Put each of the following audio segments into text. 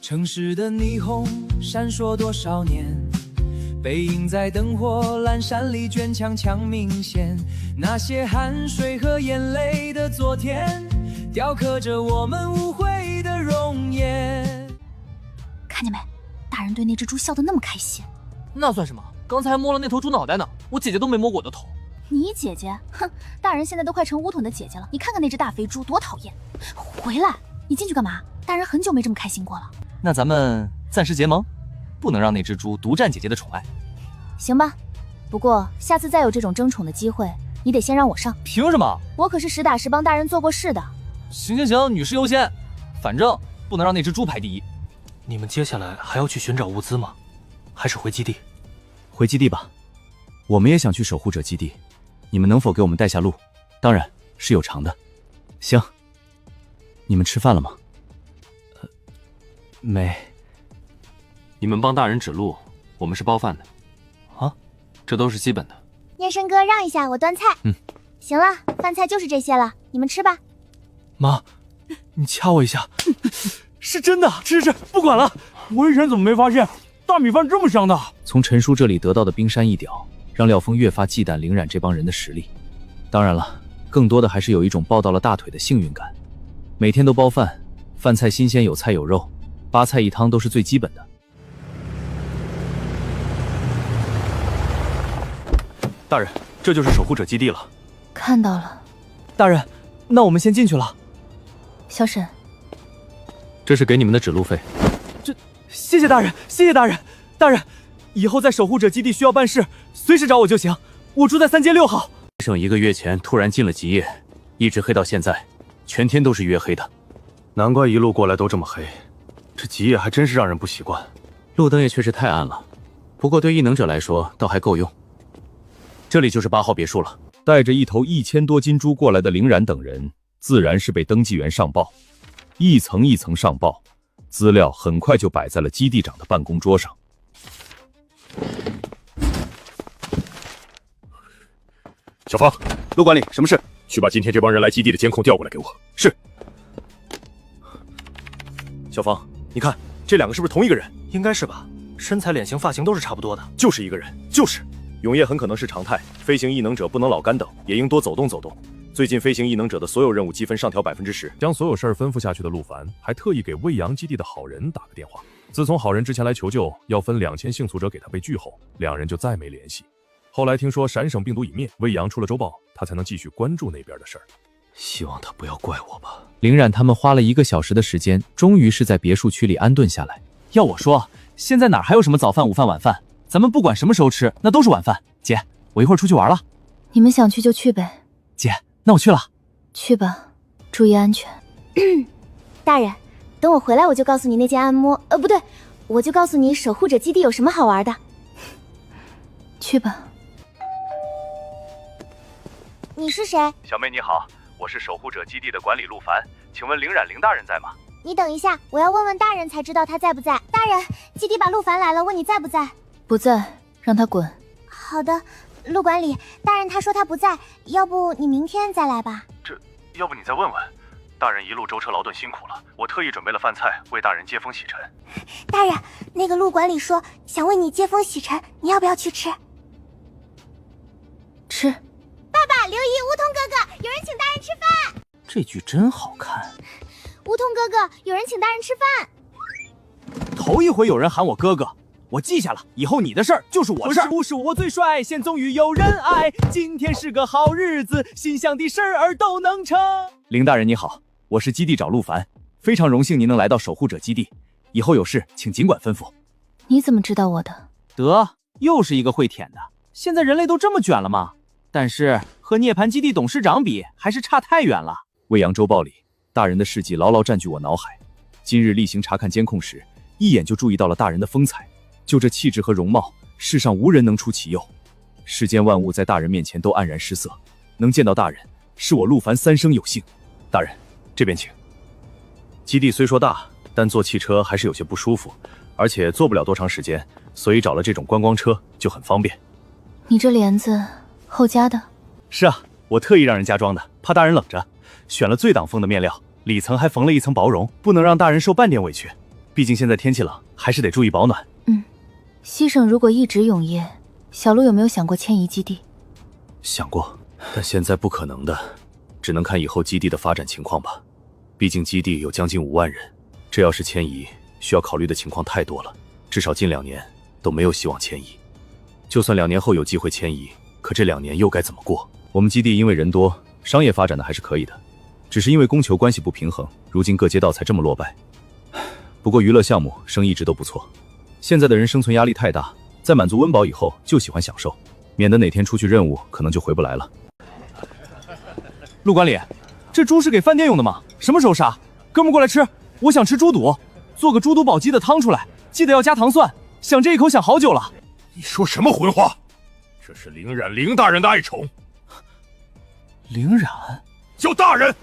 城市的霓虹闪烁多少年，背影在灯火阑珊里卷墙墙明显。那些汗水和眼泪的昨天，雕刻着我们无悔的容颜。看见没？大人对那只猪笑得那么开心。那算什么？刚才还摸了那头猪脑袋呢，我姐姐都没摸过我的头。你姐姐？哼，大人现在都快成乌豚的姐姐了，你看看那只大肥猪多讨厌。回来，你进去干嘛？大人很久没这么开心过了。那咱们暂时结盟，不能让那只猪独占姐姐的宠爱。行吧，不过下次再有这种争宠的机会，你得先让我上。凭什么？我可是实打实帮大人做过事的。行，女士优先，反正不能让那只猪排第一。你们接下来还要去寻找物资吗？还是回基地？回基地吧，我们也想去守护者基地。你们能否给我们带下路？当然是有偿的。行，你们吃饭了吗？没。你们帮大人指路，我们是包饭的。啊，这都是基本的。念生哥，让一下，我端菜。行了，饭菜就是这些了，你们吃吧。妈，你掐我一下。是真的，吃，不管了。我以前怎么没发现大米饭这么香的？从陈叔这里得到的冰山一屌，让廖峰越发忌惮凌冉这帮人的实力。当然了，更多的还是有一种抱到了大腿的幸运感。每天都包饭，饭菜新鲜，有菜有肉，8菜1汤都是最基本的。大人，这就是守护者基地了。看到了。大人，那我们先进去了。小沈，这是给你们的指路费。谢谢大人，谢谢大人。大人，以后在守护者基地需要办事，随时找我就行。我住在3街6号。省1个月前突然进了极夜，一直黑到现在，全天都是月黑的。难怪一路过来都这么黑，这极夜还真是让人不习惯。路灯也确实太暗了，不过对异能者来说倒还够用。这里就是8号别墅了。带着一头1000多斤猪过来的凌冉等人，自然是被登记员上报，一层一层上报，资料很快就摆在了基地长的办公桌上。小芳，陆管理，什么事？去把今天这帮人来基地的监控调过来给我。是。小芳，你看这2个是不是同一个人？应该是吧，身材、脸型、发型都是差不多的。就是一个人，就是。永夜很可能是常态，飞行异能者不能老干等，也应多走动走动。最近飞行异能者的所有任务积分上调10%。将所有事儿吩咐下去的陆凡，还特意给未阳基地的好人打个电话。自从好人之前来求救，要分2000幸存者给他被拒后，2人就再没联系。后来听说闪省病毒已灭，未阳出了周报，他才能继续关注那边的事儿。希望他不要怪我吧。凌冉他们花了1个小时的时间，终于是在别墅区里安顿下来。要我说，现在哪还有什么早饭、午饭、晚饭？咱们不管什么时候吃，那都是晚饭。姐，我一会儿出去玩了。你们想去就去呗。姐，那我去了。去吧，注意安全。大人，等我回来我就告诉你那间按摩，不对，我就告诉你守护者基地有什么好玩的。去吧。你是谁？小妹你好，我是守护者基地的管理陆凡，请问凌冉凌大人在吗？你等一下，我要问问大人才知道他在不在。大人，基地把陆凡来了，问你在不在？不在，让他滚。好的，陆管理，大人他说他不在，要不你明天再来吧。要不你再问问。大人一路舟车劳顿辛苦了，我特意准备了饭菜为大人接风洗尘。大人，那个陆管理说想为你接风洗尘，你要不要去吃？吃。爸爸，留意，梧桐哥哥，有人请大人吃饭。这句真好看。梧桐哥哥，有人请大人吃饭。头一回有人喊我哥哥，我记下了，以后你的事儿就是我的事儿。不是我最帅，现终于有人爱。今天是个好日子，心想的事儿都能成。凌大人你好，我是基地长陆凡，非常荣幸您能来到守护者基地，以后有事请尽管吩咐。你怎么知道我的？得，又是一个会舔的。现在人类都这么卷了吗？但是和涅槃基地董事长比，还是差太远了。未央周报里，大人的事迹牢牢占据我脑海。今日例行查看监控时，一眼就注意到了大人的风采。就这气质和容貌，世上无人能出其右。世间万物在大人面前都黯然失色，能见到大人，是我陆凡3生有幸。大人，这边请。基地虽说大，但坐汽车还是有些不舒服，而且坐不了多长时间，所以找了这种观光车就很方便。你这帘子后加的？是啊，我特意让人加装的，怕大人冷着，选了最挡风的面料，里层还缝了一层薄绒，不能让大人受半点委屈。毕竟现在天气冷，还是得注意保暖。西省如果一直永业，小鹿有没有想过迁移基地？想过，但现在不可能的，只能看以后基地的发展情况吧。毕竟基地有将近5万人，这要是迁移，需要考虑的情况太多了，至少近2年都没有希望迁移。就算2年后有机会迁移，可这2年又该怎么过？我们基地因为人多，商业发展的还是可以的，只是因为供求关系不平衡，如今各街道才这么落败。不过娱乐项目生意一直都不错。现在的人生存压力太大，在满足温饱以后就喜欢享受，免得哪天出去任务可能就回不来了。陆管理，这猪是给饭店用的吗？什么时候杀？哥们过来吃，我想吃猪肚，做个猪肚煲鸡的汤出来，记得要加糖蒜。想这一口想好久了。你说什么混话？这是凌冉凌大人的爱宠。凌冉？叫大人，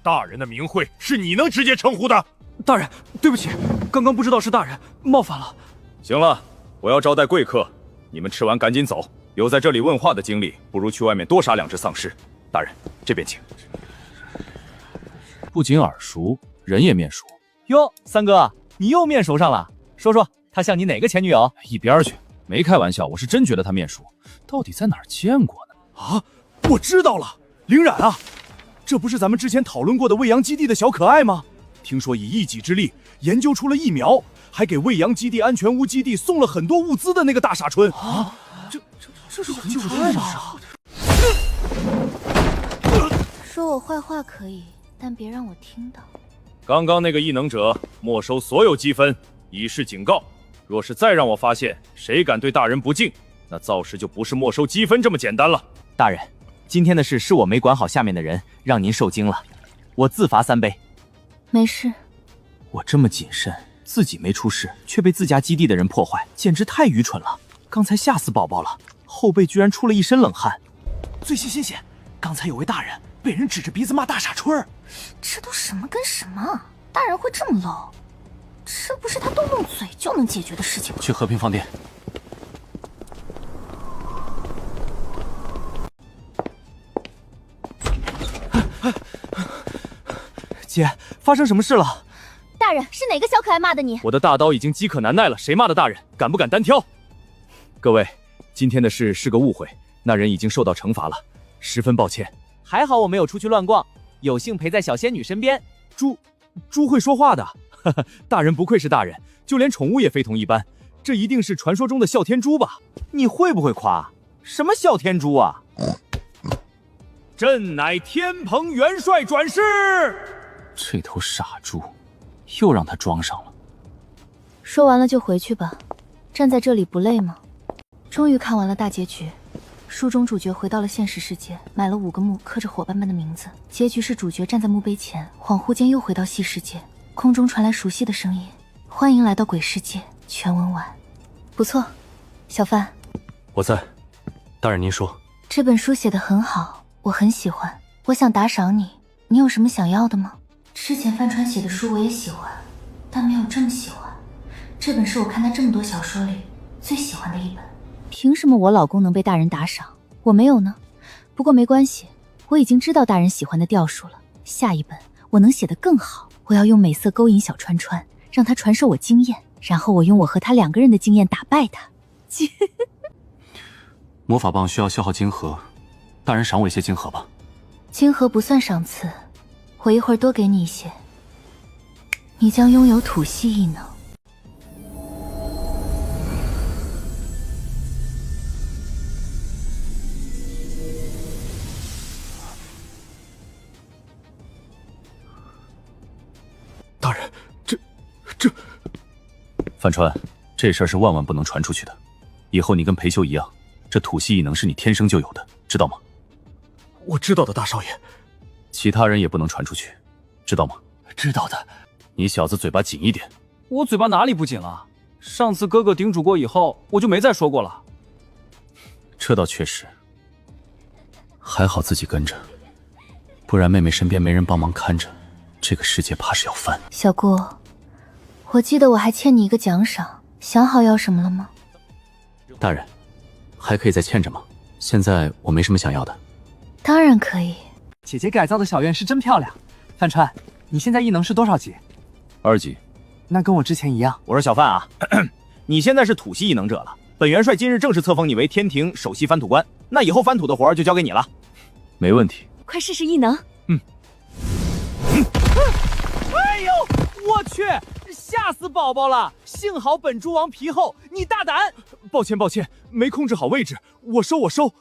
大人的名讳是你能直接称呼的。大人，对不起，刚刚不知道是大人，冒犯了。行了，我要招待贵客，你们吃完赶紧走。有在这里问话的精力，不如去外面多杀2只丧尸。大人，这边请。不仅耳熟，人也面熟。哟，三哥，你又面熟上了。说说，他像你哪个前女友？一边去，没开玩笑，我是真觉得他面熟。到底在哪儿见过呢？啊，我知道了，凌冉啊，这不是咱们之前讨论过的未央基地的小可爱吗？听说以一己之力研究出了疫苗，还给未央基地安全屋基地送了很多物资的那个大傻春啊！这是就是他吗？说我坏话可以，但别让我听到。刚刚那个异能者没收所有积分，以示警告。若是再让我发现谁敢对大人不敬，那造时就不是没收积分这么简单了。大人，今天的事是我没管好下面的人，让您受惊了，我自罚3杯。没事。我这么谨慎，自己没出事，却被自家基地的人破坏，简直太愚蠢了。刚才吓死宝宝了，后背居然出了一身冷汗。最新鲜，刚才有位大人被人指着鼻子骂大傻春儿。这都什么跟什么？大人会这么 low？ 这不是他动动嘴就能解决的事情吗？去和平饭店。姐，发生什么事了？大人，是哪个小可爱骂的你？我的大刀已经饥渴难耐了，谁骂的大人？敢不敢单挑？各位，今天的事是个误会，那人已经受到惩罚了，十分抱歉。还好我没有出去乱逛，有幸陪在小仙女身边。猪会说话的，哈哈，大人不愧是大人，就连宠物也非同一般，这一定是传说中的哮天猪吧？你会不会夸？什么哮天猪啊？朕乃天蓬元帅转世。这头傻猪，又让他装上了。说完了就回去吧，站在这里不累吗？终于看完了大结局。书中主角回到了现实世界，买了5个墓，刻着伙伴们的名字。结局是主角站在墓碑前，恍惚间又回到细世界，空中传来熟悉的声音：“欢迎来到鬼世界。”全文完。不错，小范。我在。大人您说。这本书写得很好，我很喜欢。我想打赏你，你有什么想要的吗？之前范川写的书我也喜欢，但没有这么喜欢。这本是我看他这么多小说里最喜欢的一本。凭什么我老公能被大人打赏，我没有呢？不过没关系，我已经知道大人喜欢的调数了。下一本我能写得更好，我要用美色勾引小川川，让他传授我经验，然后我用我和他2个人的经验打败他。魔法棒需要消耗晶核，大人赏我一些晶核吧。晶核不算赏赐，我一会儿多给你一些。你将拥有吐息异能。大人，这……范川，这事儿是万万不能传出去的。以后你跟裴修一样，这吐息异能是你天生就有的，知道吗？我知道的，大少爷。其他人也不能传出去，知道吗？知道的。你小子嘴巴紧一点。我嘴巴哪里不紧了？上次哥哥叮嘱过以后，我就没再说过了。这倒确实，还好自己跟着，不然妹妹身边没人帮忙看着，这个世界怕是要翻。小顾，我记得我还欠你一个奖赏，想好要什么了吗？大人，还可以再欠着吗？现在我没什么想要的。当然可以。姐姐改造的小院是真漂亮。范川，你现在异能是多少级？ 2级。那跟我之前一样。我说小范啊，你现在是土系异能者了，本元帅今日正式册封你为天庭首席翻土官，那以后翻土的活儿就交给你了。没问题。快试试异能。哎呦，我去，吓死宝宝了！幸好本猪王皮厚，你大胆。抱歉，没控制好位置，我收。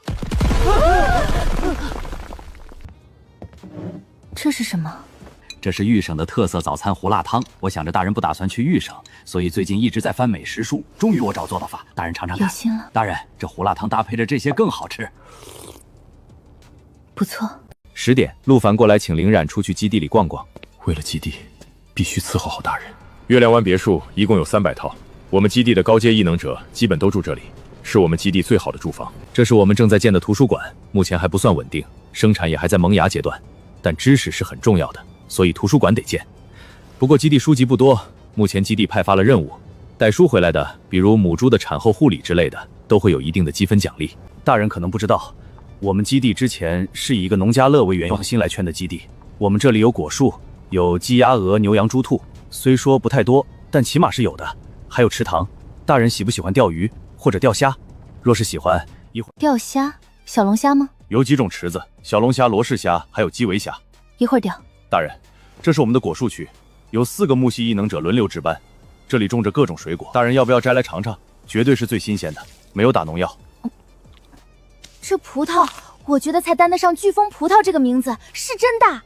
这是什么？这是御省的特色早餐胡辣汤。我想着大人不打算去御省，所以最近一直在翻美食书，终于我找做的法，大人尝尝看。有心了。大人，这胡辣汤搭配着这些更好吃。不错。10点，陆凡过来请林冉出去基地里逛逛。为了基地，必须伺候好大人。月亮湾别墅一共有300套，我们基地的高阶异能者基本都住这里，是我们基地最好的住房。这是我们正在建的图书馆，目前还不算稳定，生产也还在萌芽阶段，但知识是很重要的，所以图书馆得建。不过基地书籍不多，目前基地派发了任务，带书回来的，比如母猪的产后护理之类的，都会有一定的积分奖励。大人可能不知道，我们基地之前是以一个农家乐为原型来圈的基地。我们这里有果树，有鸡鸭鹅牛羊猪兔，虽说不太多，但起码是有的。还有池塘，大人喜不喜欢钓鱼或者钓虾？若是喜欢，一会儿钓虾，小龙虾吗？有几种池子，小龙虾、罗氏虾，还有基围虾。一会儿钓。大人，这是我们的果树区，有4个木系异能者轮流值班，这里种着各种水果，大人要不要摘来尝尝？绝对是最新鲜的，没有打农药。这葡萄，我觉得才担得上飓风葡萄这个名字，是真的。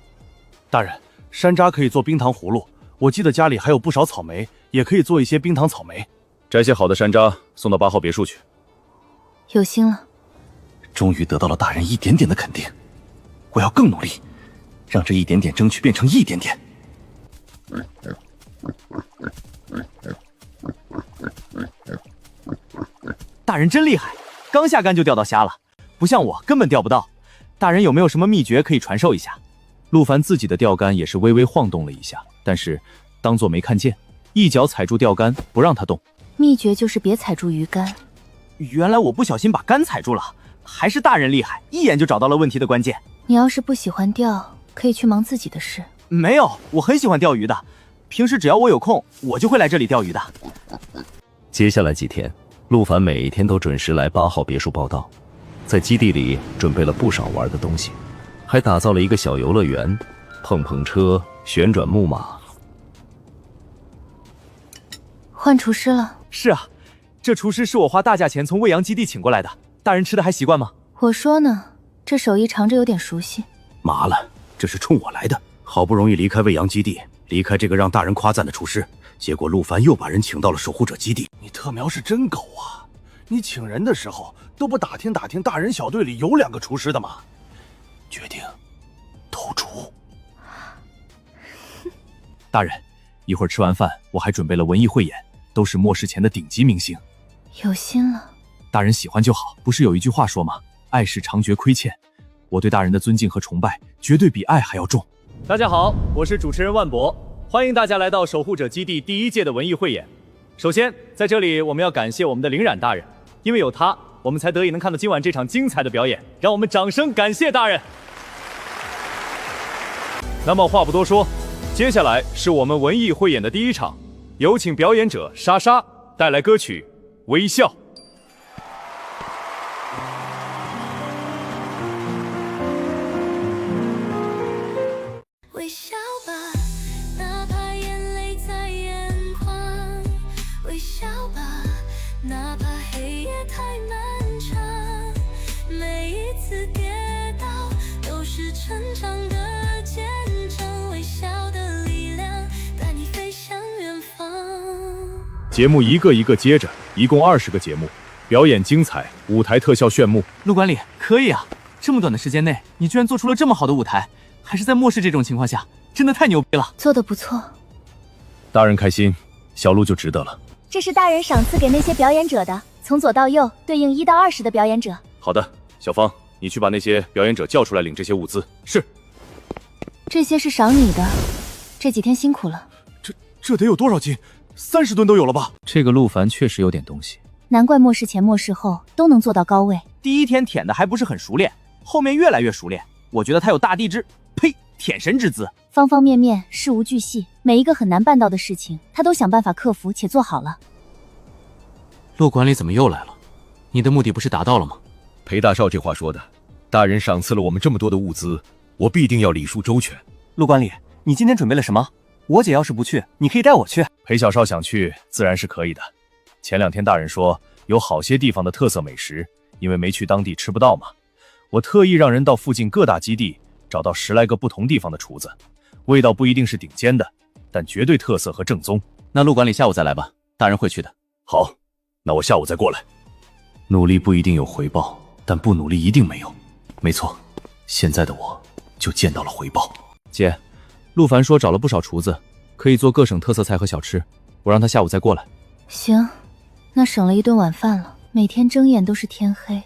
大人，山楂可以做冰糖葫芦，我记得家里还有不少草莓，也可以做一些冰糖草莓。摘些好的山楂送到8号别墅去。有心了。终于得到了大人一点点的肯定，我要更努力，让这一点点争取变成一点点。大人真厉害，刚下竿就钓到虾了，不像我根本钓不到。大人有没有什么秘诀可以传授一下？陆凡自己的钓竿也是微微晃动了一下，但是当作没看见，一脚踩住钓竿不让它动。秘诀就是别踩住鱼竿。原来我不小心把竿踩住了，还是大人厉害，一眼就找到了问题的关键。你要是不喜欢钓，可以去忙自己的事。没有，我很喜欢钓鱼的，平时只要我有空，我就会来这里钓鱼的。接下来几天，陆凡每一天都准时来8号别墅报到，在基地里准备了不少玩的东西，还打造了一个小游乐园，碰碰车、旋转木马。换厨师了。是啊，这厨师是我花大价钱从未阳基地请过来的，大人吃的还习惯吗？我说呢，这手艺尝着有点熟悉。麻了，这是冲我来的。好不容易离开未阳基地，离开这个让大人夸赞的厨师，结果陆凡又把人请到了守护者基地。你特苗是真狗啊！你请人的时候都不打听打听大人小队里有2个厨师的吗？决定偷厨。大人，一会儿吃完饭，我还准备了文艺汇演，都是末世前的顶级明星。有心了。大人喜欢就好，不是有一句话说吗？爱是常觉亏欠。我对大人的尊敬和崇拜，绝对比爱还要重。大家好，我是主持人万博，欢迎大家来到守护者基地第1届的文艺汇演。首先，在这里我们要感谢我们的林冉大人，因为有他，我们才得以能看到今晚这场精彩的表演，让我们掌声感谢大人。那么话不多说，接下来是我们文艺汇演的第1场，有请表演者莎莎带来歌曲《微笑》。微笑吧，哪怕眼泪在眼眶；微笑吧，哪怕黑夜太漫长。每一次跌倒都是成长的见证，微笑的力量带你飞向远方。节目一个一个接着，一共20个节目，表演精彩，舞台特效炫目。陆管理，可以啊！这么短的时间内，你居然做出了这么好的舞台。还是在末世这种情况下，真的太牛逼了！做得不错，大人开心，小鹿就值得了。这是大人赏赐给那些表演者的，从左到右对应1到20的表演者。好的，小芳，你去把那些表演者叫出来领这些物资。是。这些是赏你的，这几天辛苦了。这得有多少斤？30吨都有了吧？这个陆凡确实有点东西，难怪末世前末世后都能做到高位。第1天舔的还不是很熟练，后面越来越熟练。我觉得他有大地之舔神之姿。方方面面事无巨细，每一个很难办到的事情，他都想办法克服且做好了。陆管理怎么又来了？你的目的不是达到了吗？裴大少这话说的，大人赏赐了我们这么多的物资，我必定要礼数周全。陆管理，你今天准备了什么？我姐要是不去，你可以带我去。裴小少想去，自然是可以的。前2天大人说有好些地方的特色美食，因为没去当地吃不到嘛，我特意让人到附近各大基地找到10来个不同地方的厨子，味道不一定是顶尖的，但绝对特色和正宗。那陆管理下午再来吧，大人会去的。好，那我下午再过来。努力不一定有回报，但不努力一定没有。没错，现在的我就见到了回报。姐，陆凡说找了不少厨子，可以做各省特色菜和小吃，我让他下午再过来。行，那省了一顿晚饭了。每天睁眼都是天黑，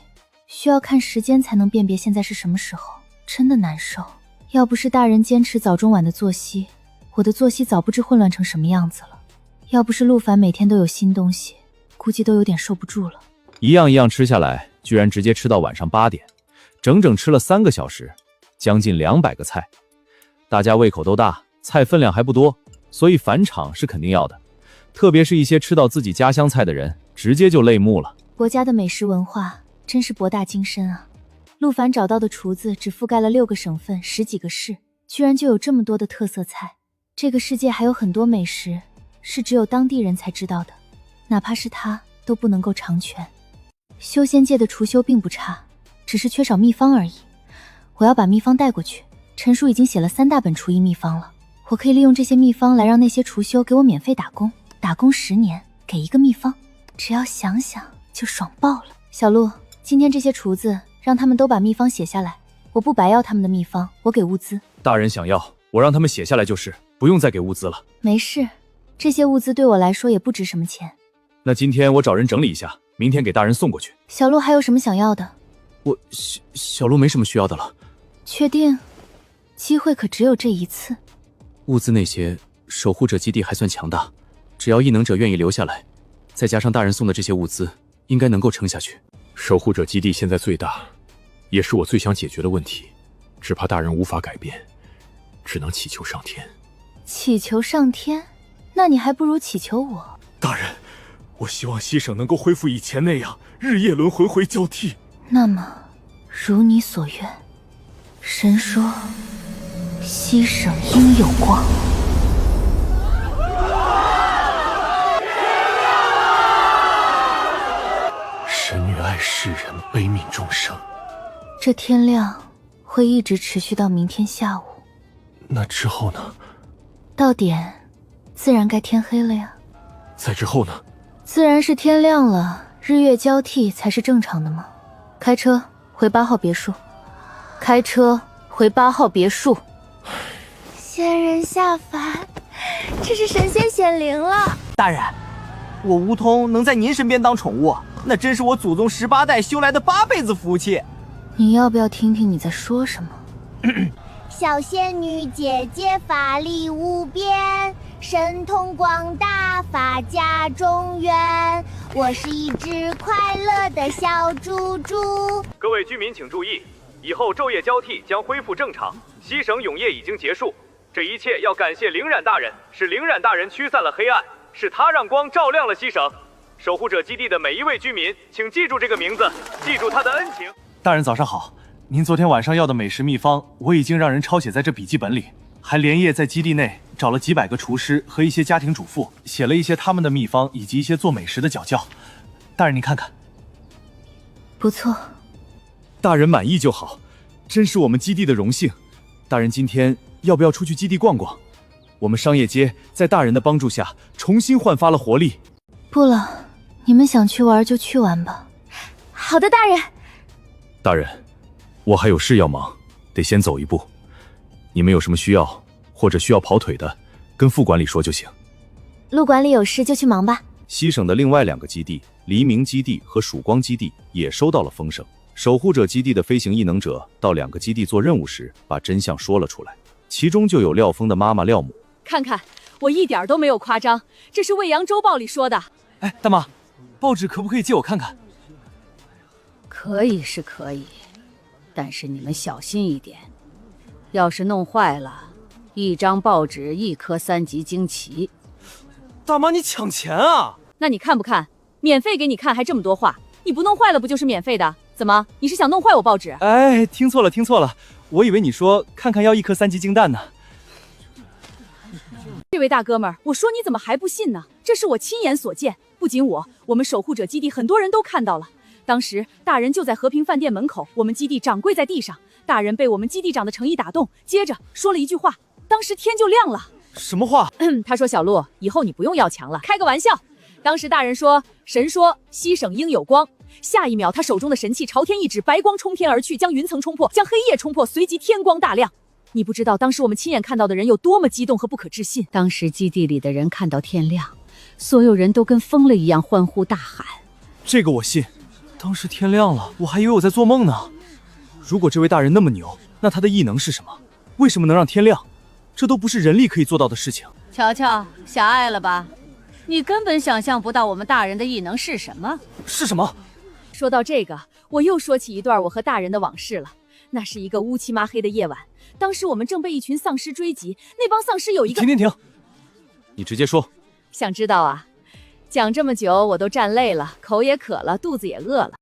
需要看时间才能辨别现在是什么时候，真的难受。要不是大人坚持早中晚的作息，我的作息早不知混乱成什么样子了。要不是陆凡每天都有新东西，估计都有点受不住了。一样一样吃下来，居然直接吃到晚上8点，整整吃了3个小时，将近200个菜。大家胃口都大，菜分量还不多，所以返场是肯定要的。特别是一些吃到自己家乡菜的人，直接就泪目了。国家的美食文化真是博大精深啊！陆凡找到的厨子只覆盖了6个省份10几个市，居然就有这么多的特色菜。这个世界还有很多美食是只有当地人才知道的，哪怕是他都不能够长全。修仙界的厨修并不差，只是缺少秘方而已。我要把秘方带过去。陈叔已经写了3大本厨艺秘方了，我可以利用这些秘方来让那些厨修给我免费打工，打工10年给1个秘方，只要想想就爽爆了。小陆，今天这些厨子让他们都把秘方写下来，我不白要他们的秘方，我给物资。大人想要，我让他们写下来就是，不用再给物资了。没事，这些物资对我来说也不值什么钱。那今天我找人整理一下，明天给大人送过去。小陆还有什么想要的？小陆没什么需要的了。确定？机会可只有这一次。物资那些，守护者基地还算强大，只要异能者愿意留下来，再加上大人送的这些物资，应该能够撑下去。守护者基地现在最大，也是我最想解决的问题，只怕大人无法改变，只能祈求上天。祈求上天？那你还不如祈求我。大人，我希望西省能够恢复以前那样，日夜轮回交替。那么，如你所愿。神说，西省应有光。神女爱世人，悲悯众生。这天亮会一直持续到明天下午。那之后呢？到点，自然该天黑了呀。再之后呢？自然是天亮了，日月交替才是正常的嘛。开车回8号别墅。开车回8号别墅。仙人下凡，这是神仙显灵了。大人，我梧桐能在您身边当宠物，那真是我祖宗18代修来的8辈子福气。你要不要听听你在说什么？小仙女姐姐法力无边，神通广大，法家中原。我是一只快乐的小猪猪。各位居民请注意，以后昼夜交替将恢复正常，西省永夜已经结束。这一切要感谢灵染大人，是灵染大人驱散了黑暗，是他让光照亮了西省。守护者基地的每一位居民，请记住这个名字，记住他的恩情。大人早上好，您昨天晚上要的美食秘方，我已经让人抄写在这笔记本里，还连夜在基地内找了几百个厨师和一些家庭主妇，写了一些他们的秘方以及一些做美食的脚教。大人您看看。不错。大人满意就好，真是我们基地的荣幸。大人今天要不要出去基地逛逛？我们商业街在大人的帮助下重新焕发了活力。不了，你们想去玩就去玩吧。好的，大人。大人，我还有事要忙，得先走一步。你们有什么需要，或者需要跑腿的，跟副管理说就行。陆管理有事就去忙吧。西省的另外2个基地，黎明基地和曙光基地也收到了风声。守护者基地的飞行异能者到2个基地做任务时，把真相说了出来，其中就有廖峰的妈妈廖母。看看，我一点都没有夸张，这是《未央周报》里说的。哎，大妈，报纸可不可以借我看看？可以是可以，但是你们小心一点，要是弄坏了，一张报纸1颗3级惊奇。大妈，你抢钱啊？那你看不看？免费给你看，还这么多话，你不弄坏了不就是免费的？怎么，你是想弄坏我报纸？哎，听错了，我以为你说看看要1颗3级金蛋呢。这位大哥们儿，我说你怎么还不信呢？这是我亲眼所见，不仅我们守护者基地很多人都看到了。当时大人就在和平饭店门口，我们基地长跪在地上，大人被我们基地长的诚意打动，接着说了一句话，当时天就亮了。什么话？他说小鹿，以后你不用要强了，开个玩笑。当时大人说，神说西省应有光，下一秒他手中的神器朝天一指，白光冲天而去，将云层冲破，将黑夜冲破，随即天光大亮。你不知道当时我们亲眼看到的人有多么激动和不可置信。当时基地里的人看到天亮，所有人都跟疯了一样欢呼大喊。这个我信，当时天亮了，我还以为我在做梦呢。如果这位大人那么牛，那他的异能是什么？为什么能让天亮？这都不是人力可以做到的事情。瞧瞧，狭隘了吧？你根本想象不到我们大人的异能是什么。是什么？说到这个，我又说起一段我和大人的往事了。那是一个乌漆麻黑的夜晚，当时我们正被一群丧尸追击，那帮丧尸有一个……停！你直接说。想知道啊？讲这么久我都站累了，口也渴了，肚子也饿了。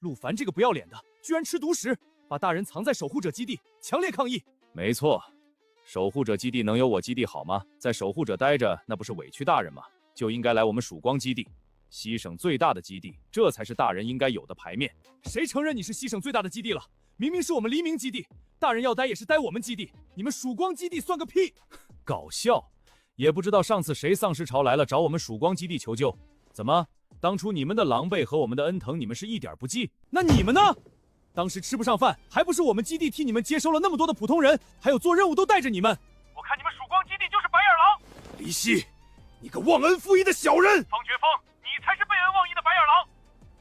陆凡这个不要脸的，居然吃独食，把大人藏在守护者基地，强烈抗议！没错，守护者基地能有我基地好吗？在守护者待着，那不是委屈大人吗？就应该来我们曙光基地，西省最大的基地，这才是大人应该有的牌面。谁承认你是西省最大的基地了？明明是我们黎明基地，大人要待也是待我们基地，你们曙光基地算个屁！搞笑，也不知道上次谁丧尸潮来了找我们曙光基地求救，怎么？当初你们的狼狈和我们的恩疼，你们是一点不记？那你们呢？当时吃不上饭，还不是我们基地替你们接收了那么多的普通人，还有做任务都带着你们。我看你们曙光基地就是白眼狼。黎希，你个忘恩负义的小人！方觉峰，你才是背恩忘义的白眼狼！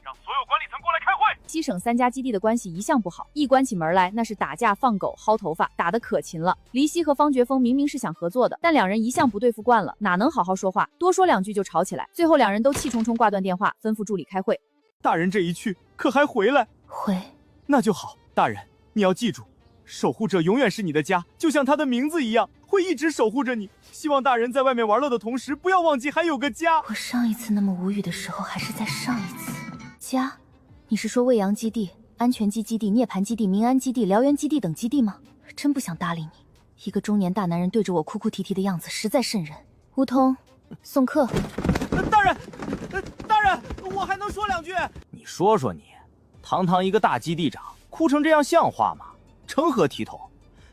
让所有管理层过来开会。西省3家基地的关系一向不好，一关起门来那是打架、放狗、薅头发，打得可勤了。黎希和方觉峰明明是想合作的，但两人一向不对付惯了，哪能好好说话？多说2句就吵起来，最后两人都气冲冲挂断电话，吩咐助理开会。大人这一去，可还回来？回。那就好。大人，你要记住，守护者永远是你的家，就像他的名字一样，会一直守护着你。希望大人在外面玩乐的同时，不要忘记还有个家。我上一次那么无语的时候，还是在上一次。家？你是说未央基地、安全基地、涅槃基地、民安基地、燎原基地等基地吗？真不想搭理你。一个中年大男人对着我哭哭啼啼的样子，实在瘆人。梧桐，送客。大人，我还能说2句？你说说你，堂堂一个大基地长，哭成这样像话吗？成何体统？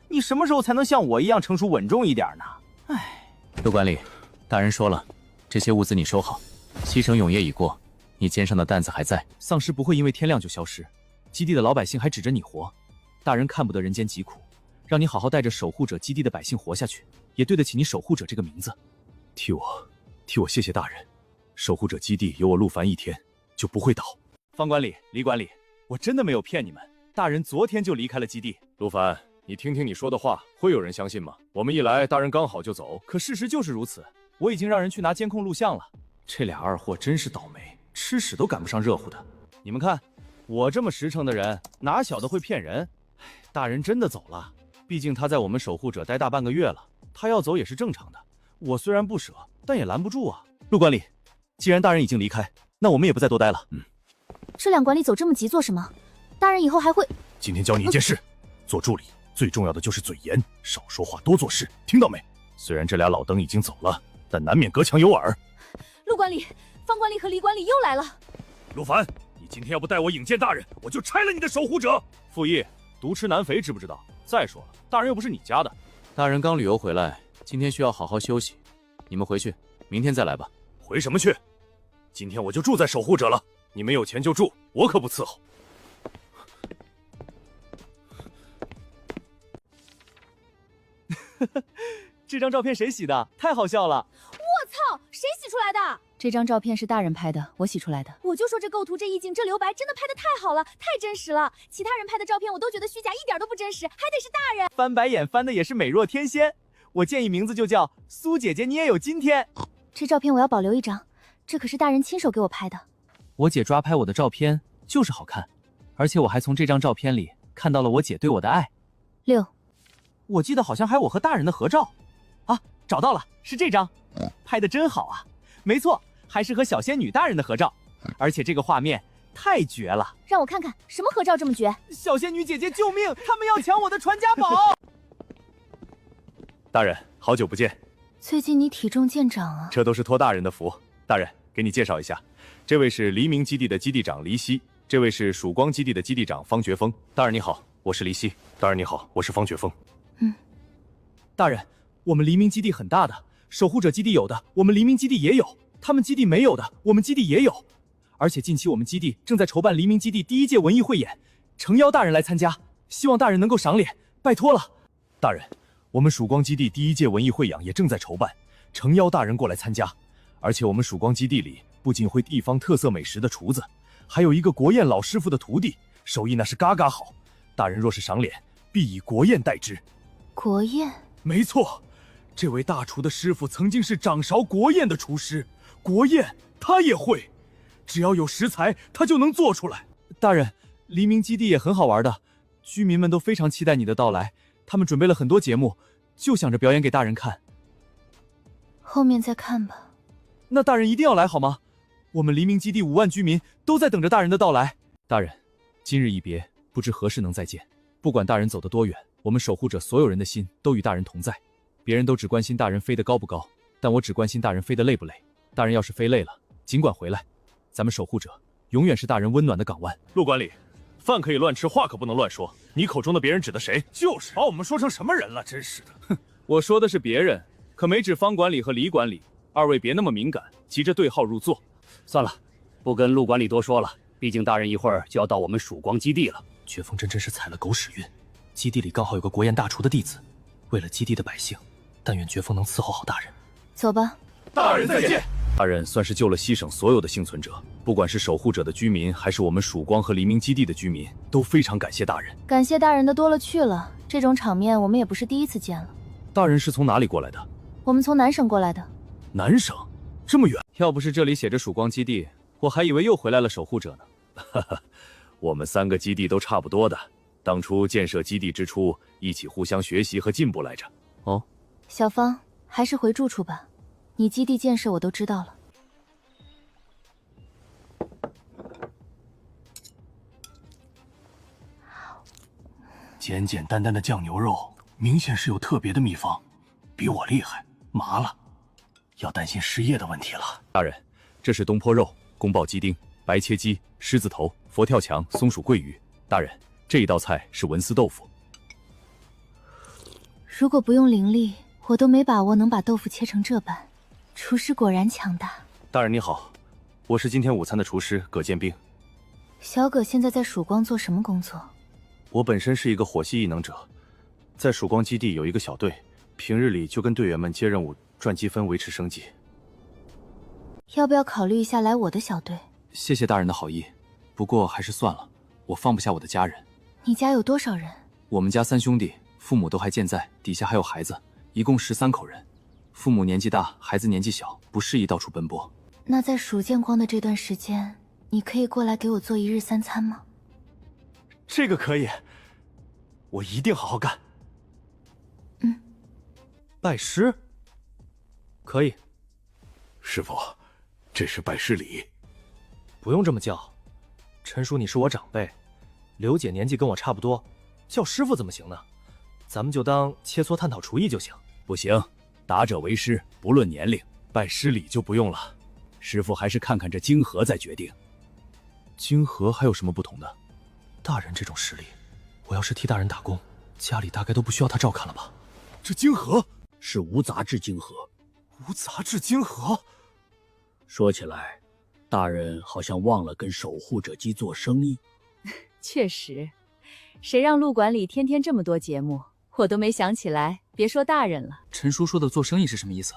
你什么时候才能像我一样成熟稳重一点呢？唉，陆管理，大人说了，这些物资你收好。西城永夜已过，你肩上的担子还在。丧尸不会因为天亮就消失，基地的老百姓还指着你活。大人看不得人间疾苦，让你好好带着守护者基地的百姓活下去，也对得起你守护者这个名字。替我谢谢大人，守护者基地有我陆凡一天就不会倒。方管理、李管理，我真的没有骗你们，大人昨天就离开了基地。陆凡，你听听你说的话，会有人相信吗？我们一来，大人刚好就走。可事实就是如此，我已经让人去拿监控录像了。这俩二货真是倒霉，吃屎都赶不上热乎的。你们看，我这么实诚的人，哪晓得会骗人？大人真的走了，毕竟他在我们守护者待大半个月了，他要走也是正常的。我虽然不舍，但也拦不住啊。陆管理，既然大人已经离开，那我们也不再多待了。这两管理走这么急做什么？大人以后还会……今天教你一件事，做助理最重要的就是嘴严，少说话，多做事，听到没？虽然这俩老登已经走了，但难免隔墙有耳。陆管理、方管理和李管理又来了。陆凡，你今天要不带我引荐大人，我就拆了你的守护者。傅毅，独吃难肥，知不知道？再说了，大人又不是你家的。大人刚旅游回来，今天需要好好休息。你们回去，明天再来吧。回什么去？今天我就住在守护者了。你们有钱就住，我可不伺候。这张照片谁洗的？太好笑了！我操，谁洗出来的？这张照片是大人拍的，我洗出来的。我就说这构图、这意境、这留白，真的拍的太好了，太真实了。其他人拍的照片我都觉得虚假，一点都不真实，还得是大人。翻白眼翻的也是美若天仙。我建议名字就叫苏姐姐，你也有今天。这照片我要保留一张，这可是大人亲手给我拍的。我姐抓拍我的照片就是好看，而且我还从这张照片里看到了我姐对我的爱。6，我记得好像还有我和大人的合照。啊，找到了，是这张，拍的真好啊！没错，还是和小仙女大人的合照，而且这个画面太绝了。让我看看什么合照这么绝？小仙女姐姐救命，他们要抢我的传家宝！大人，好久不见。最近你体重见长啊。这都是托大人的福。大人，给你介绍一下，这位是黎明基地的基地长黎希，这位是曙光基地的基地长方觉峰。大人你好，我是黎希。大人你好，我是方觉峰。大人，我们黎明基地很大的，守护者基地有的，我们黎明基地也有；他们基地没有的，我们基地也有。而且近期我们基地正在筹办黎明基地第1届文艺汇演，诚邀大人来参加，希望大人能够赏脸，拜托了。大人，我们曙光基地第1届文艺汇演也正在筹办，诚邀大人过来参加。而且我们曙光基地里不仅会地方特色美食的厨子，还有一个国宴老师傅的徒弟，手艺那是嘎嘎好。大人若是赏脸，必以国宴待之。国宴？没错，这位大厨的师傅曾经是掌勺国宴的厨师，国宴他也会，只要有食材，他就能做出来。大人，黎明基地也很好玩的，居民们都非常期待你的到来，他们准备了很多节目，就想着表演给大人看。后面再看吧。那大人一定要来好吗？我们黎明基地5万居民都在等着大人的到来。大人，今日一别，不知何时能再见。不管大人走得多远，我们守护者所有人的心都与大人同在。别人都只关心大人飞得高不高，但我只关心大人飞得累不累。大人要是飞累了，尽管回来。咱们守护者永远是大人温暖的港湾。陆管理，饭可以乱吃，话可不能乱说。你口中的别人指的谁？就是把我们说成什么人了，真是的。哼，我说的是别人，可没指方管理和李管理。二位别那么敏感，急着对号入座。算了，不跟陆管理多说了，毕竟大人一会儿就要到我们曙光基地了。绝峰真是踩了狗屎运，基地里刚好有个国宴大厨的弟子，为了基地的百姓，但愿绝峰能伺候好大人。走吧。大人再见。大人算是救了西省所有的幸存者，不管是守护者的居民，还是我们曙光和黎明基地的居民，都非常感谢大人。感谢大人的多了去了，这种场面我们也不是第一次见了。大人是从哪里过来的？我们从南省过来的。南省？这么远？要不是这里写着曙光基地，我还以为又回来了守护者呢。哈哈，我们3个基地都差不多的，当初建设基地之初，一起互相学习和进步来着。哦，小芳，还是回住处吧，你基地建设我都知道了。简简单单的酱牛肉，明显是有特别的秘方，比我厉害，麻了。要担心失业的问题了。大人，这是东坡肉、宫保鸡丁、白切鸡、狮子头、佛跳墙、松鼠桂鱼。大人，这一道菜是文思豆腐。如果不用灵力，我都没把握能把豆腐切成这般。厨师果然强大。大人你好，我是今天午餐的厨师葛建兵。小葛现在在曙光做什么工作？我本身是一个火系异能者，在曙光基地有一个小队，平日里就跟队员们接任务赚积分维持生计。要不要考虑一下来我的小队？谢谢大人的好意，不过还是算了，我放不下我的家人。你家有多少人？我们家3兄弟，父母都还健在，底下还有孩子，一共13口人。父母年纪大，孩子年纪小，不适宜到处奔波。那在蜀建光的这段时间，你可以过来给我做1日3餐吗？这个可以，我一定好好干。拜师？可以。师傅，这是拜师礼。不用这么叫，陈叔你是我长辈，刘姐年纪跟我差不多，叫师傅怎么行呢？咱们就当切磋探讨厨艺就行。不行，达者为师，不论年龄，拜师礼就不用了。师傅还是看看这晶核再决定。晶核还有什么不同的？大人这种实力，我要是替大人打工，家里大概都不需要他照看了吧？这晶核是无杂质晶核。无杂质晶核？说起来，大人好像忘了跟守护者姬做生意。确实，谁让陆馆里天天这么多节目，我都没想起来，别说大人了。陈叔说的做生意是什么意思？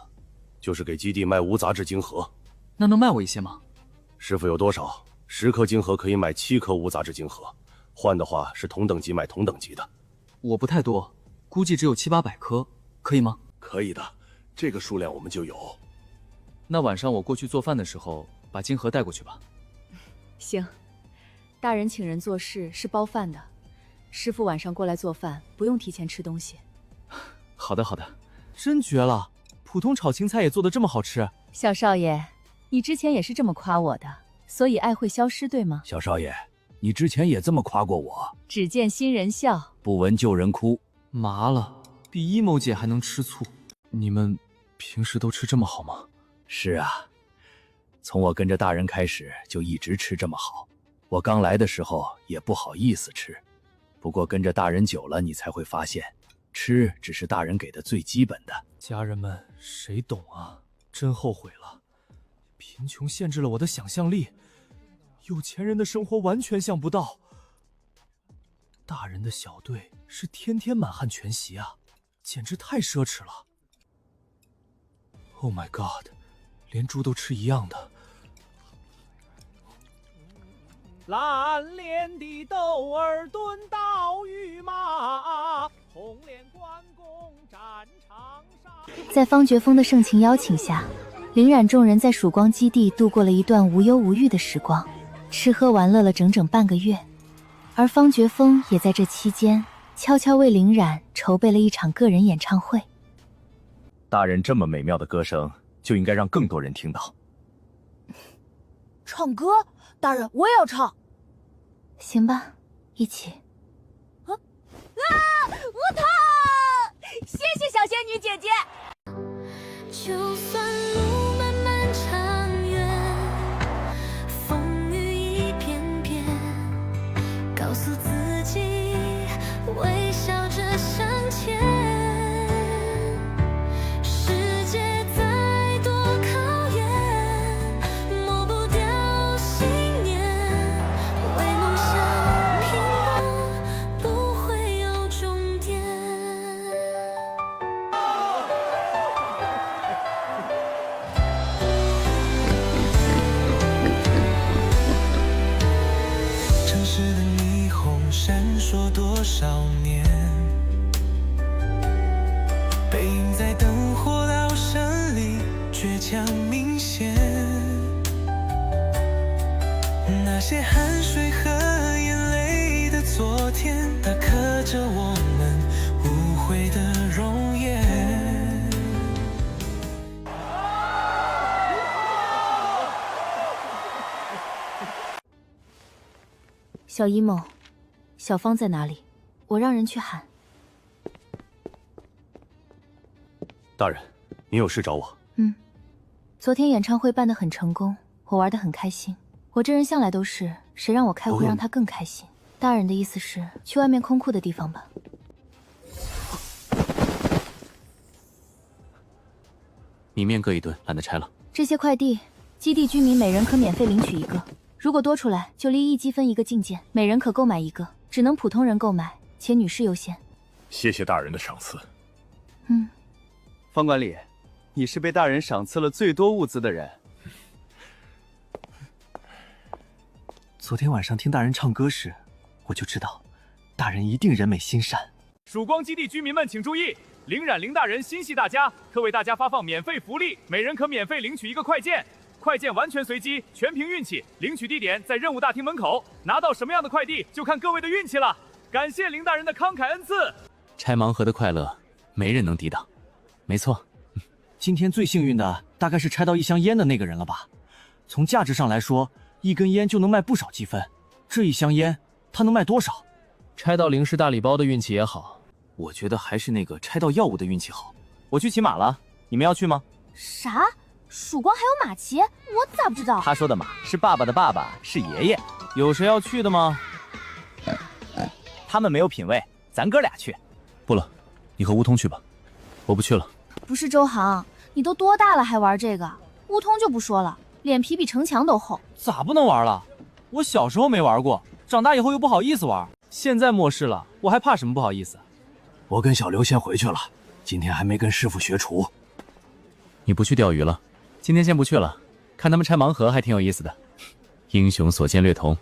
就是给基地卖无杂质晶核。那能卖我一些吗？师傅有多少？10颗晶核可以买7颗无杂质晶核，换的话是同等级买同等级的。我不太多，估计只有700-800颗，可以吗？可以的，这个数量我们就有。那晚上我过去做饭的时候，把晶核带过去吧。行，大人请人做事是包饭的，师傅晚上过来做饭，不用提前吃东西。好的好的，真绝了！普通炒青菜也做得这么好吃。小少爷，你之前也是这么夸我的，所以爱会消失，对吗？小少爷，你之前也这么夸过我。只见新人笑，不闻旧人哭。麻了，比一某姐还能吃醋。你们平时都吃这么好吗？是啊，从我跟着大人开始就一直吃这么好。我刚来的时候也不好意思吃，不过跟着大人久了，你才会发现，吃只是大人给的最基本的。家人们，谁懂啊？真后悔了，贫穷限制了我的想象力，有钱人的生活完全想不到。大人的小队是天天满汉全席啊，简直太奢侈了。Oh my god， 连猪都吃一样的。蓝脸的窦尔敦刀与马，红脸关公战场上。在方觉峰的盛情邀请下，林冉众人在曙光基地度过了一段无忧无虑的时光，吃喝玩乐了整整半个月。而方觉峰也在这期间悄悄为林冉筹备了一场个人演唱会。大人这么美妙的歌声，就应该让更多人听到。唱歌？大人，我也要唱。行吧，一起。无糖！谢谢小仙女姐姐。就算路漫漫长远，风雨一片片，告诉自己微笑着向前。世界再多考验，抹不掉信念。为梦想拼搏，不会有终点。城市的霓虹闪烁多少年，背影在灯火阑珊里倔强明显。那些汗水和眼泪的昨天，打刻着我们无悔的容颜。小一某，小芳在哪里？我让人去喊。大人，您有事找我？昨天演唱会办得很成功，我玩得很开心。我这人向来都是，谁让我开会让他更开心。大人的意思是去外面空库的地方吧？米面各一吨，懒得拆了。这些快递，基地居民每人可免费领取1个，如果多出来，就立即积分1个进件，每人可购买1个，只能普通人购买，且女士优先。谢谢大人的赏赐。方管理，你是被大人赏赐了最多物资的人。昨天晚上听大人唱歌时，我就知道，大人一定人美心善。曙光基地居民们请注意，林冉林大人心系大家，特为大家发放免费福利，每人可免费领取1个快件。快件完全随机，全凭运气。领取地点在任务大厅门口，拿到什么样的快递就看各位的运气了。感谢林大人的慷慨恩赐。拆盲盒的快乐，没人能抵挡。没错，今天最幸运的大概是拆到1箱烟的那个人了吧？从价值上来说，1根烟就能卖不少积分。这1箱烟，他能卖多少？拆到零食大礼包的运气也好。我觉得还是那个拆到药物的运气好。我去骑马了，你们要去吗？啥？曙光还有马骑？我咋不知道？他说的马是爸爸的爸爸，是爷爷。有谁要去的吗？他们没有品位，咱哥俩去。不了，你和乌通去吧，我不去了。不是周航，你都多大了还玩这个？乌通就不说了，脸皮比城墙都厚。咋不能玩了？我小时候没玩过，长大以后又不好意思玩，现在末世了，我还怕什么不好意思？我跟小刘先回去了，今天还没跟师傅学厨。你不去钓鱼了？今天先不去了，看他们拆盲盒还挺有意思的。英雄所见略同。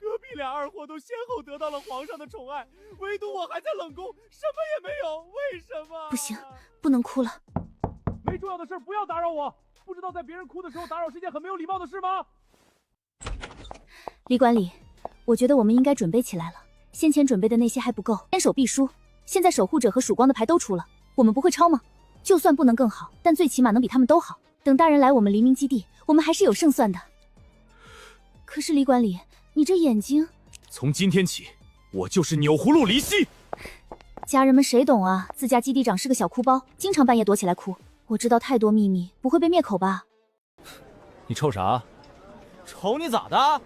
隔壁俩二货都先后得到了皇上的宠爱，唯独我还在冷宫，什么也没有，为什么？不行，不能哭了。没重要的事不要打扰我。不知道在别人哭的时候打扰是件很没有礼貌的事吗？李管理，我觉得我们应该准备起来了。先前准备的那些还不够，坚守必输。现在守护者和曙光的牌都出了，我们不会超吗？就算不能更好，但最起码能比他们都好。等大人来我们黎明基地，我们还是有胜算的。可是李管理，你这眼睛……从今天起，我就是钮祜禄黎熙。家人们谁懂啊？自家基地长是个小哭包，经常半夜躲起来哭。我知道太多秘密，不会被灭口吧？你瞅啥？瞅你咋的？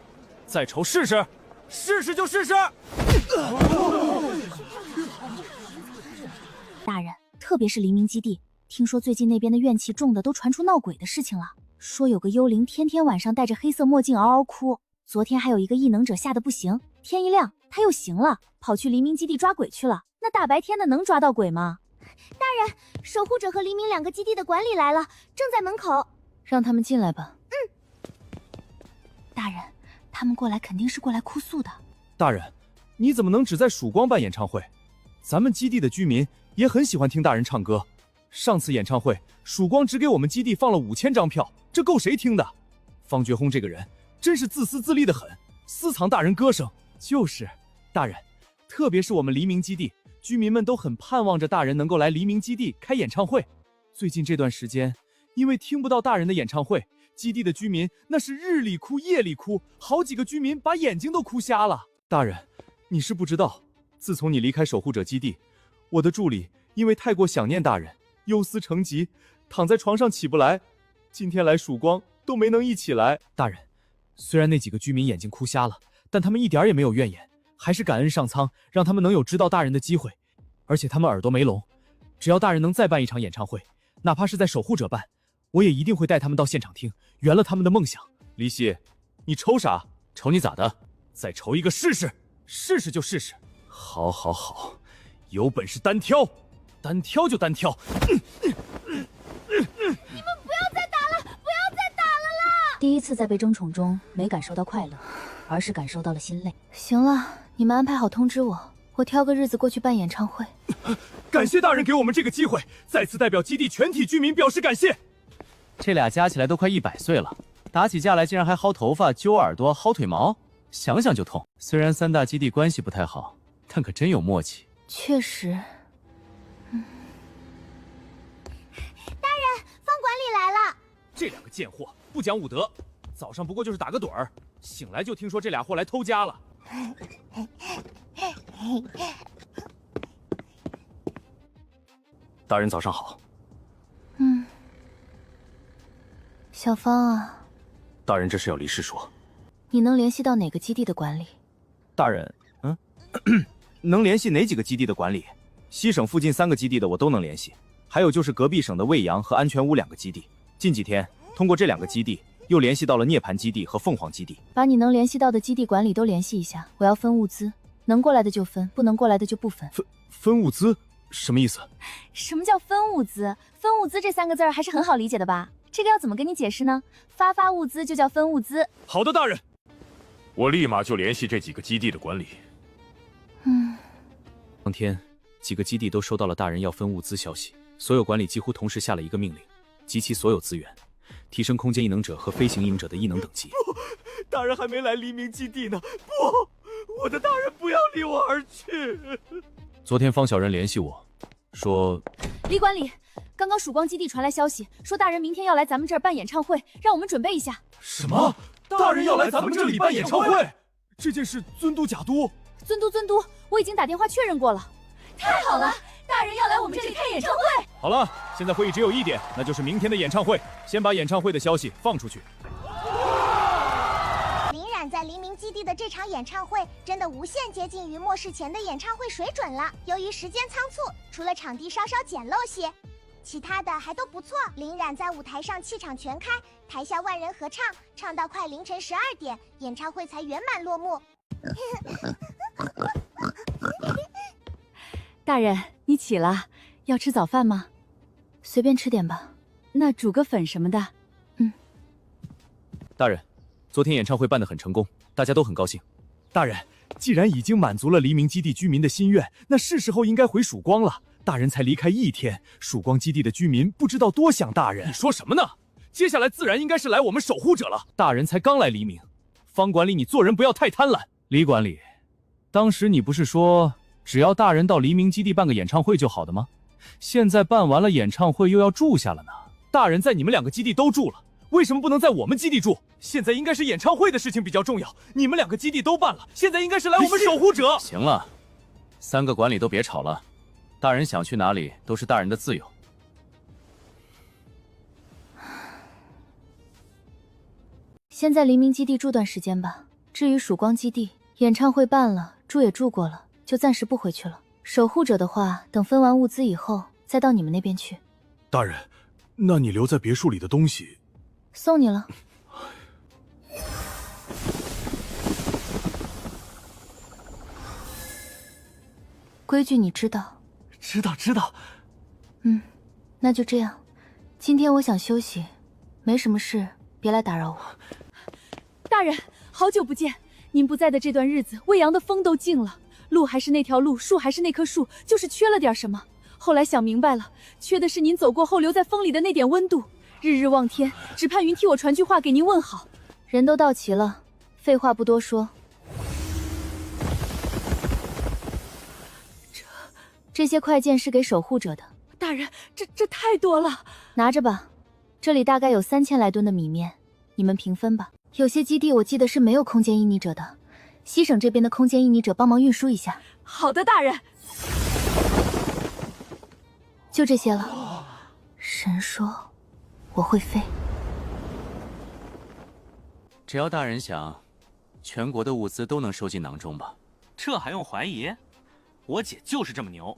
再瞅试试，试试就试试。大人，特别是黎明基地，听说最近那边的怨气重的都传出闹鬼的事情了，说有个幽灵天天晚上戴着黑色墨镜嗷嗷哭。昨天还有一个异能者吓得不行，天一亮他又醒了，跑去黎明基地抓鬼去了。那大白天的能抓到鬼吗？大人，守护者和黎明两个基地的管理来了，正在门口。让他们进来吧。大人，他们过来肯定是过来哭诉的。大人，你怎么能只在曙光办演唱会？咱们基地的居民也很喜欢听大人唱歌。上次演唱会，曙光只给我们基地放了5000张票，这够谁听的？方觉轰这个人真是自私自利的很，私藏大人歌声。就是，大人，特别是我们黎明基地，居民们都很盼望着大人能够来黎明基地开演唱会。最近这段时间，因为听不到大人的演唱会，基地的居民那是日里哭夜里哭，好几个居民把眼睛都哭瞎了。大人，你是不知道，自从你离开守护者基地，我的助理因为太过想念大人，忧思成疾，躺在床上起不来。今天来曙光都没能一起来。大人，虽然那几个居民眼睛哭瞎了，但他们一点也没有怨言，还是感恩上苍让他们能有知道大人的机会。而且他们耳朵没聋，只要大人能再办一场演唱会，哪怕是在守护者办，我也一定会带他们到现场听，圆了他们的梦想。黎熙，你瞅啥？瞅你咋的？再瞅一个试试，试试就试试。好，好，好，有本事单挑，单挑就单挑。你们不要再打了，不要再打了啦！第一次在被争宠中没感受到快乐，而是感受到了心累。行了，你们安排好通知我，我挑个日子过去办演唱会。感谢大人给我们这个机会，再次代表基地全体居民表示感谢。这俩加起来都快100岁了，打起架来竟然还薅头发、揪耳朵、薅腿毛，想想就痛。虽然3大基地关系不太好，但可真有默契。确实。大人，方管理来了。这两个贱货不讲武德，早上不过就是打个盹儿，醒来就听说这俩货来偷家了。大人早上好。小芳啊，大人这是要离世说。你能联系到哪个基地的管理？大人，能联系哪几个基地的管理？西省附近3个基地的我都能联系，还有就是隔壁省的未阳和安全屋2个基地。近几天通过这2个基地，又联系到了涅槃基地和凤凰基地。把你能联系到的基地管理都联系一下，我要分物资，能过来的就分，不能过来的就不分。分物资什么意思？什么叫分物资？分物资这3个字还是很好理解的吧？这个要怎么跟你解释呢？发物资就叫分物资。好的，大人，我立马就联系这几个基地的管理。当天几个基地都收到了大人要分物资消息，所有管理几乎同时下了一个命令，集齐所有资源，提升空间异能者和飞行异能者的异能等级。不，大人还没来黎明基地呢。不，我的大人不要离我而去。昨天方小人联系我，说李管理，刚刚曙光基地传来消息，说大人明天要来咱们这儿办演唱会，让我们准备一下。什么？大人要来咱们这里办演唱会？这件事尊都假都？尊都，我已经打电话确认过了。太好了，大人要来我们这里开演唱会。好了，现在会议只有一点，那就是明天的演唱会。先把演唱会的消息放出去。林冉在黎明基地的这场演唱会真的无限接近于末世前的演唱会水准了。由于时间仓促，除了场地稍稍简陋些，其他的还都不错。林冉在舞台上气场全开，台下万人合唱，唱到快凌晨12点，演唱会才圆满落幕。大人，你起了，要吃早饭吗？随便吃点吧。那煮个粉什么的。大人，昨天演唱会办得很成功，大家都很高兴。大人，既然已经满足了黎明基地居民的心愿，那是时候应该回曙光了。大人才离开1天，曙光基地的居民不知道多想大人。你说什么呢？接下来自然应该是来我们守护者了。大人才刚来黎明，方管理，你做人不要太贪婪。李管理，当时你不是说只要大人到黎明基地办个演唱会就好的吗？现在办完了演唱会又要住下了呢。大人在你们2个基地都住了，为什么不能在我们基地住？现在应该是演唱会的事情比较重要，你们2个基地都办了，现在应该是来我们守护者。行了，3个管理都别吵了，大人想去哪里都是大人的自由。先在黎明基地住段时间吧。至于曙光基地，演唱会办了，住也住过了，就暂时不回去了。守护者的话，等分完物资以后再到你们那边去。大人，那你留在别墅里的东西，送你了。规矩你知道？知道。那就这样。今天我想休息，没什么事，别来打扰我。大人，好久不见！您不在的这段日子，未阳的风都静了，路还是那条路，树还是那棵树，就是缺了点什么。后来想明白了，缺的是您走过后留在风里的那点温度。日日望天，只盼云替我传句话给您问好。人都到齐了，废话不多说。这些快件是给守护者的。大人，这太多了，拿着吧。这里大概有3000来吨的米面，你们平分吧。有些基地我记得是没有空间印泥者的，西省这边的空间印泥者帮忙运输一下。好的，大人。就这些了。神说我会飞。只要大人想，全国的物资都能收进囊中吧？这还用怀疑？我姐就是这么牛。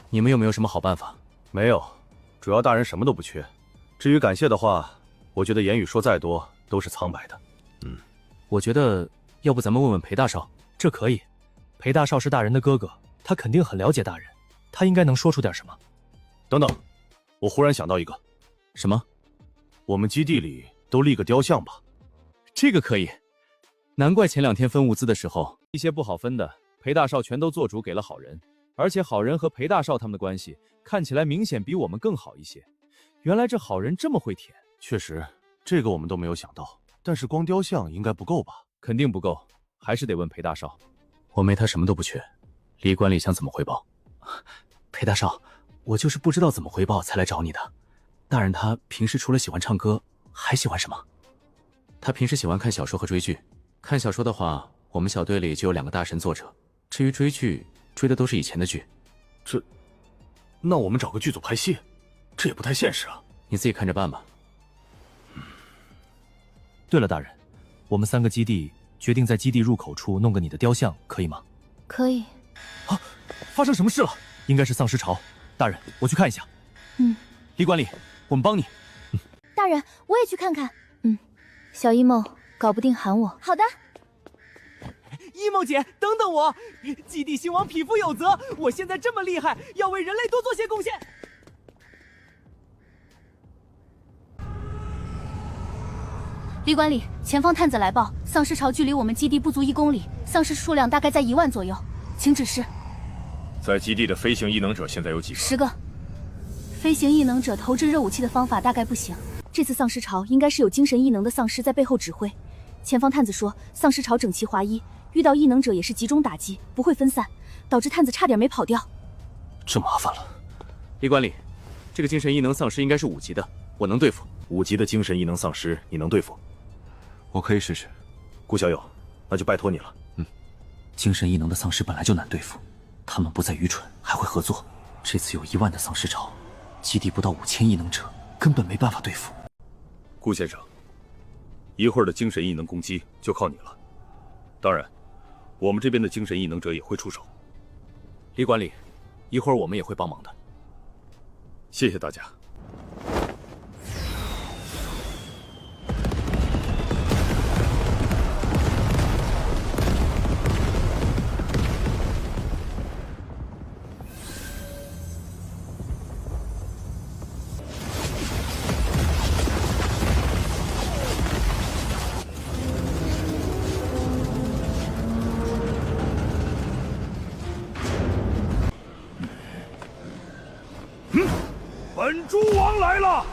你们有没有什么好办法？没有，主要大人什么都不缺。至于感谢的话，我觉得言语说再多都是苍白的。我觉得要不咱们问问裴大少。这可以，裴大少是大人的哥哥，他肯定很了解大人，他应该能说出点什么。等等，我忽然想到一个。什么？我们基地里都立个雕像吧。这个可以。难怪前2天分物资的时候，一些不好分的，裴大少全都做主给了好人。而且好人和裴大少他们的关系看起来明显比我们更好一些。原来这好人这么会舔。确实，这个我们都没有想到。但是光雕像应该不够吧？肯定不够，还是得问裴大少。我没他什么都不缺，李管理想怎么汇报？裴大少，我就是不知道怎么汇报才来找你的。大人他平时除了喜欢唱歌，还喜欢什么？他平时喜欢看小说和追剧。看小说的话，我们小队里就有2个大神作者。至于追剧，追的都是以前的剧。那我们找个剧组拍戏，这也不太现实啊。你自己看着办吧。对了，大人，我们3个基地决定在基地入口处弄个你的雕像，可以吗？可以。啊，发生什么事了？应该是丧尸潮。大人，我去看一下。李管理，我们帮你。大人，我也去看看。小一梦，搞不定喊我。好的。一梦姐，等等我！基地兴亡，匹夫有责。我现在这么厉害，要为人类多做些贡献。李管理，前方探子来报，丧尸巢距离我们基地不足1公里，丧尸数量大概在1万左右，请指示。在基地的飞行异能者现在有几个？ 10个。飞行异能者投掷热武器的方法大概不行。这次丧尸潮应该是有精神异能的丧尸在背后指挥。前方探子说，丧尸潮整齐划一，遇到异能者也是集中打击，不会分散，导致探子差点没跑掉。这麻烦了。李管理，这个精神异能丧尸应该是5级的，我能对付。5级的精神异能丧尸，你能对付？我可以试试。顾小友，那就拜托你了。精神异能的丧尸本来就难对付，他们不再愚蠢，还会合作。这次有1万的丧尸潮，基地不到5000异能者，根本没办法对付。顾先生，一会儿的精神异能攻击就靠你了。当然，我们这边的精神异能者也会出手。李管理，一会儿我们也会帮忙的。谢谢大家。本诸王来了，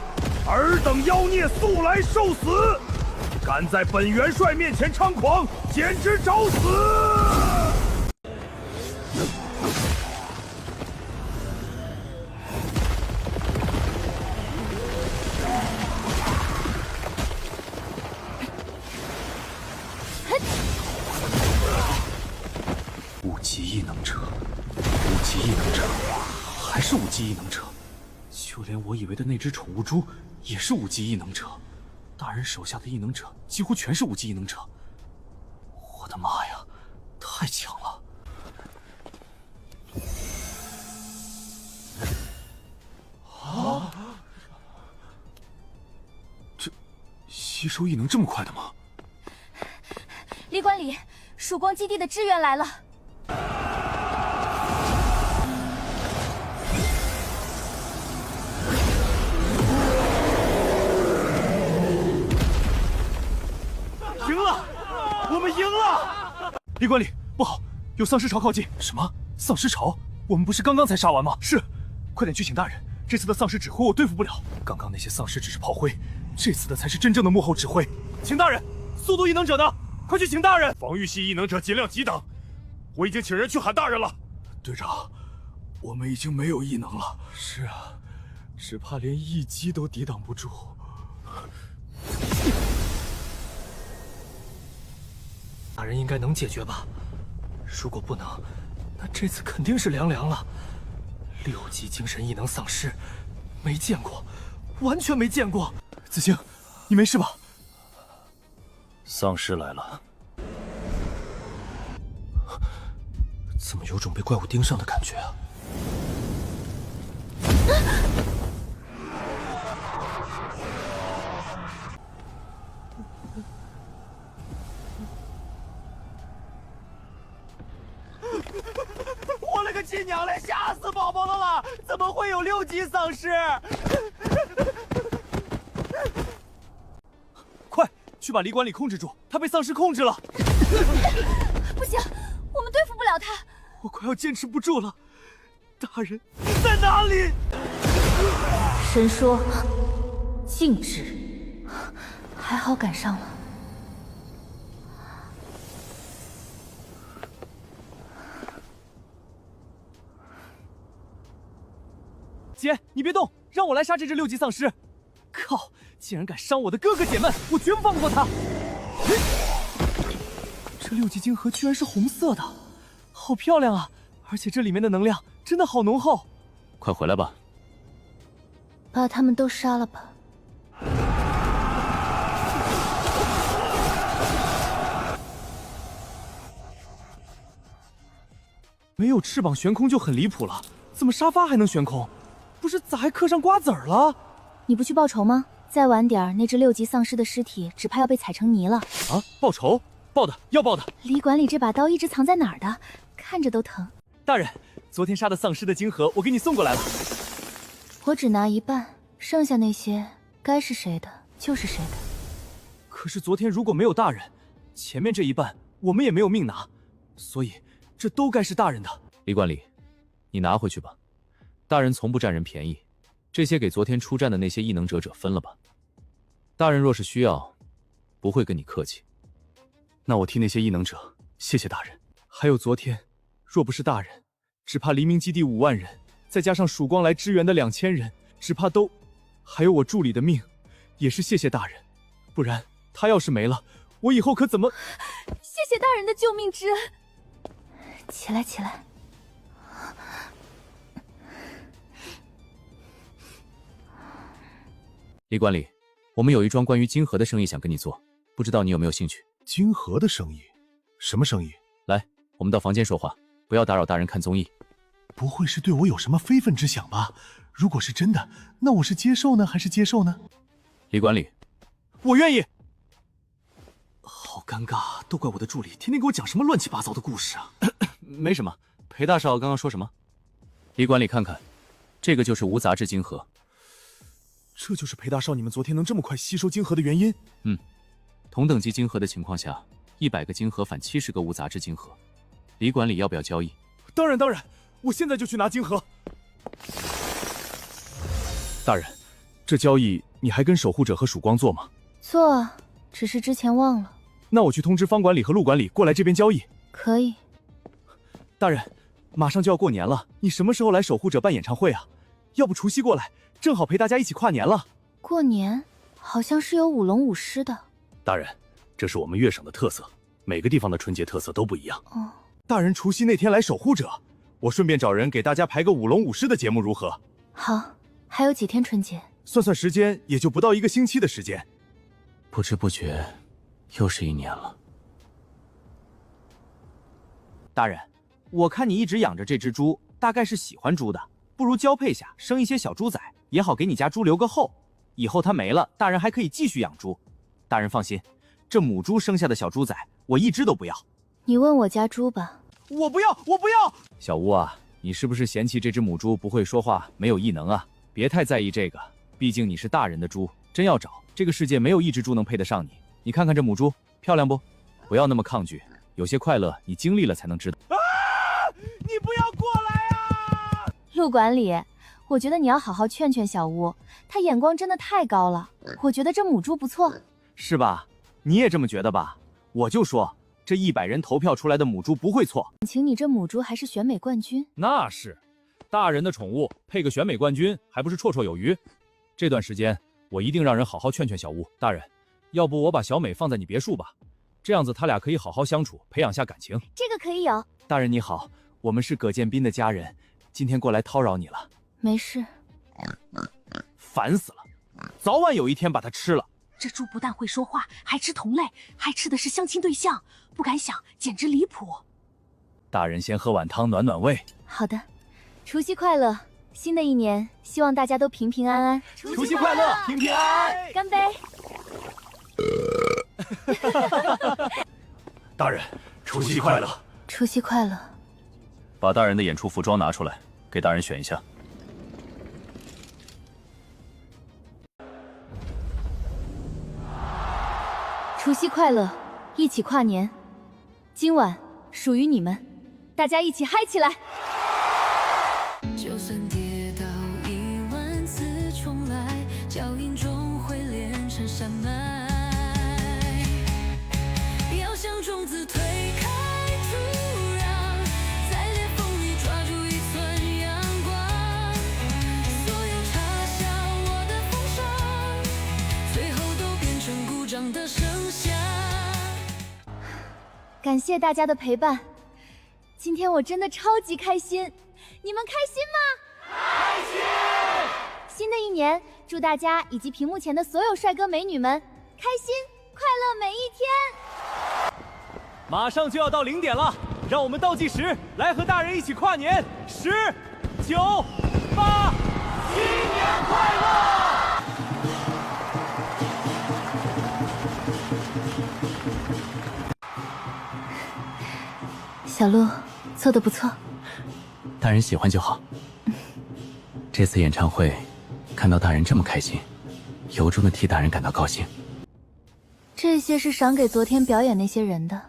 尔等妖孽速来受死！敢在本元帅面前猖狂，简直找死！5级异能者，5级异能者，还是5级异能者。就连我以为的那只宠物猪也是5级异能者，大人手下的异能者几乎全是5级异能者。我的妈呀，太强了！啊！这吸收异能这么快的吗？李管理，曙光基地的支援来了。赢了，我们赢了！李管理，不好，有丧尸潮靠近。什么丧尸潮？我们不是刚刚才杀完吗？是，快点去请大人。这次的丧尸指挥我对付不了，刚刚那些丧尸只是炮灰，这次的才是真正的幕后指挥。请大人，速度异能者呢？快去请大人！防御系异能者尽量抵挡，我已经请人去喊大人了。队长，我们已经没有异能了。是啊，只怕连1击都抵挡不住。大人应该能解决吧？如果不能，那这次肯定是凉凉了。6级精神异能丧尸，没见过，完全没见过。子清，你没事吧？丧尸来了，怎么有种被怪物盯上的感觉啊？我勒个亲娘嘞！吓死宝宝了啦！怎么会有6级丧尸？快去把李管理控制住，他被丧尸控制了。不行，我们对付不了他。我快要坚持不住了，大人在哪里？神说禁止，还好赶上了。姐，你别动，让我来杀这只6级丧尸。靠，竟然敢伤我的哥哥姐们，我绝不放过他。这6级晶核居然是红色的，好漂亮啊！而且这里面的能量真的好浓厚。快回来吧，把他们都杀了吧。没有翅膀悬空就很离谱了，怎么沙发还能悬空？不是咋还嗑上瓜子儿了？你不去报仇吗？再晚点，那只6级丧尸的尸体只怕要被踩成泥了。啊！报仇？报的，要报的。李管理这把刀一直藏在哪儿的？看着都疼。大人，昨天杀的丧尸的晶核我给你送过来了。我只拿1半，剩下那些该是谁的就是谁的。可是昨天如果没有大人，前面这1半我们也没有命拿，所以这都该是大人的。李管理，你拿回去吧。大人从不占人便宜，这些给昨天出战的那些异能者分了吧。大人若是需要，不会跟你客气。那我替那些异能者，谢谢大人。还有昨天，若不是大人，只怕黎明基地5万人，再加上曙光来支援的2000人，只怕都……还有我助理的命，也是谢谢大人。不然他要是没了，我以后可怎么……谢谢大人的救命之恩。起来，起来。李管理，我们有一桩关于金河的生意想跟你做，不知道你有没有兴趣？金河的生意？什么生意？来，我们到房间说话，不要打扰大人看综艺。不会是对我有什么非分之想吧？如果是真的，那我是接受呢，还是接受呢？李管理，我愿意。好尴尬，都怪我的助理，天天给我讲什么乱七八糟的故事啊！没什么，裴大少刚刚说什么？李管理看看，这个就是无杂质金河。这就是裴大少你们昨天能这么快吸收金河的原因？同等级金河的情况下，100个金河反70个无杂质金河。李管理要不要交易？当然，我现在就去拿金河。大人，这交易你还跟守护者和曙光做吗？做啊，只是之前忘了。那我去通知方管理和陆管理过来这边交易。可以。大人，马上就要过年了，你什么时候来守护者办演唱会啊？要不除夕过来，正好陪大家一起跨年了。过年好像是有舞龙舞狮的。大人，这是我们粤省的特色，每个地方的春节特色都不一样。哦，大人除夕那天来守护者，我顺便找人给大家排个舞龙舞狮的节目如何？好，还有几天春节？算时间也就不到1个星期的时间。不知不觉，又是1年了。大人，我看你一直养着这只猪，大概是喜欢猪的，不如交配下，生一些小猪仔，也好给你家猪留个后。以后它没了，大人还可以继续养猪。大人放心，这母猪生下的小猪仔，我一只都不要。你问我家猪吧。我不要！小吴啊，你是不是嫌弃这只母猪不会说话，没有异能啊？别太在意这个，毕竟你是大人的猪，真要找，这个世界没有一只猪能配得上你。你看看这母猪，漂亮不？不要那么抗拒，有些快乐你经历了才能知道。你不要过来啊！陆管理，我觉得你要好好劝劝小吴，他眼光真的太高了。我觉得这母猪不错。是吧？你也这么觉得吧？我就说这100人投票出来的母猪不会错。请你这母猪还是选美冠军？那是，大人的宠物配个选美冠军，还不是绰绰有余。这段时间我一定让人好好劝劝小吴。大人，要不我把小美放在你别墅吧，这样子他俩可以好好相处，培养下感情。这个可以有。大人你好，我们是葛建斌的家人，今天过来叨扰你了。没事。烦死了，早晚有一天把它吃了。这猪不但会说话，还吃同类，还吃的是相亲对象，不敢想，简直离谱。大人先喝碗汤暖暖胃。好的，除夕快乐！新的一年，希望大家都平平安安。除夕快乐，平平安安！干杯！大人，除夕快乐！除夕快乐！把大人的演出服装拿出来，给大人选一下。除夕快乐，一起跨年。今晚属于你们，大家一起嗨起来！就算跌倒10000次重来，脚印终会连成山脉。要像种子推开土壤，在裂缝里抓住一寸阳光。所有插向我的风霜，最后都变成鼓掌的声响。感谢大家的陪伴，今天我真的超级开心，你们开心吗？开心！新的一年，祝大家以及屏幕前的所有帅哥美女们开心快乐每一天。马上就要到0点了，让我们倒计时，来和大人一起跨年。10、9、8，新年快乐！小鹿做得不错，大人喜欢就好。这次演唱会，看到大人这么开心，由衷的替大人感到高兴。这些是赏给昨天表演那些人的。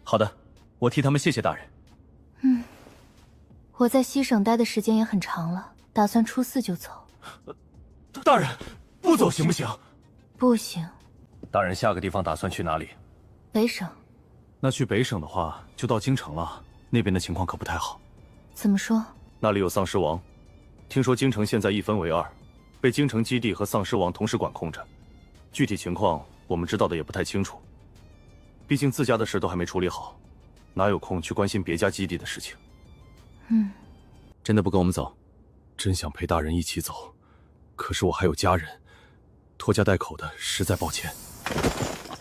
好的，我替他们谢谢大人。我在西省待的时间也很长了，打算初4就走。大人，不走行不行？不行。大人下个地方打算去哪里？北省。那去北省的话，就到京城了，那边的情况可不太好。怎么说？那里有丧尸王，听说京城现在一分为二，被京城基地和丧尸王同时管控着。具体情况我们知道的也不太清楚，毕竟自家的事都还没处理好，哪有空去关心别家基地的事情？真的不跟我们走？真想陪大人一起走，可是我还有家人，拖家带口的，实在抱歉。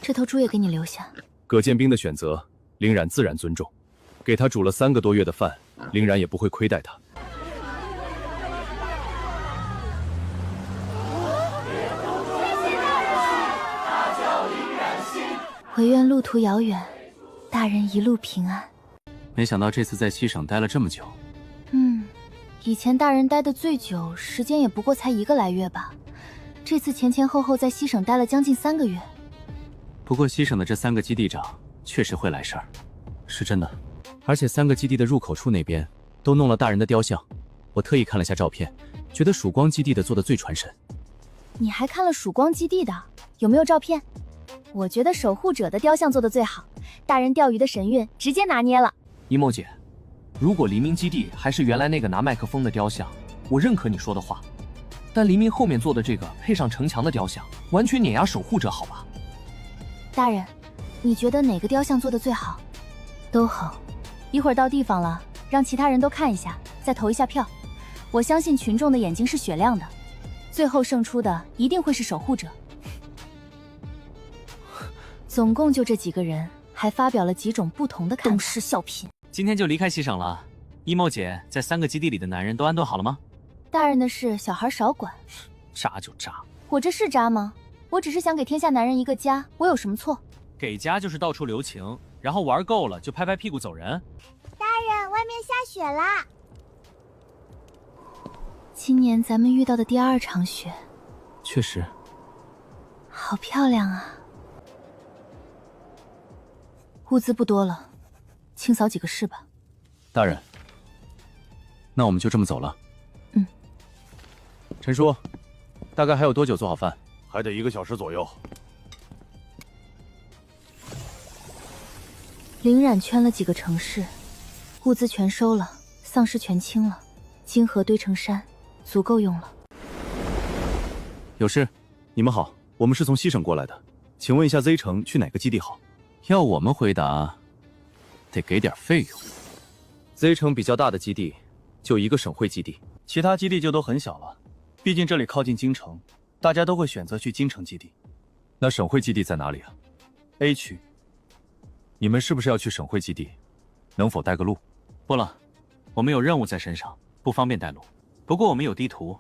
这头猪也给你留下。葛剑冰的选择，凌冉自然尊重。给他煮了3个多月的饭，凌冉也不会亏待他。回院路途遥远，大人一路平安。没想到这次在西省待了这么久。以前大人待的最久，时间也不过才1个来月吧。这次前前后后在西省待了将近3个月。不过西省的这3个基地长确实会来事儿，是真的。而且3个基地的入口处那边都弄了大人的雕像，我特意看了下照片，觉得曙光基地的做的最传神。你还看了曙光基地的？有没有照片？我觉得守护者的雕像做的最好，大人钓鱼的神韵直接拿捏了。一梦姐，如果黎明基地还是原来那个拿麦克风的雕像，我认可你说的话。但黎明后面做的这个配上城墙的雕像，完全碾压守护者，好吧？大人，你觉得哪个雕像做的最好？都好。一会儿到地方了，让其他人都看一下，再投一下票。我相信群众的眼睛是雪亮的，最后胜出的一定会是守护者。总共就这几个人，还发表了几种不同的看法。懂事笑贫。今天就离开西省了。一梦姐在3个基地里的男人都安顿好了吗？大人的事，小孩少管。渣就渣。我这是渣吗？我只是想给天下男人一个家，我有什么错？给家就是到处留情，然后玩够了就拍拍屁股走人。大人，外面下雪啦！今年咱们遇到的第2场雪，确实，好漂亮啊！物资不多了，清扫几个市吧。大人，那我们就这么走了。陈叔，大概还有多久做好饭？还得1个小时左右。凌冉圈了几个城市，物资全收了，丧尸全清了，金河堆成山，足够用了。有事？你们好，我们是从西省过来的，请问一下 Z 城去哪个基地好？要我们回答，得给点费用。Z 城比较大的基地就1个省会基地，其他基地就都很小了。毕竟这里靠近京城，大家都会选择去京城基地。那省会基地在哪里啊 ？A 区。你们是不是要去省会基地？能否带个路？不了，我们有任务在身上，不方便带路。不过我们有地图，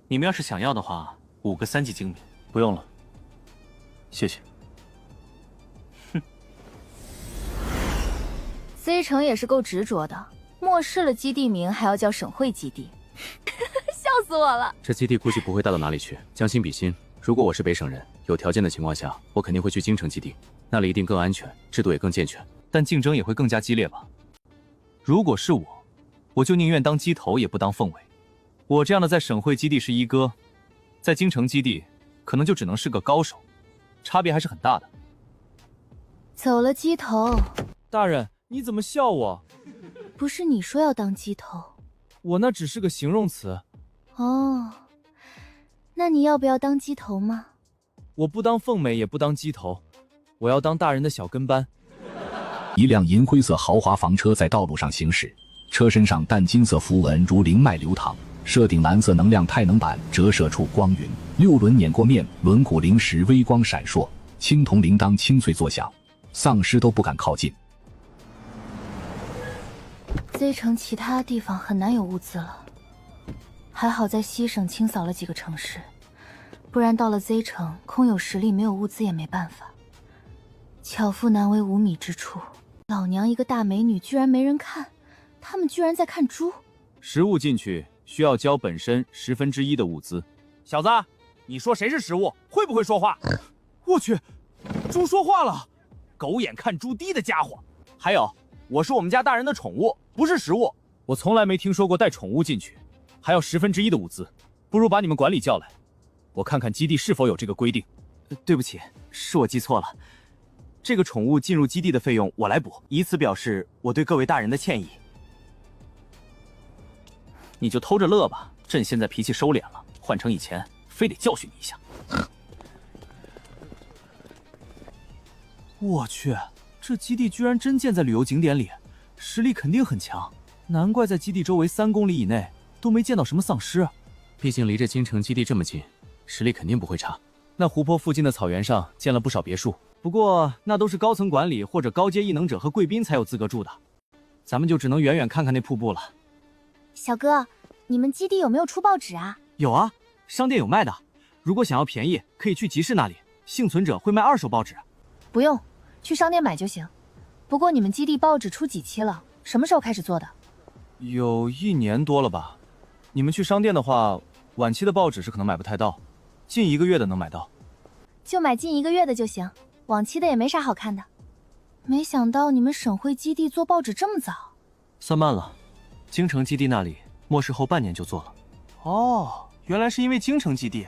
你们要是想要的话，5个3级精敏。不用了，谢谢。C 城也是够执着的，漠视了基地名还要叫省会基地，笑死我了。这基地估计不会大到哪里去，将心比心，如果我是北省人，有条件的情况下，我肯定会去京城基地，那里一定更安全，制度也更健全，但竞争也会更加激烈吧。如果是我，我就宁愿当鸡头也不当凤尾。我这样的在省会基地是一哥，在京城基地可能就只能是个高手，差别还是很大的。走了鸡头。大人，你怎么笑我？不是你说要当鸡头，我那只是个形容词。哦，那你要不要当鸡头吗？我不当凤美，也不当鸡头，我要当大人的小跟班。一辆银灰色豪华房车在道路上行驶，车身上淡金色符文如灵脉流淌，设定蓝色能量太能板折射出光晕，6轮碾过面，轮毂灵石微光闪烁，青铜铃铛清脆作响，丧尸都不敢靠近。Z 城其他地方很难有物资了，还好在西省清扫了几个城市，不然到了 Z 城，空有实力没有物资也没办法。巧妇难为无米之炊，老娘一个大美女居然没人看，他们居然在看猪。食物进去需要交本身1/10的物资。小子，你说谁是食物？会不会说话？我去，猪说话了！狗眼看猪低的家伙！还有，我是我们家大人的宠物，不是食物。我从来没听说过带宠物进去还要1/10的物资。不如把你们管理叫来，我看看基地是否有这个规定。对不起，是我记错了。这个宠物进入基地的费用我来补，以此表示我对各位大人的歉意。你就偷着乐吧，朕现在脾气收敛了，换成以前，非得教训你一下。我去，这基地居然真建在旅游景点里，实力肯定很强，难怪在基地周围3公里以内都没见到什么丧尸。毕竟离着京城基地这么近，实力肯定不会差。那湖泊附近的草原上建了不少别墅，不过那都是高层管理或者高阶异能者和贵宾才有资格住的，咱们就只能远远看看那瀑布了。小哥，你们基地有没有出报纸啊？有啊，商店有卖的。如果想要便宜，可以去集市那里，幸存者会卖2手报纸。不用，去商店买就行。不过你们基地报纸出几期了？什么时候开始做的？有1年多了吧。你们去商店的话，晚期的报纸是可能买不太到，近1个月的能买到。就买近1个月的就行，往期的也没啥好看的。没想到你们省会基地做报纸这么早。算慢了，京城基地那里末世后半年就做了。哦，原来是因为京城基地。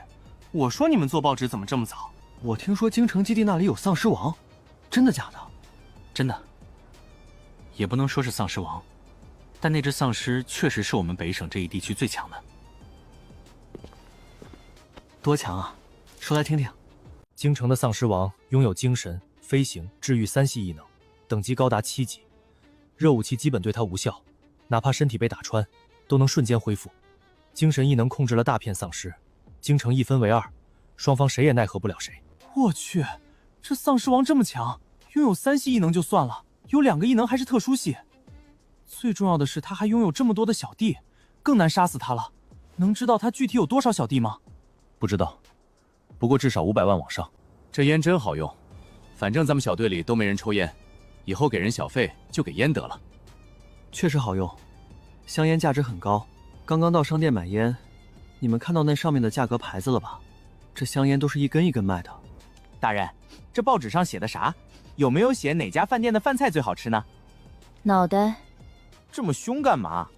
我说你们做报纸怎么这么早？我听说京城基地那里有丧尸王，真的假的？真的。也不能说是丧尸王，但那只丧尸确实是我们北省这一地区最强的。多强啊？说来听听。京城的丧尸王拥有精神、飞行、治愈3系异能，等级高达7级，热武器基本对他无效，哪怕身体被打穿，都能瞬间恢复。精神异能控制了大片丧尸，京城一分为2，双方谁也奈何不了谁。我去，这丧尸王这么强，拥有3系异能就算了，有2个异能还是特殊系。最重要的是他还拥有这么多的小弟，更难杀死他了。能知道他具体有多少小弟吗？不知道，不过至少500万往上。这烟真好用，反正咱们小队里都没人抽烟，以后给人小费就给烟得了。确实好用，香烟价值很高。刚刚到商店买烟，你们看到那上面的价格牌子了吧？这香烟都是一根一根卖的。大人，这报纸上写的啥？有没有写哪家饭店的饭菜最好吃呢？脑袋这么凶干嘛？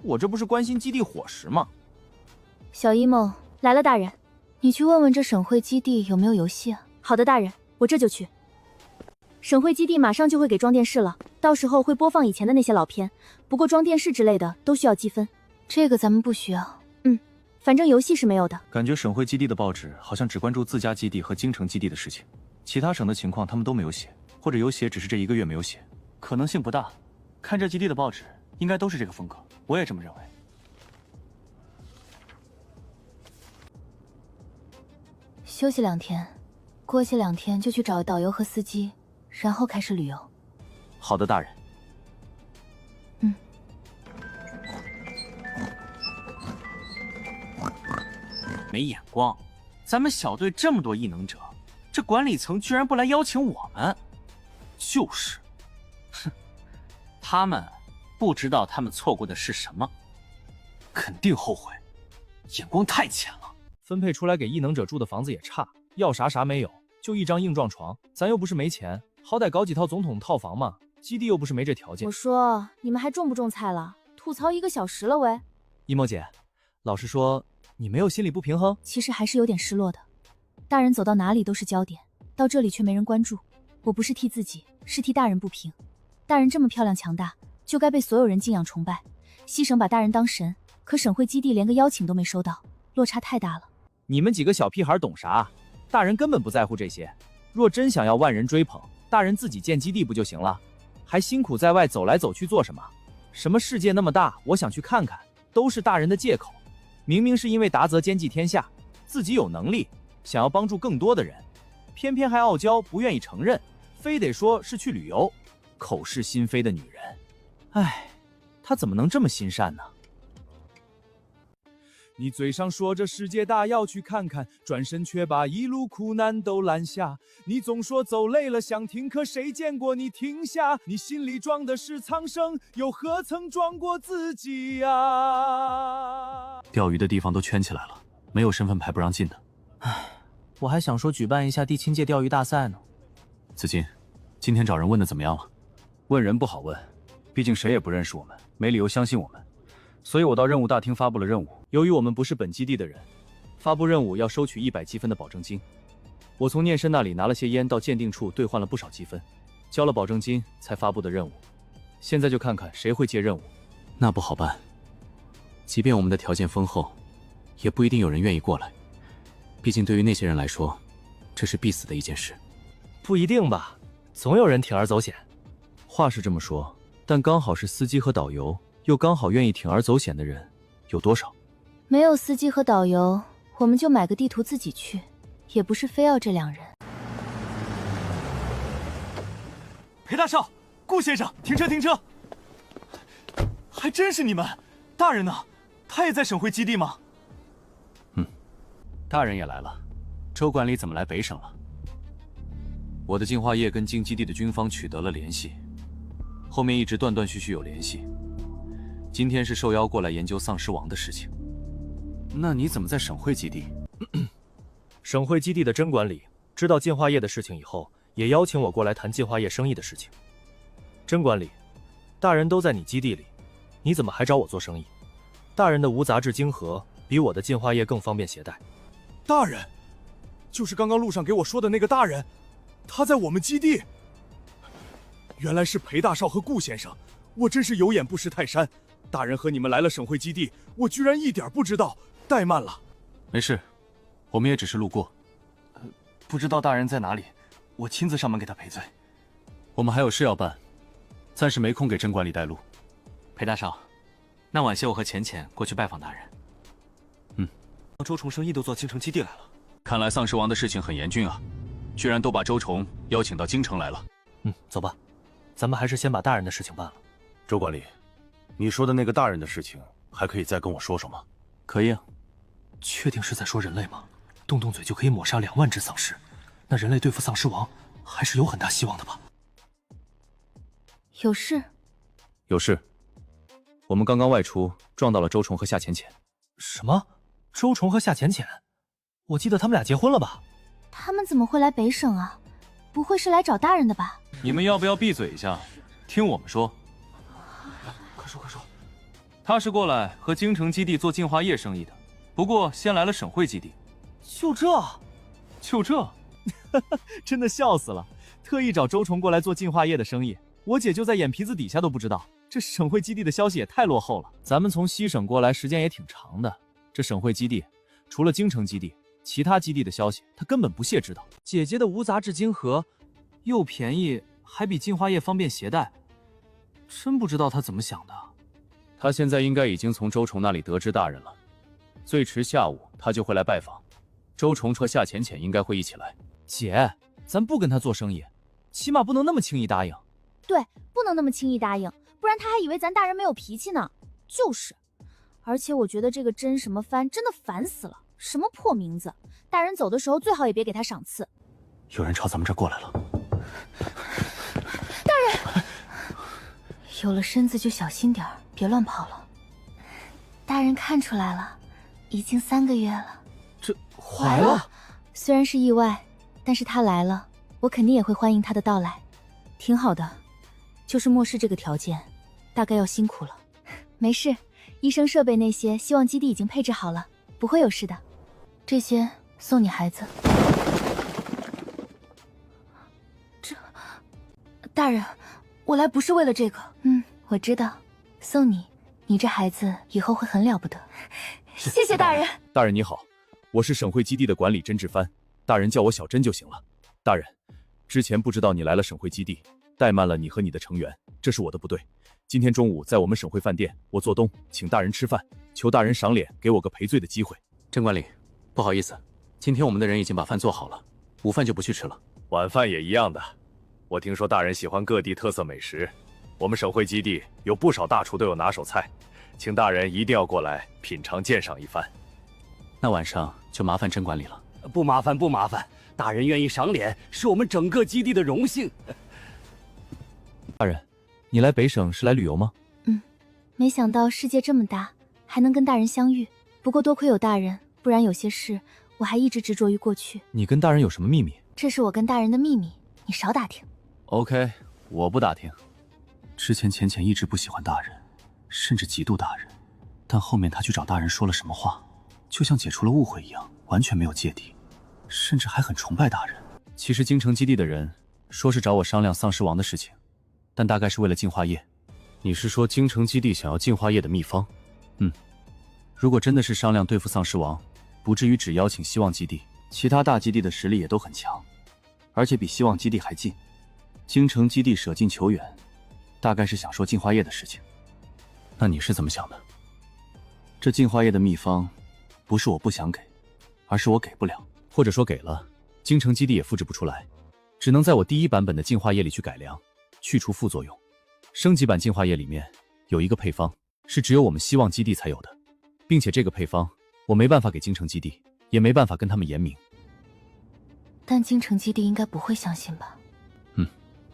我这不是关心基地伙食吗？小一梦来了，大人，你去问问这省会基地有没有游戏啊？好的，大人，我这就去。省会基地马上就会给装电视了，到时候会播放以前的那些老片，不过装电视之类的都需要积分，这个咱们不需要。反正游戏是没有的。感觉省会基地的报纸好像只关注自家基地和京城基地的事情，其他省的情况他们都没有写，或者有写只是这1个月没有写，可能性不大。看这基地的报纸应该都是这个风格，我也这么认为。休息2天，过些2天就去找导游和司机，然后开始旅游。好的，大人。没眼光，咱们小队这么多异能者，这管理层居然不来邀请我们，就是，哼，他们不知道他们错过的是什么，肯定后悔，眼光太浅了。分配出来给异能者住的房子也差，要啥啥没有，就一张硬撞床，咱又不是没钱，好歹搞几套总统套房嘛，基地又不是没这条件。我说你们还种不种菜了？吐槽1个小时了喂。一梦姐，老实说，你没有心理不平衡？其实还是有点失落的。大人走到哪里都是焦点，到这里却没人关注。我不是替自己，是替大人不平。大人这么漂亮强大，就该被所有人敬仰崇拜。西省把大人当神，可省会基地连个邀请都没收到，落差太大了。你们几个小屁孩懂啥？大人根本不在乎这些。若真想要万人追捧，大人自己建基地不就行了？还辛苦在外走来走去做什么？什么世界那么大，我想去看看，都是大人的借口。明明是因为达则兼济天下，自己有能力，想要帮助更多的人，偏偏还傲娇，不愿意承认，非得说是去旅游，口是心非的女人。唉，她怎么能这么心善呢？你嘴上说着世界大要去看看，转身却把一路苦难都揽下。你总说走累了想停，可谁见过你停下？你心里装的是苍生，又何曾装过自己呀？钓鱼的地方都圈起来了，没有身份牌不让进的。唉，我还想说举办一下第7届钓鱼大赛呢。子金，今天找人问的怎么样了？问人不好问，毕竟谁也不认识我们，没理由相信我们。所以我到任务大厅发布了任务。由于我们不是本基地的人，发布任务要收取100积分的保证金。我从念身那里拿了些烟，到鉴定处兑换了不少积分，交了保证金才发布的任务。现在就看看谁会接任务。那不好办，即便我们的条件丰厚，也不一定有人愿意过来。毕竟对于那些人来说，这是必死的一件事。不一定吧，总有人铤而走险。话是这么说，但刚好是司机和导游，又刚好愿意铤而走险的人有多少？没有司机和导游，我们就买个地图自己去，也不是非要这2人。裴大少，顾先生，停车停车！还真是你们，大人呢？他也在省会基地吗？大人也来了，周管理怎么来北省了？我的净化液跟京基地的军方取得了联系，后面一直断断续续有联系。今天是受邀过来研究丧尸王的事情。那你怎么在省会基地？省会基地的甄管理知道净化液的事情以后，也邀请我过来谈净化液生意的事情。甄管理，大人都在你基地里，你怎么还找我做生意？大人的无杂质晶核比我的净化液更方便携带。大人，就是刚刚路上给我说的那个大人，他在我们基地。原来是裴大少和顾先生，我真是有眼不识泰山。大人和你们来了省会基地，我居然一点不知道，怠慢了。没事，我们也只是路过。不知道大人在哪里，我亲自上门给他赔罪。我们还有事要办，暂时没空给甄管理带路。裴大少，那晚些我和浅浅过去拜访大人。周崇生意都做京城基地来了，看来丧尸王的事情很严峻啊，居然都把周崇邀请到京城来了。走吧，咱们还是先把大人的事情办了。周管理，你说的那个大人的事情，还可以再跟我说说吗？可以啊。确定是在说人类吗？动动嘴就可以抹杀2万只丧尸，那人类对付丧尸王还是有很大希望的吧？有事？有事。我们刚刚外出，撞到了周崇和夏浅浅。什么？周崇和夏浅浅？我记得他们俩结婚了吧？他们怎么会来北省啊？不会是来找大人的吧？你们要不要闭嘴一下，听我们说？快说快说！他是过来和京城基地做净化液生意的，不过先来了省会基地。就这，真的笑死了！特意找周崇过来做净化液的生意，我姐就在眼皮子底下都不知道。这省会基地的消息也太落后了。咱们从西省过来时间也挺长的，这省会基地除了京城基地，其他基地的消息他根本不屑知道。姐姐的无杂质晶核又便宜，还比净化液方便携带，真不知道他怎么想的。他现在应该已经从周崇那里得知大人了，最迟下午他就会来拜访。周崇和夏浅浅应该会一起来。姐，咱不跟他做生意，起码不能那么轻易答应。对，不能那么轻易答应，不然他还以为咱大人没有脾气呢。就是，而且我觉得这个甄什么帆真的烦死了，什么破名字，大人走的时候最好也别给他赏赐。有人朝咱们这儿过来了。大人，有了身子就小心点儿，别乱跑了。大人看出来了，已经3个月了。这怀了？虽然是意外，但是他来了，我肯定也会欢迎他的到来，挺好的。就是漠视这个条件，大概要辛苦了。没事，医生设备那些，希望基地已经配置好了，不会有事的。这些送你孩子。这，大人，我来不是为了这个。我知道，送你，你这孩子以后会很了不得。谢谢大人。大人你好，我是省会基地的管理甄志帆，大人叫我小甄就行了。大人，之前不知道你来了省会基地，怠慢了你和你的成员，这是我的不对。今天中午在我们省会饭店，我做东请大人吃饭，求大人赏脸，给我个赔罪的机会。甄管理，不好意思，今天我们的人已经把饭做好了，午饭就不去吃了。晚饭也一样的。我听说大人喜欢各地特色美食，我们省会基地有不少大厨都有拿手菜，请大人一定要过来品尝鉴赏一番。那晚上就麻烦甄管理了。不麻烦不麻烦，大人愿意赏脸是我们整个基地的荣幸。大人，你来北省是来旅游吗？没想到世界这么大，还能跟大人相遇。不过多亏有大人，不然有些事我还一直执着于过去。你跟大人有什么秘密？这是我跟大人的秘密，你少打听。OK， 我不打听。之前浅浅一直不喜欢大人，甚至嫉妒大人，但后面他去找大人说了什么话，就像解除了误会一样，完全没有芥蒂，甚至还很崇拜大人。其实京城基地的人说是找我商量丧尸王的事情，但大概是为了净化液。你是说京城基地想要净化液的秘方？如果真的是商量对付丧尸王，不至于只邀请希望基地，其他大基地的实力也都很强，而且比希望基地还近。京城基地舍近求远，大概是想说净化液的事情。那你是怎么想的？这净化液的秘方，不是我不想给，而是我给不了，或者说给了，京城基地也复制不出来，只能在我第1版本的净化液里去改良，去除副作用。升级版净化液里面有一个配方，是只有我们希望基地才有的，并且这个配方我没办法给京城基地，也没办法跟他们言明。但京城基地应该不会相信吧？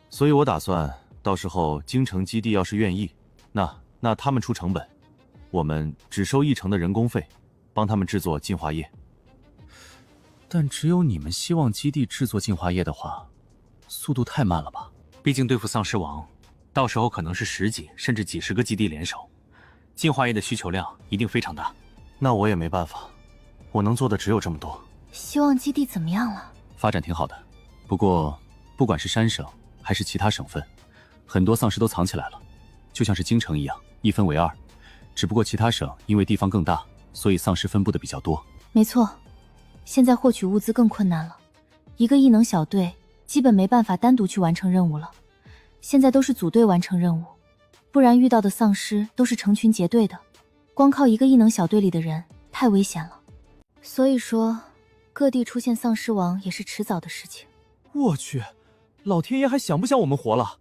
所以我打算到时候京城基地要是愿意，那他们出成本，我们只收1成的人工费，帮他们制作净化液。但只有你们希望基地制作净化液的话，速度太慢了吧？毕竟对付丧尸王，到时候可能是10几甚至几十个基地联手，净化液的需求量一定非常大。那我也没办法，我能做的只有这么多。希望基地怎么样了？发展挺好的，不过不管是山省还是其他省份，很多丧尸都藏起来了，就像是京城一样，1分为2。只不过其他省因为地方更大，所以丧尸分布的比较多。没错，现在获取物资更困难了，一个异能小队基本没办法单独去完成任务了，现在都是组队完成任务，不然遇到的丧尸都是成群结队的，光靠一个异能小队里的人太危险了。所以说，各地出现丧尸王也是迟早的事情。我去，老天爷还想不想我们活了？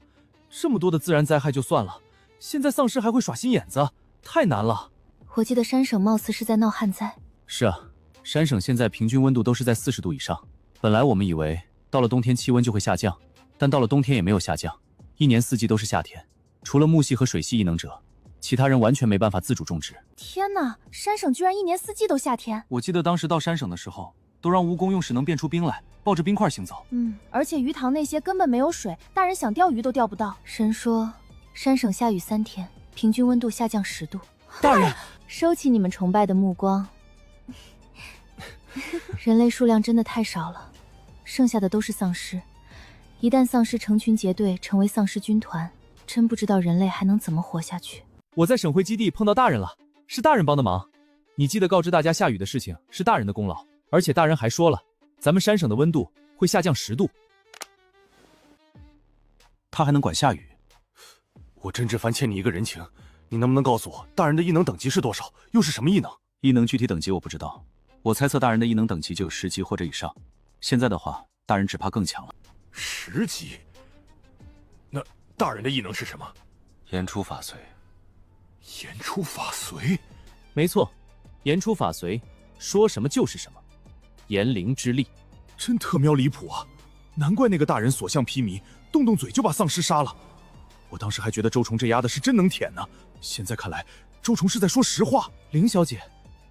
这么多的自然灾害就算了，现在丧尸还会耍心眼子，太难了。我记得山省貌似是在闹旱灾。是啊，山省现在平均温度都是在40度以上。本来我们以为到了冬天气温就会下降，但到了冬天也没有下降，一年4季都是夏天。除了木系和水系异能者，其他人完全没办法自主种植。天哪，山省居然1年4季都夏天！我记得当时到山省的时候，都让蜈蚣用势能变出冰来，抱着冰块行走。而且鱼塘那些根本没有水，大人想钓鱼都钓不到。神说，山省下雨3天，平均温度下降10度。大人，收起你们崇拜的目光。人类数量真的太少了，剩下的都是丧尸。一旦丧尸成群结队成为丧尸军团，真不知道人类还能怎么活下去。我在省会基地碰到大人了，是大人帮的忙。你记得告知大家下雨的事情是大人的功劳，而且大人还说了，咱们山省的温度会下降10度。他还能管下雨？我甄之凡欠你一个人情，你能不能告诉我，大人的异能等级是多少？又是什么异能？异能具体等级我不知道，我猜测大人的异能等级就有10级或者以上。现在的话，大人只怕更强了。10级？那大人的异能是什么？言出法随。言出法随？没错，言出法随，说什么就是什么，言灵之力，真特喵离谱啊！难怪那个大人所向披靡，动动嘴就把丧尸杀了。我当时还觉得周虫这丫的是真能舔呢，现在看来，周虫是在说实话。林小姐，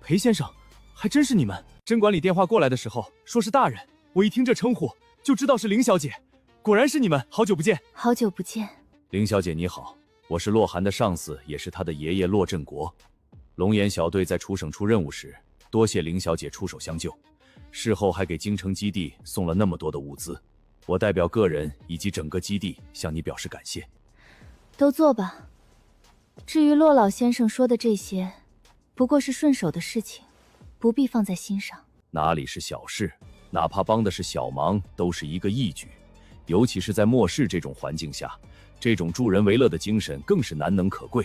裴先生，还真是你们。甄管理电话过来的时候说是大人，我一听这称呼就知道是林小姐，果然是你们，好久不见。好久不见。林小姐你好，我是洛寒的上司，也是他的爷爷洛振国。龙岩小队在出省出任务时，多谢林小姐出手相救，事后还给京城基地送了那么多的物资，我代表个人以及整个基地向你表示感谢。都坐吧。至于洛老先生说的这些，不过是顺手的事情，不必放在心上。哪里是小事，哪怕帮的是小忙，都是一个义举。尤其是在末世这种环境下，这种助人为乐的精神更是难能可贵。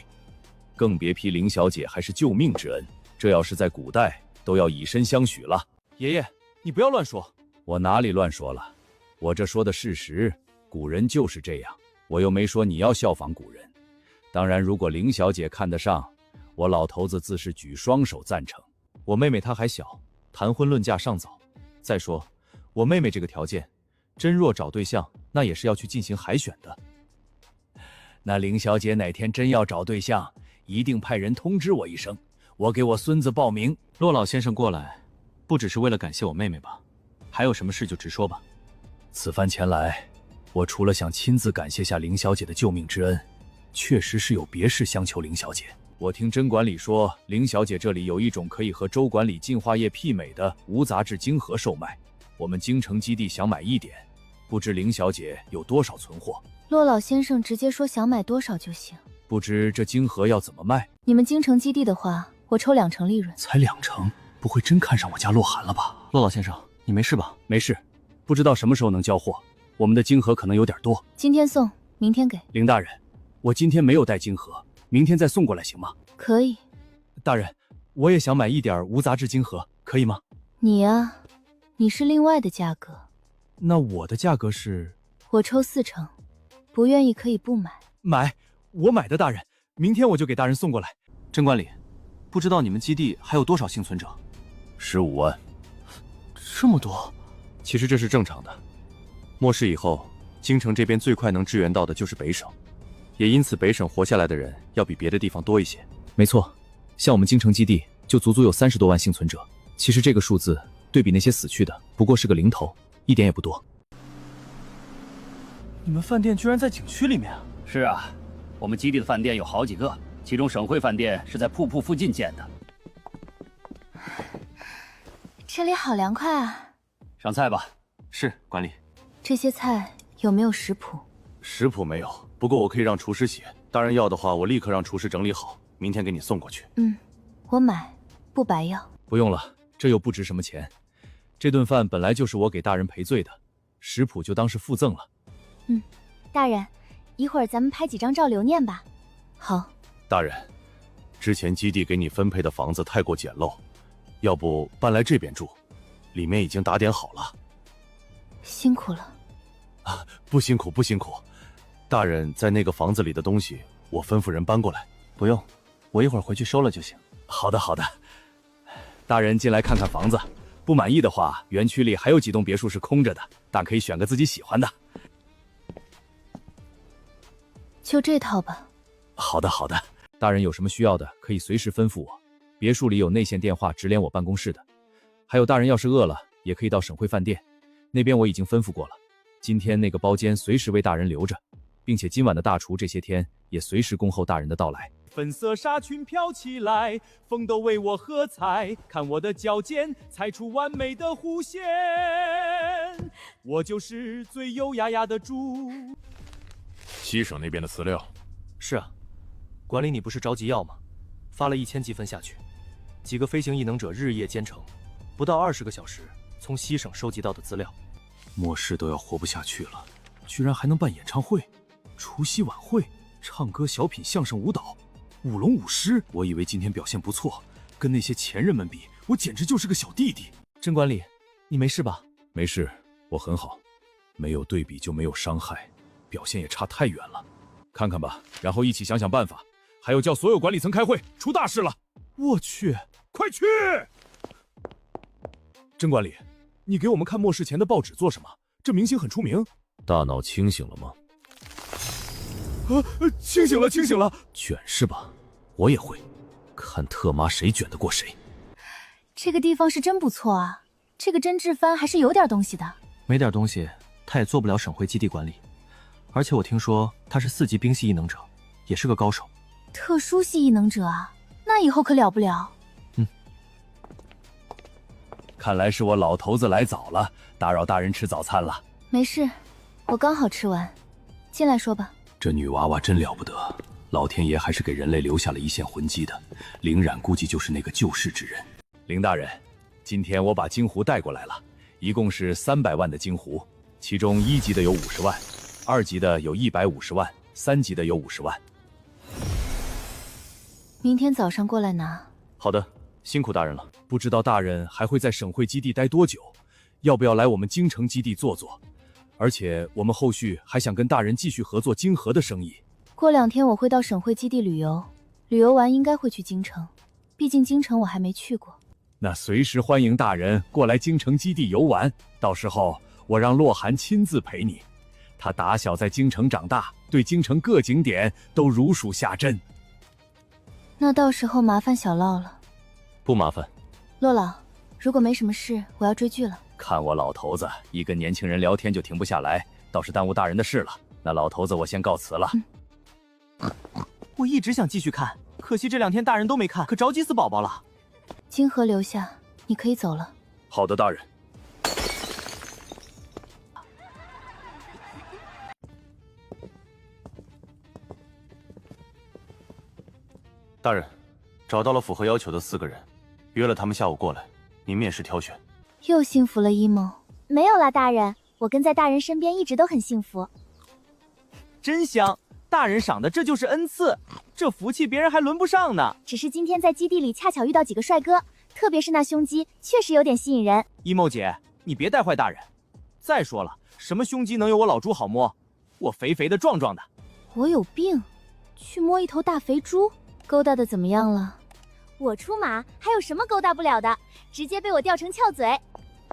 更别批林小姐还是救命之恩，这要是在古代，都要以身相许了。爷爷，你不要乱说。我哪里乱说了？我这说的事实，古人就是这样，我又没说你要效仿古人。当然，如果林小姐看得上，我老头子自是举双手赞成。我妹妹她还小，谈婚论嫁尚早。再说，我妹妹这个条件，真若找对象，那也是要去进行海选的。那林小姐哪天真要找对象，一定派人通知我一声，我给我孙子报名。骆老先生过来，不只是为了感谢我妹妹吧？还有什么事就直说吧。此番前来，我除了想亲自感谢下林小姐的救命之恩，确实是有别事相求林小姐。我听甄管理说，凌小姐这里有一种可以和周管理进化液媲美的无杂质晶核售卖，我们京城基地想买1点，不知凌小姐有多少存货？骆老先生直接说想买多少就行。不知这晶核要怎么卖？你们京城基地的话，我抽2成利润。才2成，不会真看上我家洛寒了吧？骆老先生，你没事吧？没事，不知道什么时候能交货，我们的晶核可能有点多。今天送，明天给。凌大人，我今天没有带晶核，明天再送过来行吗？可以。大人，我也想买1点无杂质晶核，可以吗？你啊，你是另外的价格。那我的价格是？我抽4成，不愿意可以不买。买，我买的大人，明天我就给大人送过来。甄管理，不知道你们基地还有多少幸存者？15万，这么多？其实这是正常的。末世以后，京城这边最快能支援到的就是北省，也因此北省活下来的人要比别的地方多一些。没错，像我们京城基地就足足有30多万幸存者。其实这个数字对比那些死去的，不过是个零头，一点也不多。你们饭店居然在景区里面啊？是啊，我们基地的饭店有好几个，其中省会饭店是在瀑布附近建的。这里好凉快啊！上菜吧。是，管理。这些菜有没有食谱？食谱没有，不过我可以让厨师写。大人要的话，我立刻让厨师整理好，明天给你送过去。我买，不白要。不用了，这又不值什么钱。这顿饭本来就是我给大人赔罪的，食谱就当是附赠了。大人，一会儿咱们拍几张照留念吧。好。大人，之前基地给你分配的房子太过简陋，要不搬来这边住？里面已经打点好了。辛苦了。啊，不辛苦不辛苦。大人在那个房子里的东西，我吩咐人搬过来。不用，我一会儿回去收了就行。好的好的。大人进来看看房子，不满意的话，园区里还有几栋别墅是空着的，但可以选个自己喜欢的。就这套吧。好的好的。大人有什么需要的，可以随时吩咐我。别墅里有内线电话直连我办公室的。还有大人要是饿了，也可以到省会饭店，那边我已经吩咐过了。今天那个包间随时为大人留着，并且今晚的大厨这些天也随时恭候大人的到来。粉色纱裙飘起来，风都为我喝彩，看我的脚尖踩出完美的弧线，我就是最优雅雅的猪。西省那边的资料。是啊，管理你不是着急要吗？发了1000积分下去，几个飞行异能者日夜兼程，不到20个小时，从西省收集到的资料。末世都要活不下去了，居然还能办演唱会、除夕晚会、唱歌、小品、相声、舞蹈、舞龙舞狮。我以为今天表现不错，跟那些前任们比，我简直就是个小弟弟。甄管理，你没事吧？没事，我很好。没有对比就没有伤害，表现也差太远了。看看吧，然后一起想想办法。还有叫所有管理层开会，出大事了！我去，快去！甄管理，你给我们看末世前的报纸做什么？这明星很出名。大脑清醒了吗？清醒了，清醒了。卷是吧？我也会，看特妈谁卷得过谁。这个地方是真不错啊，这个甄志帆还是有点东西的。没点东西，他也做不了省会基地管理。而且我听说他是4级冰系异能者，也是个高手。特殊系异能者啊，那以后可了不了。看来是我老头子来早了，打扰大人吃早餐了。没事，我刚好吃完。进来说吧。这女娃娃真了不得，老天爷还是给人类留下了一线魂机的。凌冉估计就是那个救世之人。凌大人，今天我把金壶带过来了，一共是300万的金壶，其中1级的有50万，2级的有150万，3级的有50万。明天早上过来拿。好的，辛苦大人了。不知道大人还会在省会基地待多久，要不要来我们京城基地坐坐？而且我们后续还想跟大人继续合作晶核的生意。过2天我会到省会基地旅游，旅游完应该会去京城，毕竟京城我还没去过。那随时欢迎大人过来京城基地游玩，到时候我让洛寒亲自陪你。他打小在京城长大，对京城各景点都如数家珍。那到时候麻烦小烙了。不麻烦。洛老，如果没什么事，我要追剧了。看我老头子一跟年轻人聊天就停不下来，倒是耽误大人的事了。那老头子我先告辞了。我一直想继续看，可可惜这2天大人都没看，可着急死宝宝了。金河留下，你可以走了。好的，大人。大人，找到了符合要求的4个人，约了他们下午过来，您面试挑选。又幸福了一梦。没有啦，大人，我跟在大人身边一直都很幸福。真香，大人赏的这就是恩赐，这福气别人还轮不上呢。只是今天在基地里恰巧遇到几个帅哥，特别是那胸肌，确实有点吸引人。一梦姐，你别带坏大人。再说了，什么胸肌能有我老猪好摸？我肥肥的壮壮的。我有病，去摸一头大肥猪？勾搭的怎么样了？我出马，还有什么勾搭不了的？直接被我吊成翘嘴。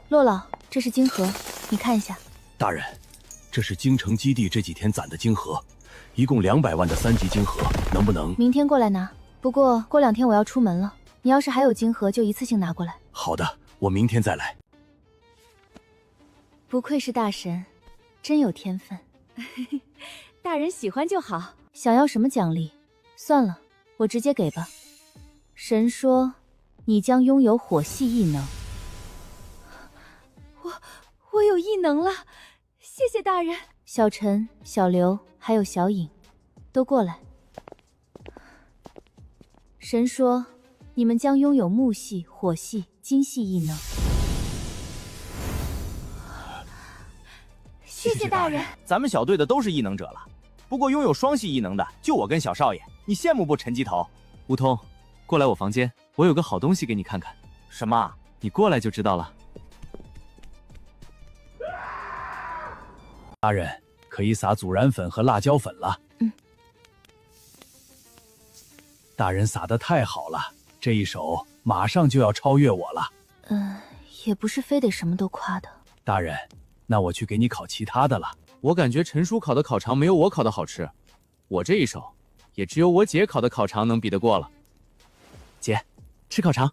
洛老，这是金河，你看一下。大人，这是京城基地这几天攒的金河，一共200万的3级金河，能不能？明天过来拿。不过过2天我要出门了，你要是还有金河，就一次性拿过来。好的，我明天再来。不愧是大神，真有天分。大人喜欢就好。想要什么奖励？算了，我直接给吧。神说，你将拥有火系异能。我有异能了，谢谢大人。小陈、小刘还有小影，都过来。神说，你们将拥有木系、火系、金系异能。谢谢大人。咱们小队的都是异能者了，不过拥有双系异能的就我跟小少爷，你羡慕不？陈鸡头。梧桐，过来我房间，我有个好东西给你看看。什么？你过来就知道了。大人，可以撒孜然粉和辣椒粉了。大人撒得太好了，这一手马上就要超越我了。也不是非得什么都夸的。大人，那我去给你烤其他的了。我感觉陈叔烤的烤肠没有我烤的好吃，我这一手也只有我姐烤的烤肠能比得过了。姐，吃烤肠。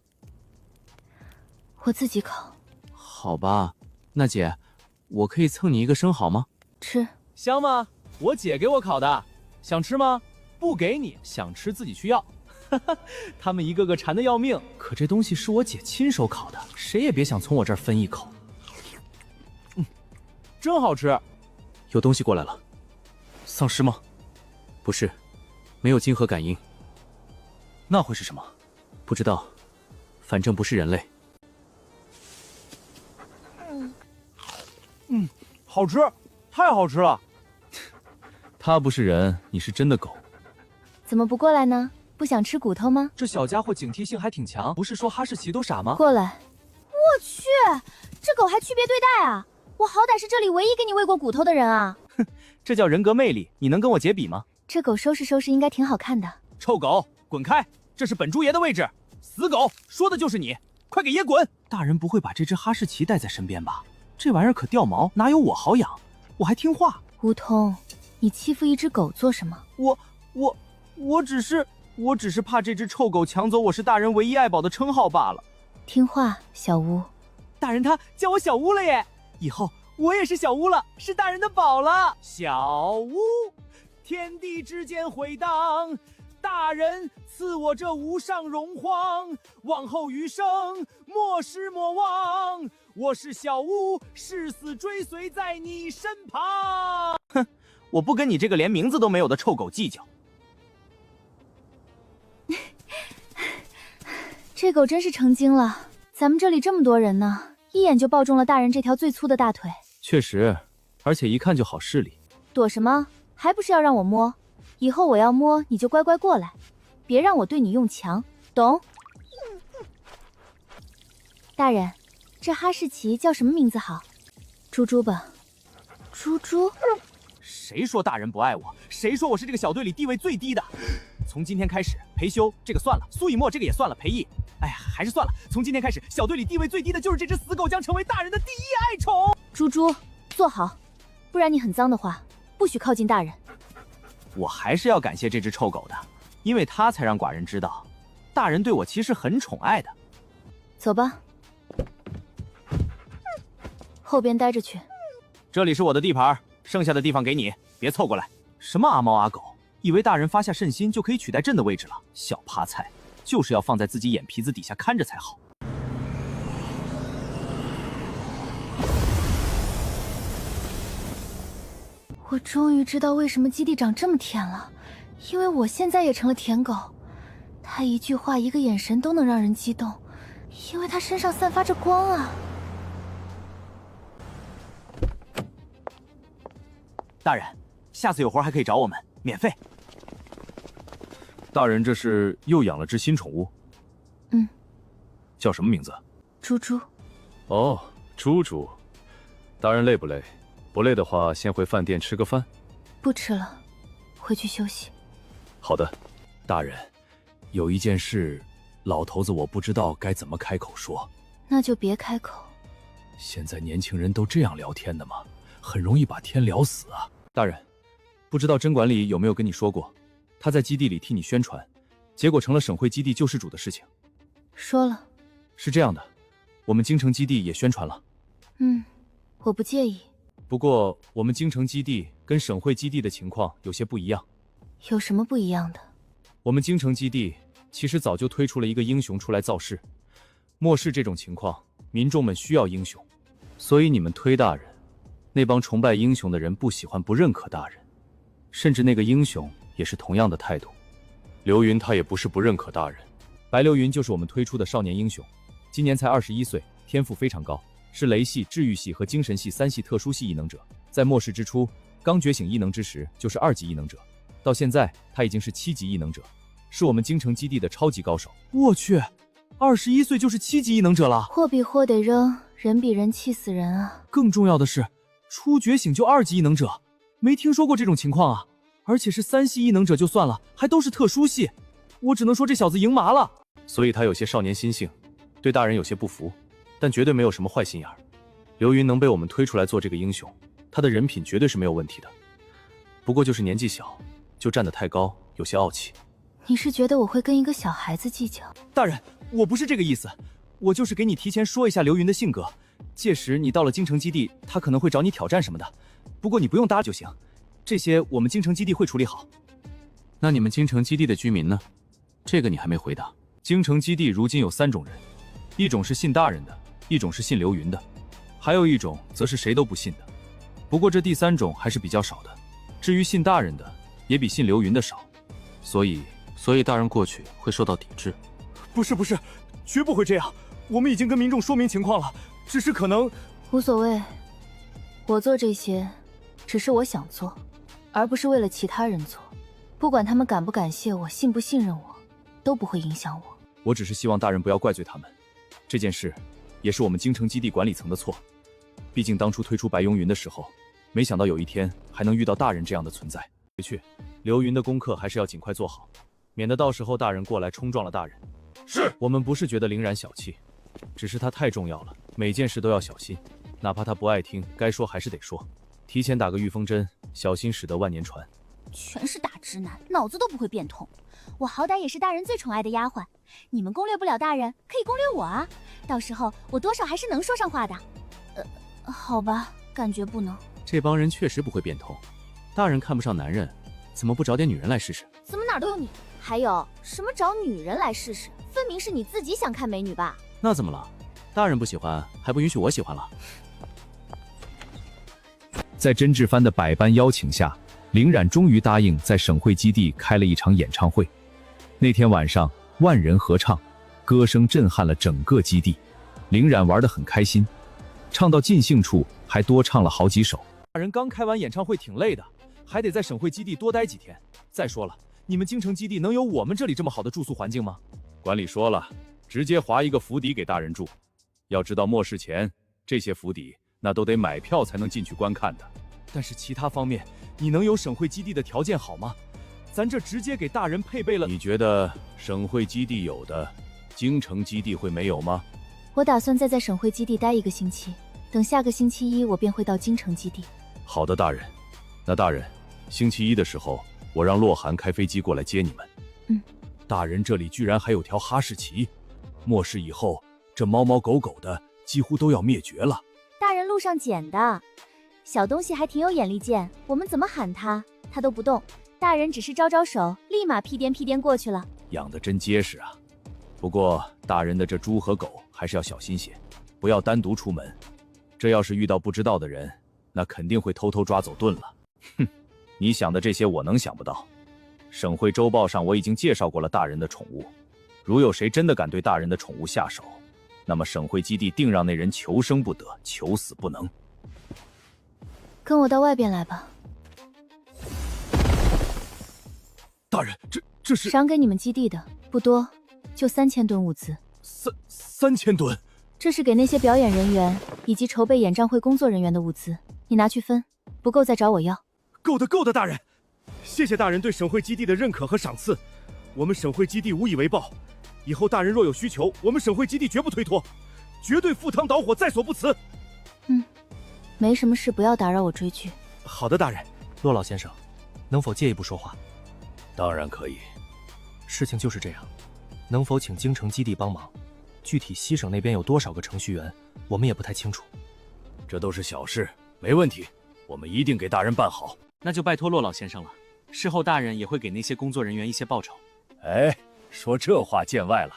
我自己烤。好吧，那姐，我可以蹭你一个生蚝吗？吃。香吗？我姐给我烤的，想吃吗？不给你，想吃自己去要。他们一个个馋得要命，可这东西是我姐亲手烤的，谁也别想从我这儿分一口。真好吃。有东西过来了。丧尸吗？不是，没有金河感应。那会是什么？不知道，反正不是人类。好吃，太好吃了。他不是人，你是真的狗。怎么不过来呢？不想吃骨头吗？这小家伙警惕性还挺强，不是说哈士奇都傻吗？过来。我去，这狗还区别对待啊！我好歹是这里唯一给你喂过骨头的人啊！哼，这叫人格魅力，你能跟我姐比吗？这狗收拾收拾应该挺好看的。臭狗，滚开！这是本猪爷的位置。死狗，说的就是你，快给爷滚！大人不会把这只哈士奇带在身边吧？这玩意儿可掉毛，哪有我好养？我还听话。梧桐，你欺负一只狗做什么？我只是怕这只臭狗抢走我是大人唯一爱宝的称号罢了。听话，小乌。大人他叫我小乌了耶，以后我也是小乌了，是大人的宝了。小乌，天地之间回荡，大人赐我这无上荣光，往后余生莫失莫忘。我是小乌，誓死追随在你身旁。哼，我不跟你这个连名字都没有的臭狗计较。这狗真是成精了，咱们这里这么多人呢，一眼就抱中了大人这条最粗的大腿。确实，而且一看就好视力。躲什么？还不是要让我摸？以后我要摸你就乖乖过来，别让我对你用强，懂？大人，这哈士奇叫什么名字好？猪猪吧。猪猪？谁说大人不爱我？谁说我是这个小队里地位最低的？从今天开始，裴修这个算了，苏以沫这个也算了，裴毅，哎呀，还是算了。从今天开始，小队里地位最低的就是这只死狗，将成为大人的第一爱宠。猪猪，坐好，不然你很脏的话，不许靠近大人。我还是要感谢这只臭狗的，因为它才让寡人知道，大人对我其实很宠爱的。走吧，后边待着去。这里是我的地盘，剩下的地方给你，别凑过来。什么阿猫阿狗，以为大人发下圣心就可以取代朕的位置了。小趴菜，就是要放在自己眼皮子底下看着才好。我终于知道为什么基地长这么甜了，因为我现在也成了舔狗。他一句话一个眼神都能让人激动，因为他身上散发着光啊。大人，下次有活还可以找我们，免费。大人这是又养了只新宠物？嗯。叫什么名字？猪猪。哦，猪猪。大人累不累？不累的话，先回饭店吃个饭。不吃了，回去休息。好的。大人，有一件事，老头子我不知道该怎么开口说。那就别开口。现在年轻人都这样聊天的吗？很容易把天聊死啊。大人，不知道甄管理有没有跟你说过，他在基地里替你宣传，结果成了省会基地救世主的事情。说了。是这样的，我们京城基地也宣传了。我不介意。不过我们京城基地跟省会基地的情况有些不一样。有什么不一样的？我们京城基地其实早就推出了一个英雄出来造势，末世这种情况，民众们需要英雄，所以你们推大人，那帮崇拜英雄的人不喜欢不认可大人，甚至那个英雄也是同样的态度。刘云他也不是不认可大人，白流云就是我们推出的少年英雄，今年才21岁，天赋非常高，是雷系、治愈系和精神系3系特殊系异能者。在末世之初，刚觉醒异能之时就是2级异能者，到现在他已经是7级异能者，是我们京城基地的超级高手。我去，21岁就是7级异能者了。货比货得扔，人比人气死人啊！更重要的是，初觉醒就2级异能者，没听说过这种情况啊！而且是3系异能者就算了，还都是特殊系，我只能说这小子赢麻了。所以他有些少年心性，对大人有些不服，但绝对没有什么坏心眼儿。刘云能被我们推出来做这个英雄，他的人品绝对是没有问题的，不过就是年纪小，就站得太高，有些傲气。你是觉得我会跟一个小孩子计较？大人，我不是这个意思，我就是给你提前说一下刘云的性格，届时你到了京城基地，他可能会找你挑战什么的，不过你不用搭就行，这些我们京城基地会处理好。那你们京城基地的居民呢？这个你还没回答。京城基地如今有3种人，一种是信大人的，一种是信刘云的，还有一种则是谁都不信的。不过这第3种还是比较少的，至于信大人的也比信刘云的少，所以大人过去会受到抵制。不是，绝不会这样，我们已经跟民众说明情况了，只是可能……无所谓，我做这些只是我想做，而不是为了其他人做。不管他们感不感谢我，信不信任我，都不会影响我。我只是希望大人不要怪罪他们，这件事也是我们京城基地管理层的错。毕竟当初推出白雍云的时候，没想到有一天还能遇到大人这样的存在。回去，刘云的功课还是要尽快做好，免得到时候大人过来冲撞了大人。是，我们不是觉得凌然小气，只是他太重要了，每件事都要小心，哪怕他不爱听，该说还是得说。提前打个预防针，小心驶得万年船。全是大直男，脑子都不会变通。我好歹也是大人最宠爱的丫鬟，你们攻略不了大人，可以攻略我啊！到时候我多少还是能说上话的。好吧，感觉不能。这帮人确实不会变通，大人看不上男人，怎么不找点女人来试试？怎么哪儿都有你？还有什么找女人来试试？分明是你自己想看美女吧？那怎么了？大人不喜欢，还不允许我喜欢了？在甄志帆的百般邀请下，凌冉终于答应在省会基地开了一场演唱会。那天晚上，万人合唱，歌声震撼了整个基地。凌冉玩得很开心，唱到尽兴处还多唱了好几首。大人刚开完演唱会挺累的，还得在省会基地多待几天。再说了，你们京城基地能有我们这里这么好的住宿环境吗？管理说了，直接划一个府邸给大人住。要知道末世前这些府邸那都得买票才能进去观看的。但是其他方面，你能有省会基地的条件好吗？咱这直接给大人配备了。你觉得省会基地有的，京城基地会没有吗？我打算再在省会基地待1个星期，等下个星期一我便会到京城基地。好的，大人。那大人，星期一的时候，我让洛寒开飞机过来接你们。大人这里居然还有条哈士奇，末世以后，这猫猫狗狗的几乎都要灭绝了。大人路上捡的，小东西还挺有眼力见，我们怎么喊它，它都不动。大人只是招招手，立马屁颠屁颠过去了。养得真结实啊！不过大人的这猪和狗还是要小心些，不要单独出门。这要是遇到不知道的人，那肯定会偷偷抓走炖了。哼，你想的这些我能想不到。省会周报上我已经介绍过了大人的宠物，如有谁真的敢对大人的宠物下手，那么省会基地定让那人求生不得，求死不能。跟我到外边来吧。大人，这是赏给你们基地的，不多，就3000吨物资。3000吨，这是给那些表演人员以及筹备演唱会工作人员的物资，你拿去分，不够再找我要。够的，大人，谢谢大人对省会基地的认可和赏赐，我们省会基地无以为报。以后大人若有需求，我们省会基地绝不推脱，绝对赴汤蹈火，在所不辞。没什么事，不要打扰我追剧。好的，大人。骆老先生，能否借一步说话？当然可以。事情就是这样，能否请京城基地帮忙？具体西省那边有多少个程序员，我们也不太清楚。这都是小事，没问题，我们一定给大人办好。那就拜托骆老先生了，事后大人也会给那些工作人员一些报酬。哎，说这话见外了，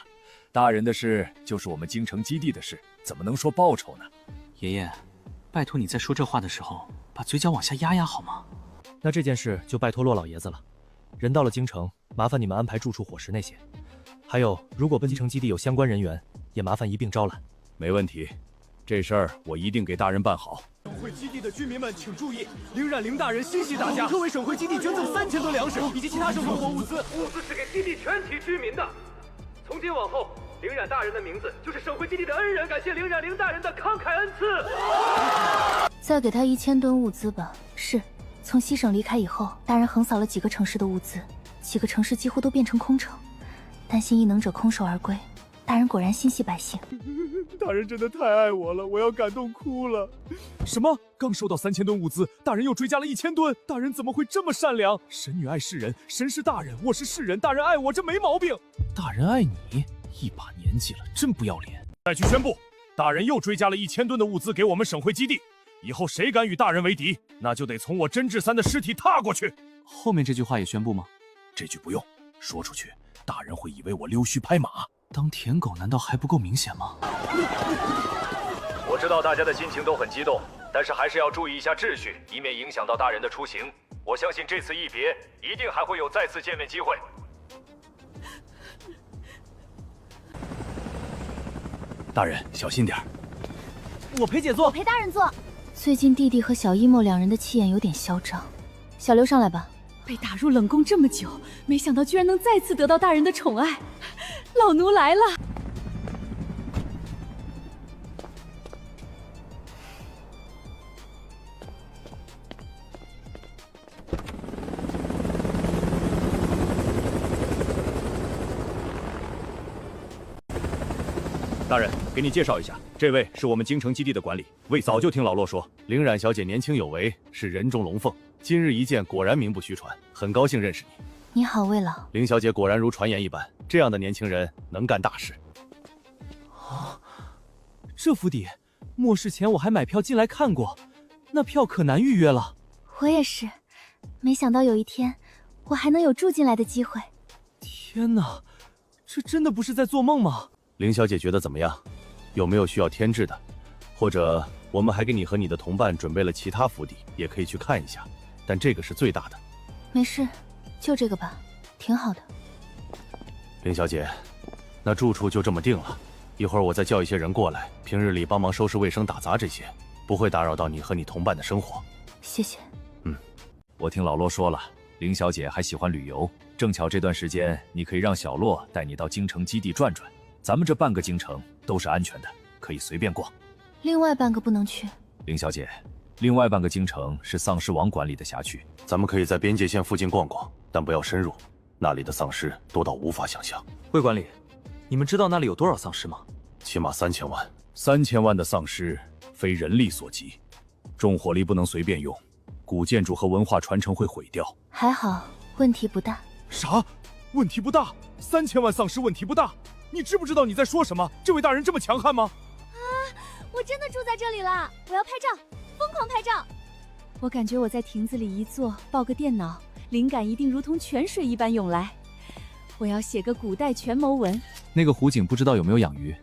大人的事就是我们京城基地的事，怎么能说报酬呢？爷爷，拜托你在说这话的时候，把嘴角往下压压好吗？那这件事就拜托骆老爷子了。人到了京城，麻烦你们安排住处伙食那些，还有如果本京城基地有相关人员，也麻烦一并招揽。没问题，这事儿我一定给大人办好。省会基地的居民们请注意，林冉林大人心系大家，特为省会基地捐赠3000吨粮食以及其他生活物资。物资是给基地全体居民的。从今往后，林冉大人的名字就是省会基地的恩人，感谢林冉林大人的慷慨恩赐。再给他1000吨物资吧。是，从西省离开以后，大人横扫了几个城市的物资，几个城市几乎都变成空城，担心异能者空手而归。大人果然心系百姓。大人真的太爱我了，我要感动哭了。什么？刚收到3000吨物资，大人又追加了1000吨，大人怎么会这么善良？神女爱世人，神是大人，我是世人，大人爱我，这没毛病。大人爱你，一把年纪了，真不要脸。再去宣布，大人又追加了1000吨的物资给我们省会基地，以后谁敢与大人为敌，那就得从我甄志三的尸体踏过去。后面这句话也宣布吗？这句不用，说出去，大人会以为我溜须拍马。当舔狗难道还不够明显吗？我知道大家的心情都很激动，但是还是要注意一下秩序，以免影响到大人的出行。我相信这次一别，一定还会有再次见面机会。大人小心点。我陪姐坐。我陪大人坐。最近弟弟和小一莫两人的气焰有点嚣张，小刘上来吧。被打入冷宫这么久，没想到居然能再次得到大人的宠爱，老奴来了。大人，给你介绍一下，这位是我们京城基地的管理。早就听老骆说，林冉小姐年轻有为，是人中龙凤。今日一见，果然名不虚传，很高兴认识你。你好，魏老。林小姐果然如传言一般，这样的年轻人能干大事。这府邸，末世前我还买票进来看过，那票可难预约了。我也是，没想到有一天我还能有住进来的机会。天哪，这真的不是在做梦吗？林小姐觉得怎么样？有没有需要添置的？或者我们还给你和你的同伴准备了其他府邸，也可以去看一下。但这个是最大的。没事，就这个吧，挺好的。林小姐，那住处就这么定了。一会儿我再叫一些人过来，平日里帮忙收拾卫生、打杂这些，不会打扰到你和你同伴的生活。谢谢。我听老骆说了，林小姐还喜欢旅游，正巧这段时间你可以让小骆带你到京城基地转转。咱们这半个京城都是安全的，可以随便逛。另外半个不能去。林小姐，另外半个京城是丧尸王管理的辖区，咱们可以在边界线附近逛逛，但不要深入，那里的丧尸多到无法想象。魏管理，你们知道那里有多少丧尸吗？起码3000万。3000万的丧尸非人力所及，重火力不能随便用，古建筑和文化传承会毁掉。还好，问题不大。啥？问题不大？3000万丧尸问题不大？你知不知道你在说什么？这位大人这么强悍吗？我真的住在这里了，我要拍照，疯狂拍照。我感觉我在亭子里一坐，抱个电脑，灵感一定如同泉水一般涌来。我要写个古代权谋文。那个湖景不知道有没有养鱼，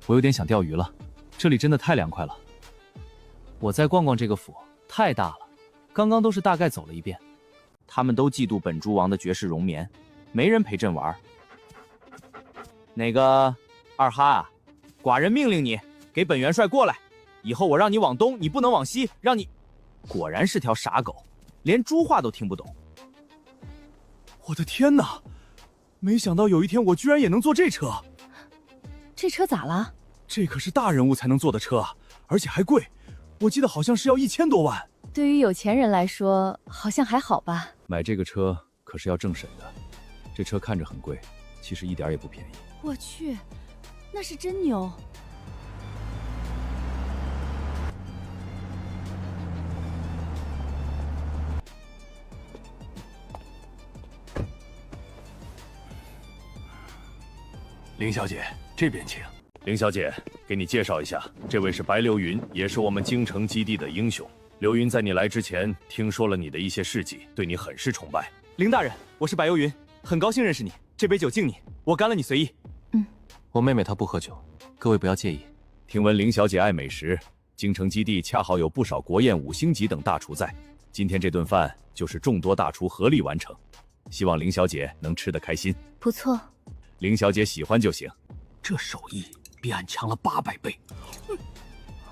我有点想钓鱼了。这里真的太凉快了。我再逛逛这个府，太大了，刚刚都是大概走了一遍。他们都嫉妒本诸王的绝世容眠，没人陪朕玩。那个二哈啊，寡人命令你给本元帅过来，以后我让你往东，你不能往西，让你……果然是条傻狗，连猪话都听不懂。我的天哪！没想到有一天我居然也能坐这车。这车咋了？这可是大人物才能坐的车啊，而且还贵，我记得好像是要1000多万。对于有钱人来说，好像还好吧。买这个车可是要政审的，这车看着很贵，其实一点也不便宜。我去，那是真牛。林小姐，这边请。林小姐，给你介绍一下，这位是白流云，也是我们京城基地的英雄。流云在你来之前，听说了你的一些事迹，对你很是崇拜。林大人，我是白幽云，很高兴认识你。这杯酒敬你，我干了你随意。我妹妹她不喝酒，各位不要介意。听闻林小姐爱美食，京城基地恰好有不少国宴5星级等大厨在，今天这顿饭就是众多大厨合力完成，希望林小姐能吃得开心。不错，林小姐喜欢就行。这手艺比俺强了800倍，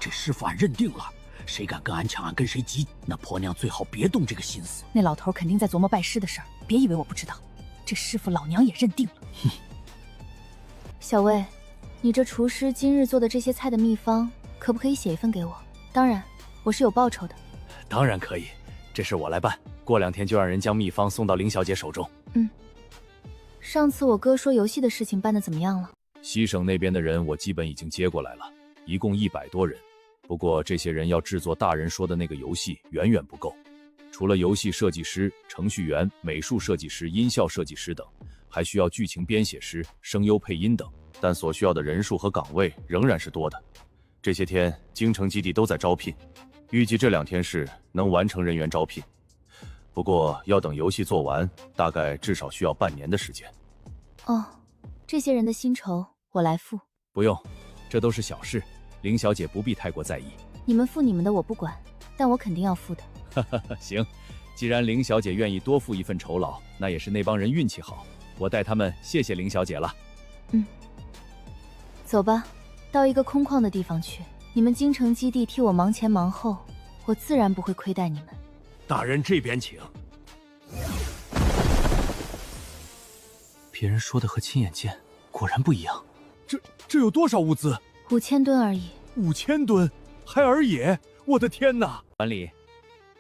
这师傅俺认定了，谁敢跟俺抢，俺跟谁急。那婆娘最好别动这个心思。那老头肯定在琢磨拜师的事儿，别以为我不知道，这师傅老娘也认定了。小魏，你这厨师今日做的这些菜的秘方，可不可以写一份给我？当然，我是有报酬的。当然可以，这事我来办。过2天就让人将秘方送到林小姐手中。上次我哥说游戏的事情办得怎么样了？西省那边的人我基本已经接过来了，一共100多人。不过这些人要制作大人说的那个游戏远远不够，除了游戏设计师、程序员、美术设计师、音效设计师等，还需要剧情编写师、声优配音等，但所需要的人数和岗位仍然是多的。这些天京城基地都在招聘，预计这2天是能完成人员招聘。不过要等游戏做完，大概至少需要半年的时间。哦，这些人的薪酬我来付。不用，这都是小事，林小姐不必太过在意。你们付你们的我不管，但我肯定要付的。行，既然林小姐愿意多付一份酬劳，那也是那帮人运气好，我代他们谢谢林小姐了。走吧，到一个空旷的地方去。你们京城基地替我忙前忙后，我自然不会亏待你们。大人这边请。别人说的和亲眼见果然不一样。这有多少物资？5000吨而已。5000吨，还而已！我的天哪！管理，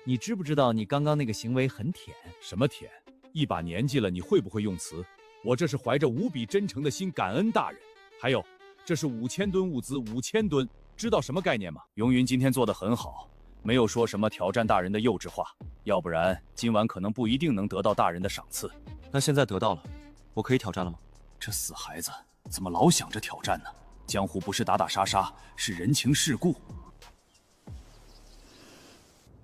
你知不知道你刚刚那个行为很舔？什么舔？一把年纪了，你会不会用词？我这是怀着无比真诚的心感恩大人。还有，这是5000吨物资，5000吨，知道什么概念吗？永云今天做得很好，没有说什么挑战大人的幼稚话，要不然今晚可能不一定能得到大人的赏赐。那现在得到了，我可以挑战了吗？这死孩子怎么老想着挑战呢？江湖不是打打杀杀，是人情世故。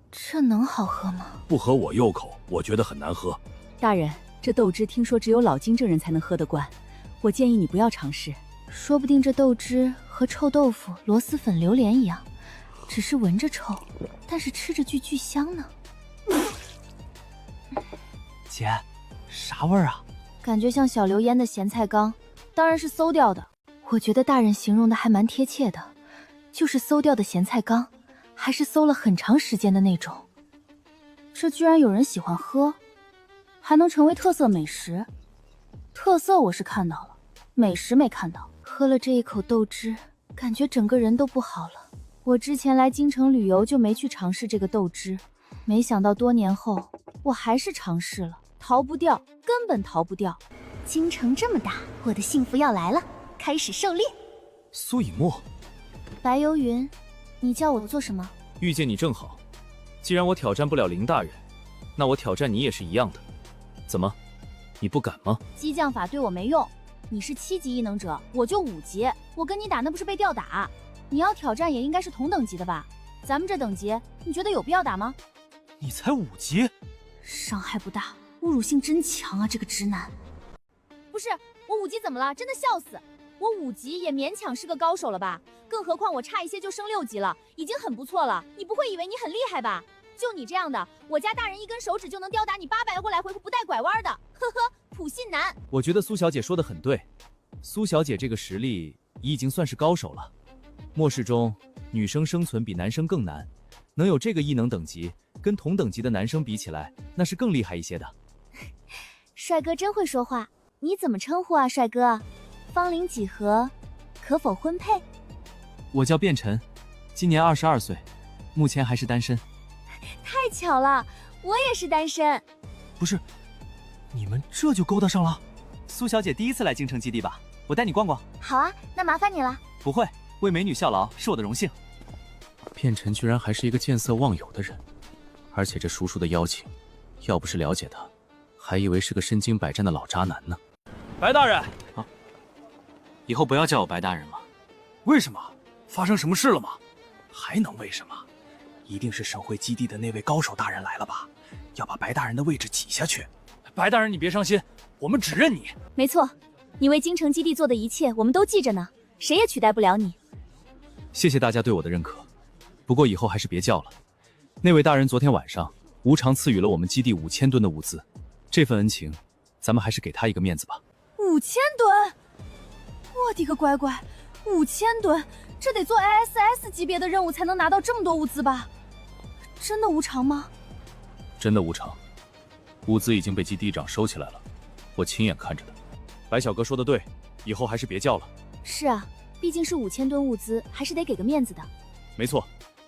这能好喝吗？不合我右口，我觉得很难喝。大人，这豆汁听说只有老京正人才能喝得惯，我建议你不要尝试。说不定这豆汁和臭豆腐、螺蛳粉、榴莲一样，只是闻着臭，但是吃着巨香呢。姐，啥味儿啊？感觉像小刘腌的咸菜缸，当然是馊掉的。我觉得大人形容的还蛮贴切的，就是馊掉的咸菜缸，还是馊了很长时间的那种。这居然有人喜欢喝，还能成为特色美食。特色我是看到了，美食没看到。喝了这一口豆汁，感觉整个人都不好了。我之前来京城旅游就没去尝试这个豆汁，没想到多年后我还是尝试了，逃不掉，根本逃不掉。京城这么大，我的幸福要来了，开始狩猎。苏以沫，白游云，你叫我做什么？遇见你正好，既然我挑战不了林大人，那我挑战你也是一样的。怎么，你不敢吗？激将法对我没用，你是7级异能者，我就5级，我跟你打那不是被吊打。你要挑战也应该是同等级的吧？咱们这等级，你觉得有必要打吗？你才5级，伤害不大，侮辱性真强啊，这个直男。不是，我5级怎么了？真的笑死！我5级也勉强是个高手了吧？更何况我差一些就升6级了，已经很不错了。你不会以为你很厉害吧？就你这样的，我家大人1根手指就能吊打你800个来回不带拐弯的，呵呵，普信男。我觉得苏小姐说的很对，苏小姐这个实力已经算是高手了。末世中，女生生存比男生更难，能有这个异能等级，跟同等级的男生比起来，那是更厉害一些的。帅哥真会说话，你怎么称呼啊，帅哥？芳龄几何？可否婚配？我叫卞晨，今年22岁，目前还是单身。太巧了，我也是单身。不是，你们这就勾搭上了？苏小姐第一次来京城基地吧？我带你逛逛。好啊，那麻烦你了。不会，为美女效劳是我的荣幸。卞晨居然还是一个见色忘友的人，而且这叔叔的邀请，要不是了解他，还以为是个身经百战的老渣男呢。白大人啊，以后不要叫我白大人了。为什么？发生什么事了吗？还能为什么？一定是省会基地的那位高手大人来了吧？要把白大人的位置挤下去。白大人，你别伤心，我们只认你。没错，你为京城基地做的一切，我们都记着呢，谁也取代不了你。谢谢大家对我的认可，不过以后还是别叫了。那位大人昨天晚上无偿赐予了我们基地5000吨的物资，这份恩情，咱们还是给他一个面子吧。5000吨！我的个乖乖，5000吨，这得做 ISS 级别的任务才能拿到这么多物资吧？真的无偿吗？真的无偿，物资已经被基地长收起来了，我亲眼看着的。白小哥说的对，以后还是别叫了。是啊，毕竟是5000吨物资，还是得给个面子的。没错，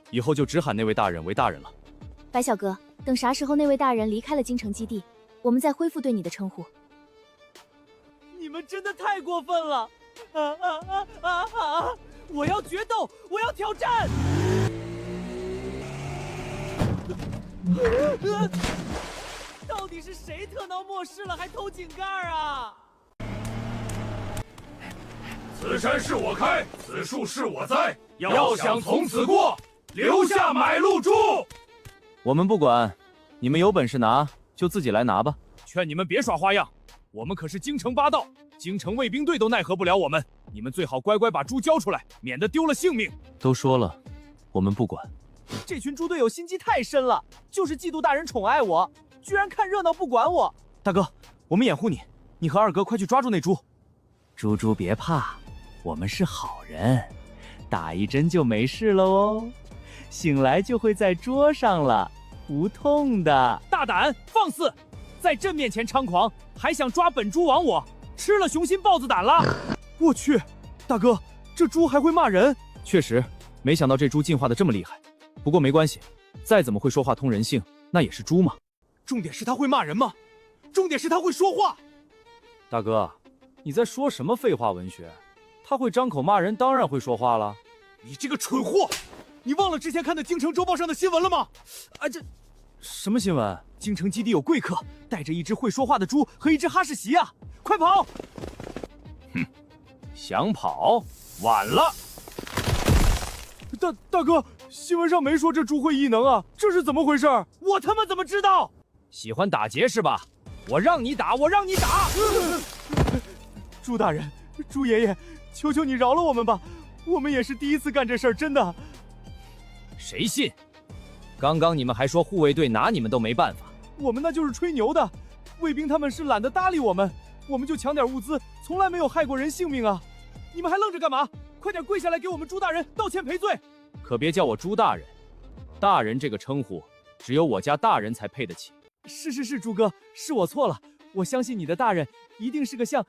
以后就只喊那位大人为大人了。白小哥，等啥时候那位大人离开了京城基地，我们再恢复对你的称呼。你们真的太过分了！我要决斗，我要挑战！到底是谁特挠末世了还偷井盖啊？此山是我开，此树是我栽，要想从此过，留下买路珠。我们不管，你们有本事拿就自己来拿吧。劝你们别耍花样，我们可是京城八道，京城卫兵队都奈何不了我们。你们最好乖乖把猪交出来，免得丢了性命。都说了，我们不管。这群猪队友心机太深了，就是嫉妒大人宠爱我，居然看热闹不管我。大哥，我们掩护你，你和二哥快去抓住那猪。猪猪别怕，我们是好人，打一针就没事了哦，醒来就会在桌上了，不痛的。大胆放肆，在朕面前猖狂，还想抓本猪王我，吃了雄心豹子胆了。我去，大哥，这猪还会骂人？确实，没想到这猪进化的这么厉害。不过没关系，再怎么会说话通人性，那也是猪嘛。重点是他会骂人吗？重点是他会说话。大哥，你在说什么废话文学？他会张口骂人，当然会说话了。你这个蠢货，你忘了之前看的京城周报上的新闻了吗？这什么新闻？京城基地有贵客，带着一只会说话的猪和一只哈士奇啊！快跑！哼，想跑？晚了。大哥，新闻上没说这猪会异能啊，这是怎么回事？我他妈怎么知道？喜欢打劫是吧？我让你打，我让你打！猪大人，猪爷爷，求求你饶了我们吧，我们也是第一次干这事儿，真的。谁信？刚刚你们还说护卫队拿你们都没办法，我们那就是吹牛的。卫兵他们是懒得搭理我们，我们就抢点物资，从来没有害过人性命啊！你们还愣着干嘛？快点跪下来给我们猪大人道歉赔罪！可别叫我猪大人，大人这个称呼只有我家大人才配得起。是，猪哥，是我错了。我相信你的大人一定是个像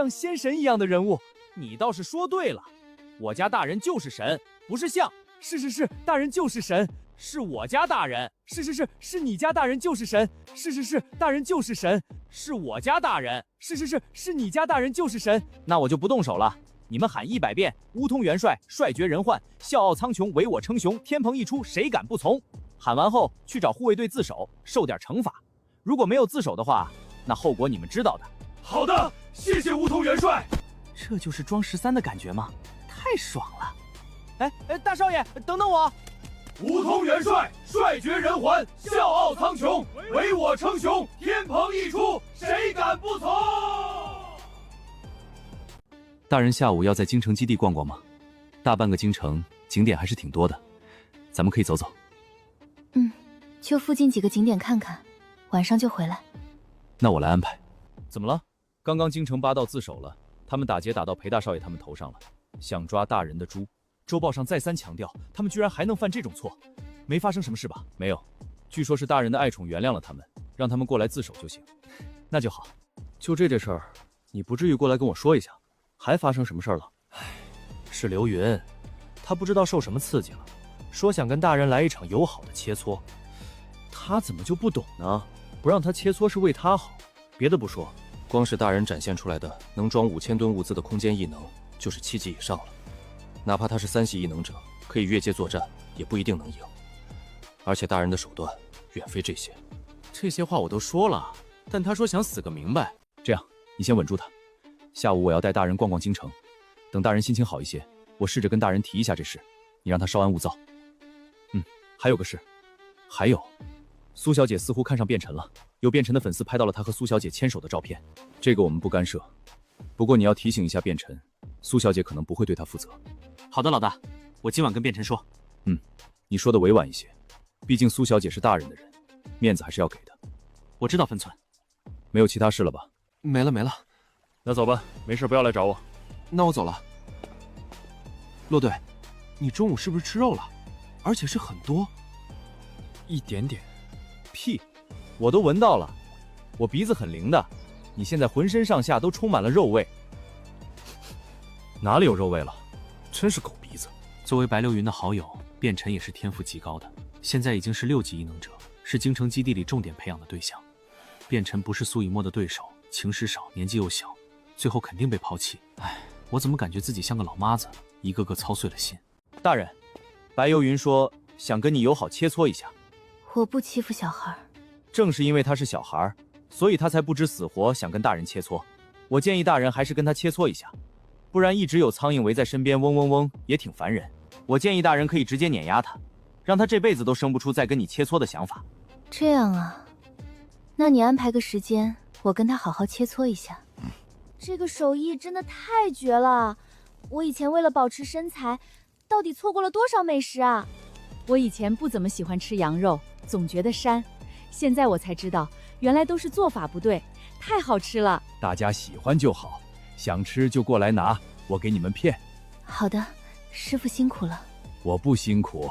仙神一样的人物。你倒是说对了，我家大人就是神，不是像。是，大人就是神。是我家大人。是你家大人就是神。是，大人就是神。是我家大人。是你家大人就是神。那我就不动手了。你们喊100遍，乌通元帅，帅绝人奂，笑傲苍穹，唯我称雄，天蓬一出，谁敢不从？喊完后去找护卫队自首，受点惩罚。如果没有自首的话，那后果你们知道的。好的，谢谢乌通元帅。这就是装13的感觉吗？太爽了！哎，大少爷，等等我！武通元帅帅绝人寰，笑傲苍穹，唯我称雄，天蓬一出，谁敢不从？大人下午要在京城基地逛逛吗？大半个京城景点还是挺多的，咱们可以走走。去附近几个景点看看，晚上就回来。那我来安排。怎么了？刚刚京城八道自首了，他们打劫打到裴大少爷他们头上了，想抓大人的猪。周报上再三强调，他们居然还能犯这种错，没发生什么事吧？没有，据说是大人的爱宠原谅了他们，让他们过来自首就行。那就好。就这事儿，你不至于过来跟我说一下，还发生什么事儿了？是刘云，他不知道受什么刺激了，说想跟大人来一场友好的切磋。他怎么就不懂呢？不让他切磋是为他好。别的不说，光是大人展现出来的能装5000吨物资的空间异能，就是7级以上了。哪怕他是3系异能者，可以越界作战，也不一定能赢。而且大人的手段远非这些。这些话我都说了，但他说想死个明白。这样，你先稳住他。下午我要带大人逛逛京城，等大人心情好一些，我试着跟大人提一下这事，你让他稍安勿躁。还有个事，还有。苏小姐似乎看上卞晨了，有卞晨的粉丝拍到了她和苏小姐牵手的照片，这个我们不干涉。不过你要提醒一下卞晨，苏小姐可能不会对她负责。好的，老大，我今晚跟卞晨说。你说的委婉一些，毕竟苏小姐是大人的人，面子还是要给的。我知道分寸。没有其他事了吧？没了。那走吧，没事不要来找我。那我走了。骆队，你中午是不是吃肉了？而且是很多。一点点。屁，我都闻到了，我鼻子很灵的。你现在浑身上下都充满了肉味。哪里有肉味了？真是狗鼻子。作为白流云的好友，卞晨也是天赋极高的，现在已经是6级异能者，是京城基地里重点培养的对象。卞晨不是苏以沫的对手，情史少，年纪又小，最后肯定被抛弃。我怎么感觉自己像个老妈子，一个个操碎了心。大人，白游云说想跟你友好切磋一下。我不欺负小孩，正是因为他是小孩，所以他才不知死活想跟大人切磋。我建议大人还是跟他切磋一下，不然一直有苍蝇围在身边嗡嗡嗡也挺烦人。我建议大人可以直接碾压他，让他这辈子都生不出再跟你切磋的想法。这样啊，那你安排个时间，我跟他好好切磋一下。这个手艺真的太绝了，我以前为了保持身材，到底错过了多少美食啊！我以前不怎么喜欢吃羊肉，总觉得膻，现在我才知道，原来都是做法不对，太好吃了。大家喜欢就好，想吃就过来拿，我给你们片。好的，师傅辛苦了。我不辛苦，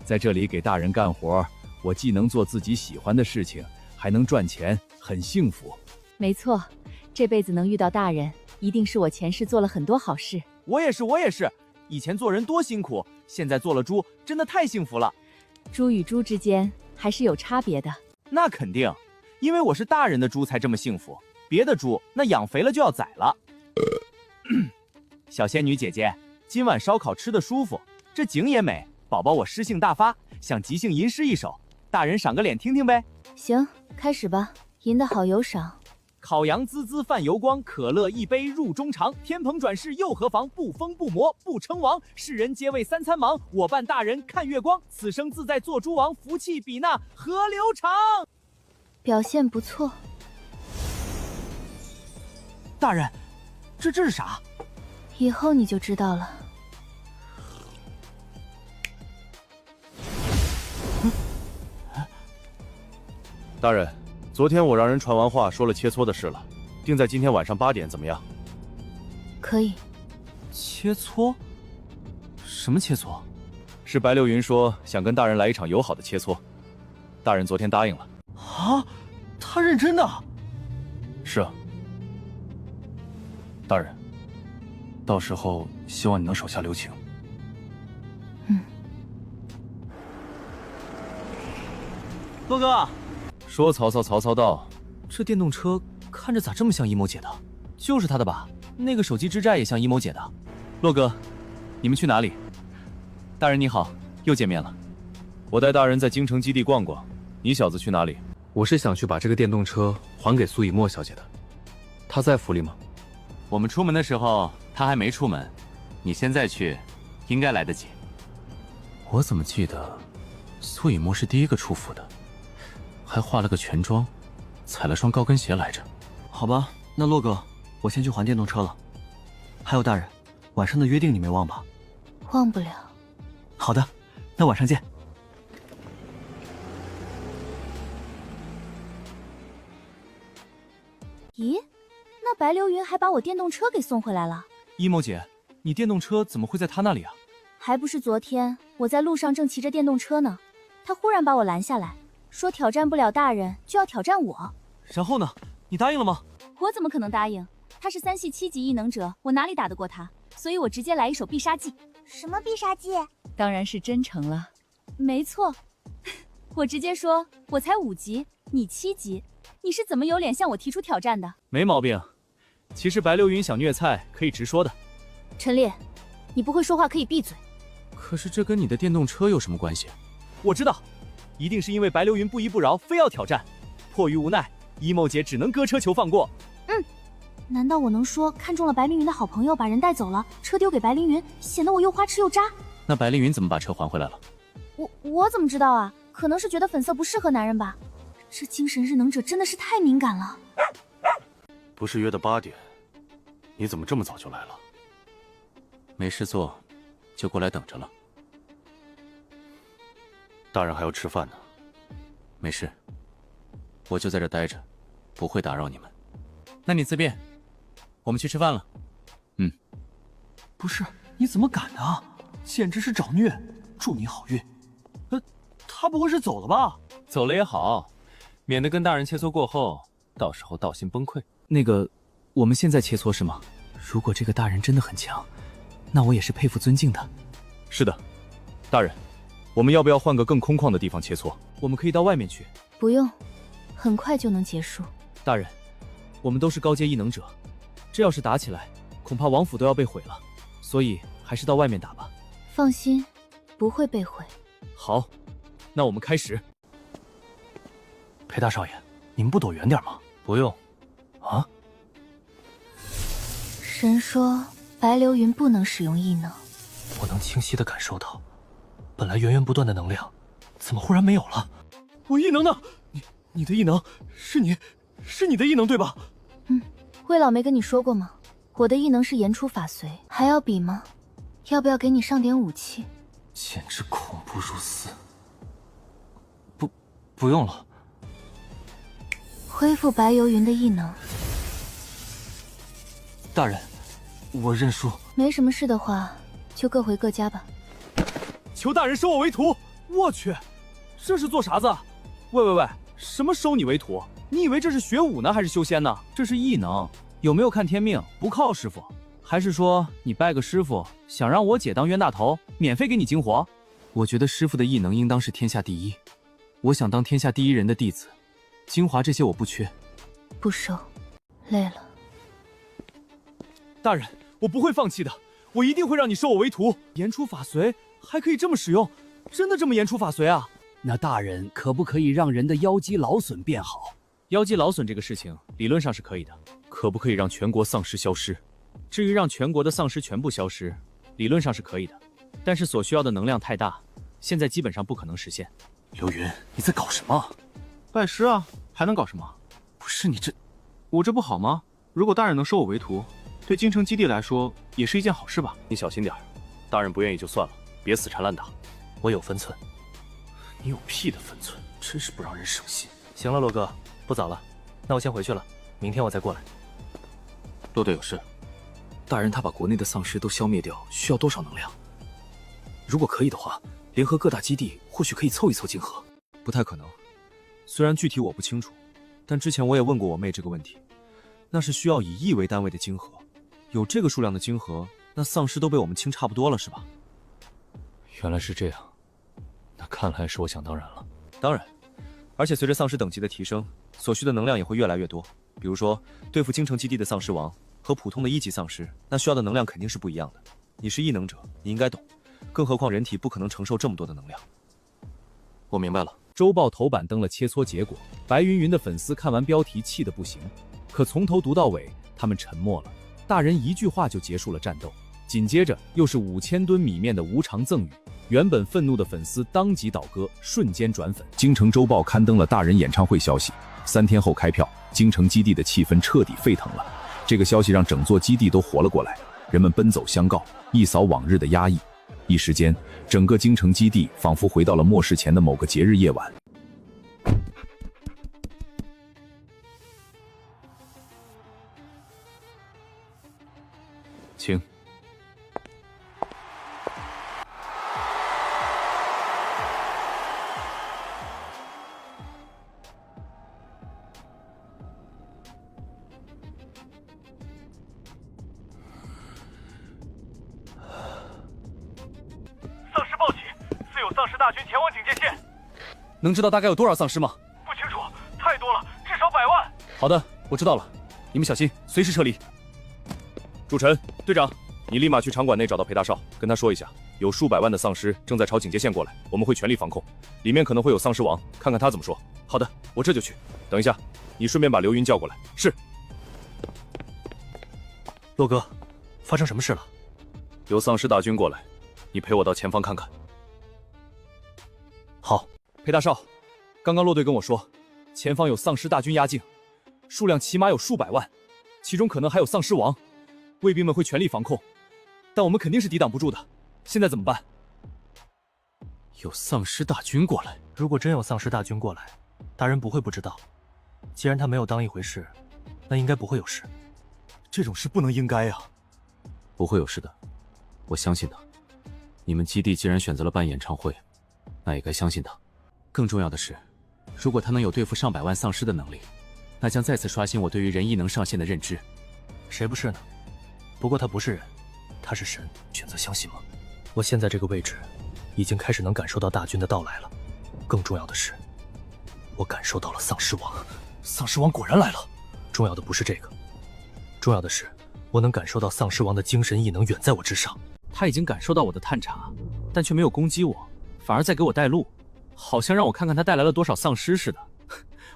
在这里给大人干活，我既能做自己喜欢的事情，还能赚钱，很幸福。没错，这辈子能遇到大人，一定是我前世做了很多好事。我也是，以前做人多辛苦，现在做了猪，真的太幸福了。猪与猪之间还是有差别的。那肯定，因为我是大人的猪才这么幸福，别的猪那养肥了就要宰了。小仙女姐姐，今晚烧烤吃得舒服，这景也美，宝宝我诗性大发，想即兴吟诗一首，大人赏个脸听听呗。行，开始吧，吟得好有赏。烤羊滋滋泛油光，可乐一杯入中肠。天蓬转世又何妨？不疯不魔不称王。世人皆为三餐忙，我伴大人看月光。此生自在做诸王，福气比那河流长。表现不错。大人，这是啥？以后你就知道了。大人，昨天我让人传完话，说了切磋的事了，定在今天晚上8点，怎么样？可以。切磋？什么切磋？是白流云说想跟大人来一场友好的切磋，大人昨天答应了。啊，他认真的？是啊。大人，到时候希望你能手下留情。洛哥，说曹操，曹操到。这电动车看着咋这么像一谋姐的？就是他的吧？那个手机之债也像一谋姐的。洛哥，你们去哪里？大人你好，又见面了。我带大人在京城基地逛逛，你小子去哪里？我是想去把这个电动车还给苏以沫小姐的。她在府里吗？我们出门的时候她还没出门，你现在去，应该来得及。我怎么记得苏以沫是第一个出府的，还化了个全妆，踩了双高跟鞋来着。好吧，那洛哥，我先去还电动车了。还有大人，晚上的约定你没忘吧？忘不了。好的，那晚上见。咦，那白流云还把我电动车给送回来了。一梦姐，你电动车怎么会在他那里啊？还不是昨天我在路上正骑着电动车呢，他忽然把我拦下来，说挑战不了大人就要挑战我。然后呢？你答应了吗？我怎么可能答应？他是3系7级异能者，我哪里打得过他？所以我直接来一手必杀技。什么必杀技？当然是真诚了。没错，我直接说我才5级，你7级，你是怎么有脸向我提出挑战的？没毛病。其实白流云想虐菜可以直说的。陈烈，你不会说话可以闭嘴。可是这跟你的电动车有什么关系？我知道，一定是因为白流云不依不饶，非要挑战。迫于无奈，一梦姐只能割车求放过。难道我能说看中了白凌云的好朋友把人带走了，车丢给白凌云，显得我又花痴又渣？那白凌云怎么把车还回来了？我怎么知道啊？可能是觉得粉色不适合男人吧。这精神日能者真的是太敏感了。不是约的8点，你怎么这么早就来了？没事做，就过来等着了。大人还要吃饭呢。没事，我就在这待着，不会打扰你们。那你自便，我们去吃饭了。不是，你怎么敢呢？简直是找虐！祝你好运。他不会是走了吧？走了也好，免得跟大人切磋过后，到时候道心崩溃。那个，我们现在切磋是吗？如果这个大人真的很强，那我也是佩服尊敬的。是的，大人，我们要不要换个更空旷的地方切磋？我们可以到外面去。不用，很快就能结束。大人，我们都是高阶异能者，这要是打起来，恐怕王府都要被毁了，所以还是到外面打吧。放心，不会被毁。好，那我们开始。裴大少爷，你们不躲远点吗？不用。啊？神说白流云不能使用异能。我能清晰地感受到，本来源源不断的能量，怎么忽然没有了？我异能呢？你的异能是你的异能对吧？魏老没跟你说过吗？我的异能是言出法随，还要比吗？要不要给你上点武器？简直恐怖如斯。不用了。恢复白游云的异能。大人，我认输。没什么事的话，就各回各家吧。求大人收我为徒！我去，这是做啥子？喂，什么收你为徒？你以为这是学武呢，还是修仙呢？这是异能，有没有看天命？不靠师傅，还是说你拜个师傅，想让我姐当冤大头，免费给你精活？我觉得师傅的异能应当是天下第一，我想当天下第一人的弟子，精华这些我不缺。不收，累了。大人，我不会放弃的，我一定会让你收我为徒。言出法随还可以这么使用，真的这么言出法随啊？那大人可不可以让人的妖姬劳损变好？妖姬劳损这个事情理论上是可以的，可不可以让全国丧尸消失？至于让全国的丧尸全部消失，理论上是可以的，但是所需要的能量太大，现在基本上不可能实现。流云，你在搞什么？拜师啊，还能搞什么？不是你这，我这不好吗？如果大人能收我为徒，对京城基地来说也是一件好事吧？你小心点，大人不愿意就算了，别死缠烂打。我有分寸，你有屁的分寸，真是不让人省心。行了，洛哥，不早了，那我先回去了，明天我再过来。洛队有事。大人他把国内的丧尸都消灭掉，需要多少能量？如果可以的话，联合各大基地，或许可以凑一凑晶核。不太可能，虽然具体我不清楚，但之前我也问过我妹这个问题，那是需要以亿为单位的晶核，有这个数量的晶核，那丧尸都被我们清差不多了，是吧？原来是这样，那看来是我想当然了。当然，而且随着丧尸等级的提升，所需的能量也会越来越多。比如说，对付京城基地的丧尸王和普通的1级丧尸，那需要的能量肯定是不一样的。你是异能者，你应该懂，更何况人体不可能承受这么多的能量。我明白了。周报头版登了切磋结果，白云云的粉丝看完标题气得不行，可从头读到尾，他们沉默了。大人一句话就结束了战斗，紧接着又是5000吨米面的无偿赠与。原本愤怒的粉丝当即倒戈，瞬间转粉。京城周报刊登了大人演唱会消息，3天后开票，京城基地的气氛彻底沸腾了。这个消息让整座基地都活了过来，人们奔走相告，一扫往日的压抑。一时间，整个京城基地仿佛回到了末世前的某个节日夜晚。请。丧尸报喜，似有丧尸大军前往警戒线。能知道大概有多少丧尸吗？不清楚，太多了，至少100万。好的，我知道了，你们小心，随时撤离。祝晨，队长，你立马去场馆内找到裴大少，跟他说一下，有数百万的丧尸正在朝警戒线过来，我们会全力防控，里面可能会有丧尸王，看看他怎么说。好的，我这就去。等一下，你顺便把刘云叫过来。是。洛哥，发生什么事了？有丧尸大军过来，你陪我到前方看看。好。裴大少，刚刚骆队跟我说，前方有丧尸大军压境，数量起码有数百万，其中可能还有丧尸王。卫兵们会全力防控，但我们肯定是抵挡不住的。现在怎么办？有丧尸大军过来？如果真有丧尸大军过来，大人不会不知道。既然他没有当一回事，那应该不会有事。这种事不能应该啊！不会有事的，我相信他。你们基地既然选择了办演唱会，那也该相信他。更重要的是，如果他能有对付上百万丧尸的能力，那将再次刷新我对于人异能上限的认知。谁不是呢？不过他不是人，他是神，选择相信吗？我现在这个位置，已经开始能感受到大军的到来了。更重要的是，我感受到了丧尸王。丧尸王果然来了。重要的不是这个，重要的是，我能感受到丧尸王的精神异能远在我之上。他已经感受到我的探查，但却没有攻击我，反而在给我带路，好像让我看看他带来了多少丧尸似的。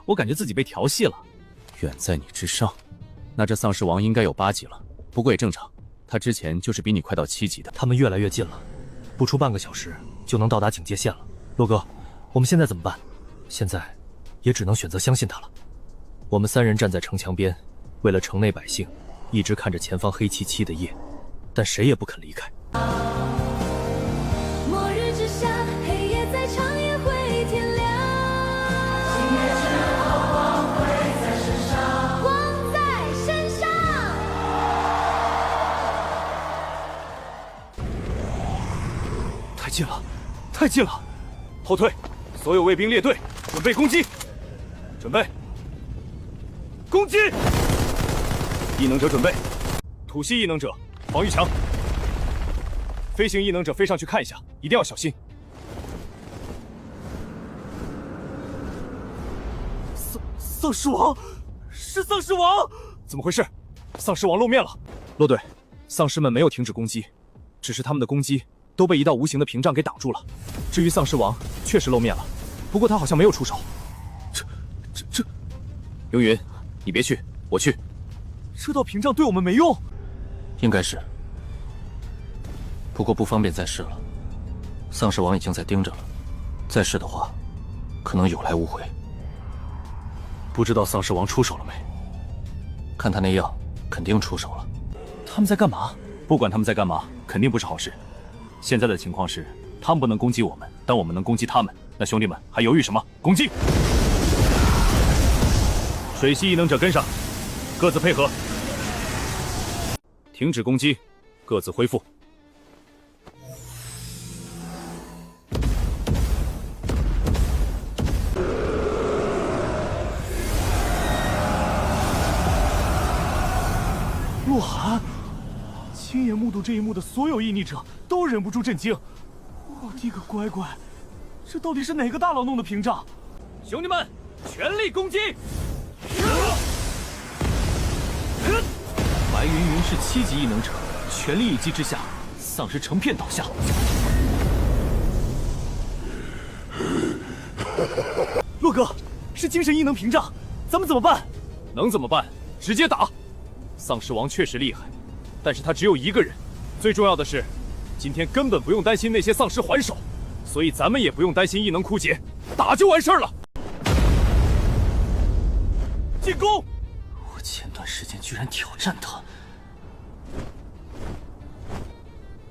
我感觉自己被调戏了。远在你之上，那这丧尸王应该有8级了。不过也正常，他之前就是比你快到7级的。他们越来越近了，不出半个小时就能到达警戒线了。洛哥，我们现在怎么办？现在也只能选择相信他了。我们3人站在城墙边，为了城内百姓，一直看着前方黑漆漆的夜，但谁也不肯离开。末日之下，黑夜再长也会天亮。星夜之后，光会在身上，光在身上。太近了，太近了！后退，所有卫兵列队，准备攻击！准备，攻击！异能者准备，吐息异能者，防御墙。飞行异能者飞上去看一下，一定要小心。丧尸王，是丧尸王！怎么回事？丧尸王露面了。骆队，丧尸们没有停止攻击，只是他们的攻击都被一道无形的屏障给挡住了。至于丧尸王，确实露面了，不过他好像没有出手。这，凌云，你别去，我去。这道屏障对我们没用。应该是，不过不方便再试了。丧尸王已经在盯着了，再试的话，可能有来无回。不知道丧尸王出手了没？看他那样，肯定出手了。他们在干嘛？不管他们在干嘛，肯定不是好事。现在的情况是，他们不能攻击我们，但我们能攻击他们。那兄弟们还犹豫什么？攻击！水系异能者跟上，各自配合，停止攻击，各自恢复。洛寒，亲眼目睹这一幕的所有异逆者都忍不住震惊。我的个乖乖，这到底是哪个大佬弄的屏障？兄弟们，全力攻击！白云云是7级异能者，全力一击之下，丧尸成片倒下。洛哥，是精神异能屏障，咱们怎么办？能怎么办？直接打！丧尸王确实厉害，但是他只有一个人。最重要的是，今天根本不用担心那些丧尸还手，所以咱们也不用担心异能枯竭，打就完事儿了。进攻！我前段时间居然挑战他，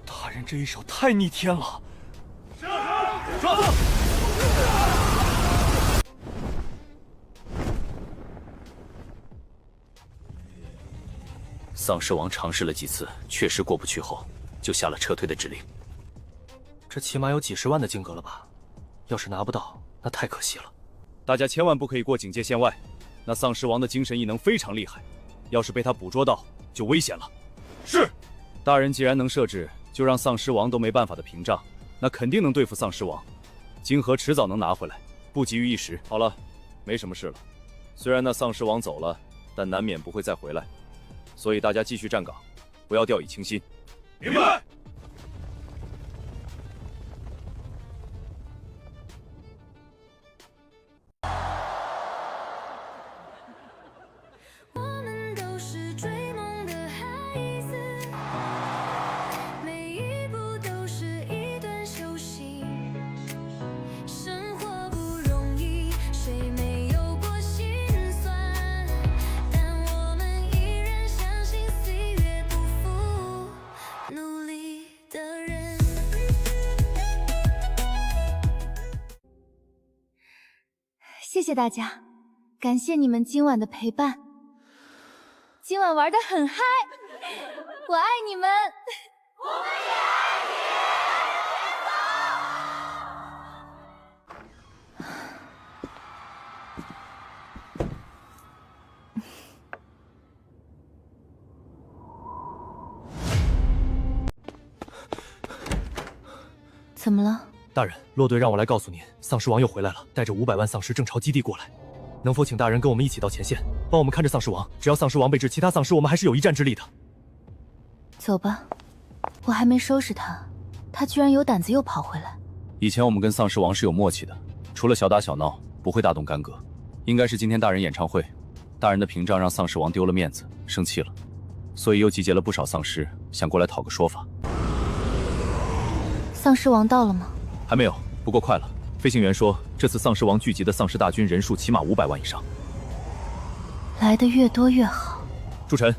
大人这一手太逆天了。上！丧尸王尝试了几次，确实过不去后，就下了撤退的指令。这起码有几十万的金额了吧？要是拿不到，那太可惜了。大家千万不可以过警戒线外。那丧尸王的精神异能非常厉害，要是被他捕捉到，就危险了。是。大人既然能设置就让丧尸王都没办法的屏障，那肯定能对付丧尸王。金盒迟早能拿回来，不急于一时。好了，没什么事了。虽然那丧尸王走了，但难免不会再回来，所以大家继续站岗，不要掉以轻心。明白。谢谢大家，感谢你们今晚的陪伴。今晚玩得很嗨，我爱你们！我们也爱你！怎么了？大人，骆队让我来告诉您，丧尸王又回来了，带着500万丧尸正朝基地过来。能否请大人跟我们一起到前线，帮我们看着丧尸王？只要丧尸王被制，其他丧尸我们还是有一战之力的。走吧，我还没收拾他，他居然有胆子又跑回来。以前我们跟丧尸王是有默契的，除了小打小闹，不会大动干戈。应该是今天大人演唱会，大人的屏障让丧尸王丢了面子，生气了，所以又集结了不少丧尸，想过来讨个说法。丧尸王到了吗？还没有，不过快了。飞行员说，这次丧尸王聚集的丧尸大军人数起码500万以上。来的越多越好。朱晨，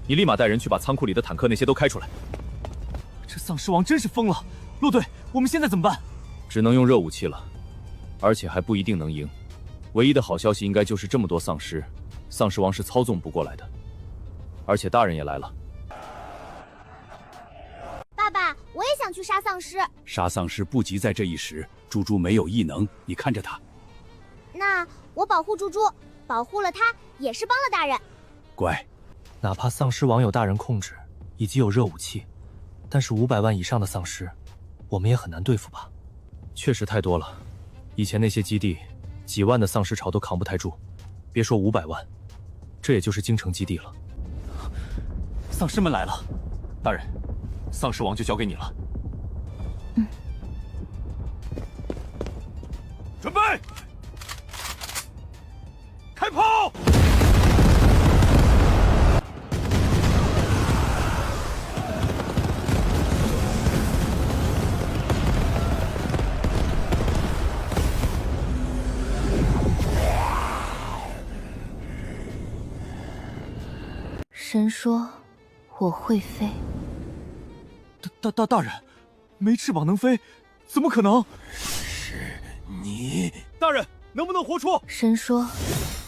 你立马带人去把仓库里的坦克那些都开出来。这丧尸王真是疯了！陆队，我们现在怎么办？只能用热武器了，而且还不一定能赢。唯一的好消息应该就是这么多丧尸，丧尸王是操纵不过来的。而且大人也来了。爸爸，我也想去杀丧尸。杀丧尸不急在这一时，猪猪没有异能，你看着他。那我保护猪猪，保护了他也是帮了大人。乖。哪怕丧尸王有大人控制，以及有热武器，但是500万以上的丧尸，我们也很难对付吧？确实太多了，以前那些基地，几万的丧尸潮都扛不太住，别说500万，这也就是京城基地了。丧尸们来了，大人，丧尸王就交给你了。准备，开炮！神说我会飞。大人，没翅膀能飞，怎么可能？是你，大人能不能活出？神说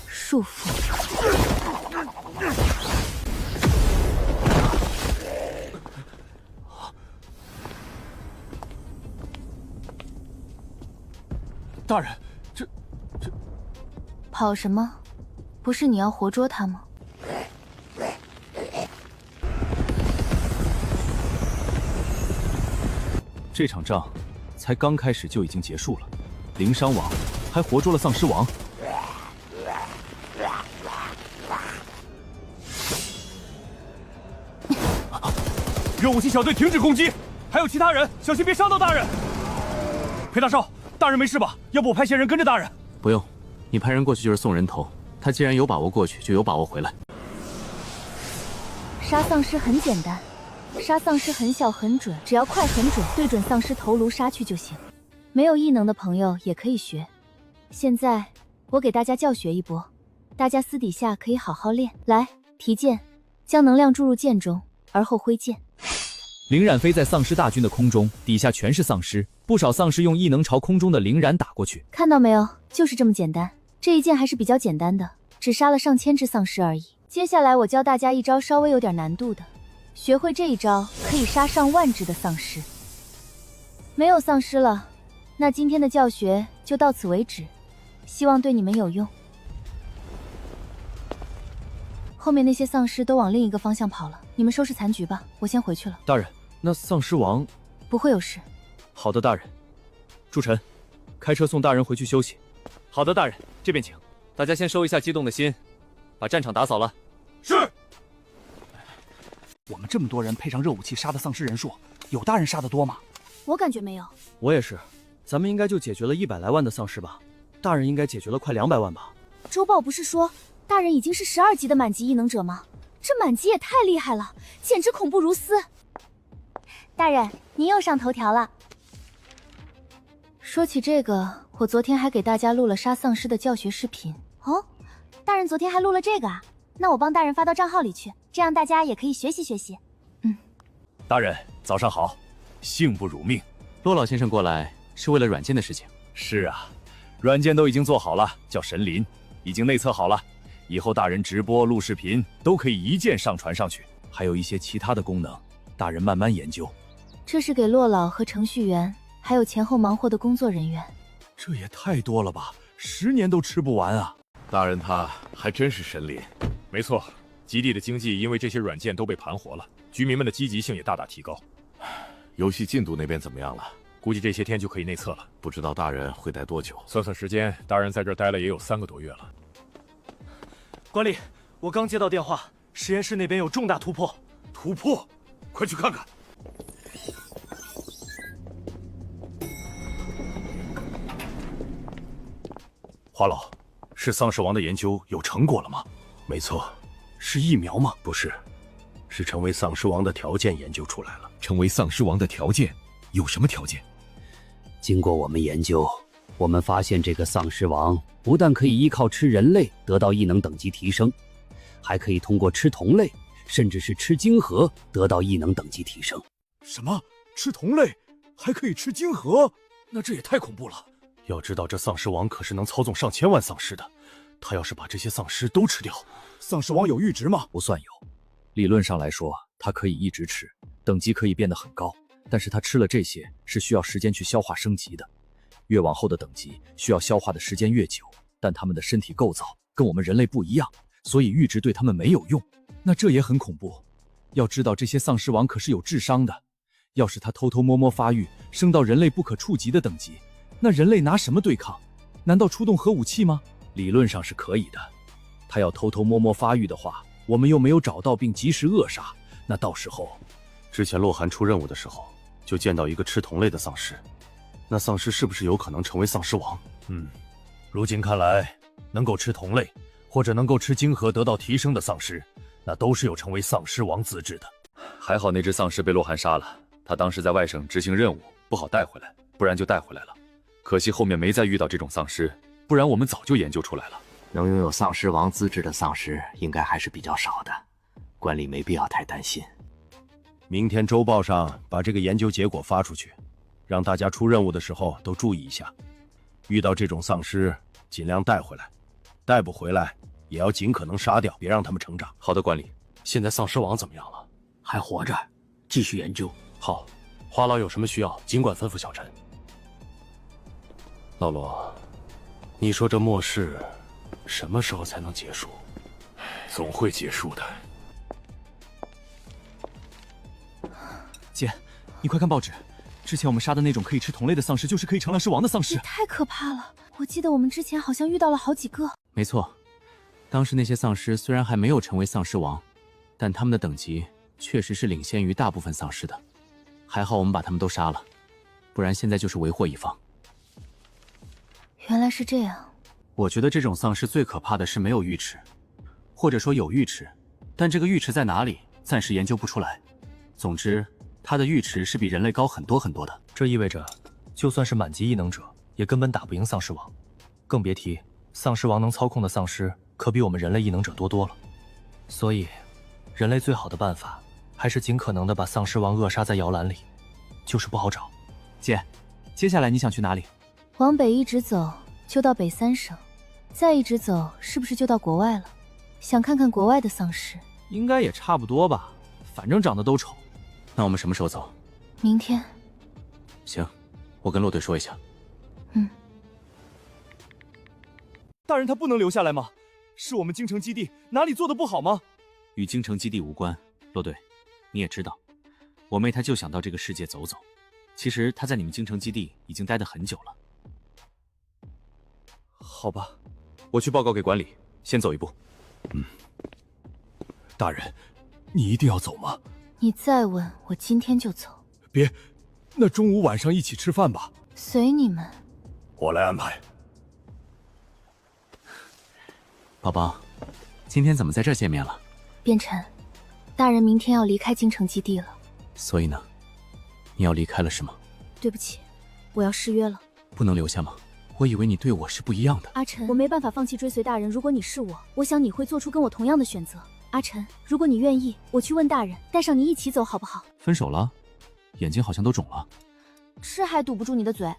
束缚。大人，这跑什么？不是你要活捉他吗？这场仗才刚开始就已经结束了，零伤亡，还活捉了丧尸王。热武器小队停止攻击，还有其他人，小心别伤到大人。裴大少，大人没事吧？要不我派些人跟着大人？不用，你派人过去就是送人头。他既然有把握过去，就有把握回来。杀丧尸很简单，杀丧尸很小很准，只要快很准，对准丧尸头颅杀去就行。没有异能的朋友也可以学。现在我给大家教学一波，大家私底下可以好好练。来，提剑，将能量注入剑中，而后挥剑。凌冉飞在丧尸大军的空中，底下全是丧尸，不少丧尸用异能朝空中的凌冉打过去。看到没有，就是这么简单。这一剑还是比较简单的，只杀了上千只丧尸而已。接下来我教大家一招稍微有点难度的，学会这一招可以杀上万只的丧尸。没有丧尸了，那今天的教学就到此为止，希望对你们有用。后面那些丧尸都往另一个方向跑了，你们收拾残局吧，我先回去了。大人，那丧尸王不会有事。好的，大人。祝臣，开车送大人回去休息。好的，大人，这边请。大家先收一下激动的心，把战场打扫了。是。我们这么多人配上热武器杀的丧尸人数，有大人杀的多吗？我感觉没有。我也是，咱们应该就解决了100来万的丧尸吧？大人应该解决了快200万吧？周报不是说大人已经是12级的满级异能者吗？这满级也太厉害了，简直恐怖如斯。大人，您又上头条了。说起这个，我昨天还给大家录了杀丧尸的教学视频。哦，大人昨天还录了这个啊？那我帮大人发到账号里去，这样大家也可以学习学习。大人早上好，幸不辱命。骆老先生过来是为了软件的事情。是啊，软件都已经做好了，叫神灵，已经内测好了，以后大人直播录视频都可以一键上传上去，还有一些其他的功能，大人慢慢研究。这是给骆老和程序员，还有前后忙活的工作人员。这也太多了吧，10年都吃不完啊！大人他还真是神灵。没错，基地的经济因为这些软件都被盘活了，居民们的积极性也大大提高。游戏进度那边怎么样了？估计这些天就可以内测了。不知道大人会待多久？算算时间，大人在这儿待了也有3个多月了。管理，我刚接到电话，实验室那边有重大突破。突破？快去看看。花老，是丧尸王的研究有成果了吗？没错，是疫苗吗？不是，是成为丧尸王的条件研究出来了。成为丧尸王的条件有什么条件？经过我们研究，我们发现这个丧尸王不但可以依靠吃人类得到异能等级提升，还可以通过吃同类，甚至是吃晶核得到异能等级提升。什么？吃同类还可以吃晶核？那这也太恐怖了！要知道，这丧尸王可是能操纵上千万丧尸的，他要是把这些丧尸都吃掉，丧尸王有阈值吗？不算有，理论上来说，他可以一直吃，等级可以变得很高。但是他吃了这些是需要时间去消化升级的，越往后的等级需要消化的时间越久。但他们的身体构造跟我们人类不一样，所以阈值对他们没有用。那这也很恐怖。要知道这些丧尸王可是有智商的，要是他偷偷摸摸发育，升到人类不可触及的等级，那人类拿什么对抗？难道出动核武器吗？理论上是可以的。他要偷偷摸摸发育的话，我们又没有找到并及时扼杀，那到时候……之前洛寒出任务的时候，就见到一个吃同类的丧尸，那丧尸是不是有可能成为丧尸王？如今看来，能够吃同类或者能够吃晶核得到提升的丧尸，那都是有成为丧尸王资质的。还好那只丧尸被洛寒杀了，他当时在外省执行任务，不好带回来，不然就带回来了。可惜后面没再遇到这种丧尸，不然我们早就研究出来了。能拥有丧尸王资质的丧尸应该还是比较少的，管理没必要太担心。明天周报上把这个研究结果发出去，让大家出任务的时候都注意一下，遇到这种丧尸尽量带回来，带不回来也要尽可能杀掉，别让他们成长。好的，管理。现在丧尸王怎么样了？还活着，继续研究。好，花老有什么需要尽管吩咐小陈。老罗，你说这末世什么时候才能结束？总会结束的。姐，你快看报纸，之前我们杀的那种可以吃同类的丧尸，就是可以成了尸王的丧尸。太可怕了！我记得我们之前好像遇到了好几个。没错，当时那些丧尸虽然还没有成为丧尸王，但他们的等级确实是领先于大部分丧尸的。还好我们把他们都杀了，不然现在就是为祸一方。原来是这样。我觉得这种丧尸最可怕的是没有阈值，或者说有阈值，但这个阈值在哪里，暂时研究不出来。总之，他的阈值是比人类高很多很多的。这意味着，就算是满级异能者，也根本打不赢丧尸王，更别提丧尸王能操控的丧尸可比我们人类异能者多多了。所以，人类最好的办法还是尽可能的把丧尸王扼杀在摇篮里，就是不好找。姐，接下来你想去哪里？往北一直走，就到北3省，再一直走，是不是就到国外了？想看看国外的丧尸。应该也差不多吧，反正长得都丑。那我们什么时候走？明天。行，我跟骆队说一下。大人他不能留下来吗？是我们京城基地哪里做的不好吗？与京城基地无关，骆队，你也知道，我妹她就想到这个世界走走。其实她在你们京城基地已经待得很久了。好吧，我去报告给管理，先走一步。大人，你一定要走吗？你再问，我今天就走。别，那中午晚上一起吃饭吧。随你们。我来安排。宝宝，今天怎么在这儿见面了？变晨，大人明天要离开京城基地了。所以呢，你要离开了是吗？对不起，我要失约了。不能留下吗？我以为你对我是不一样的。阿晨，我没办法放弃追随大人。如果你是我，我想你会做出跟我同样的选择。阿晨，如果你愿意，我去问大人，带上你一起走，好不好？分手了？眼睛好像都肿了。吃还堵不住你的嘴。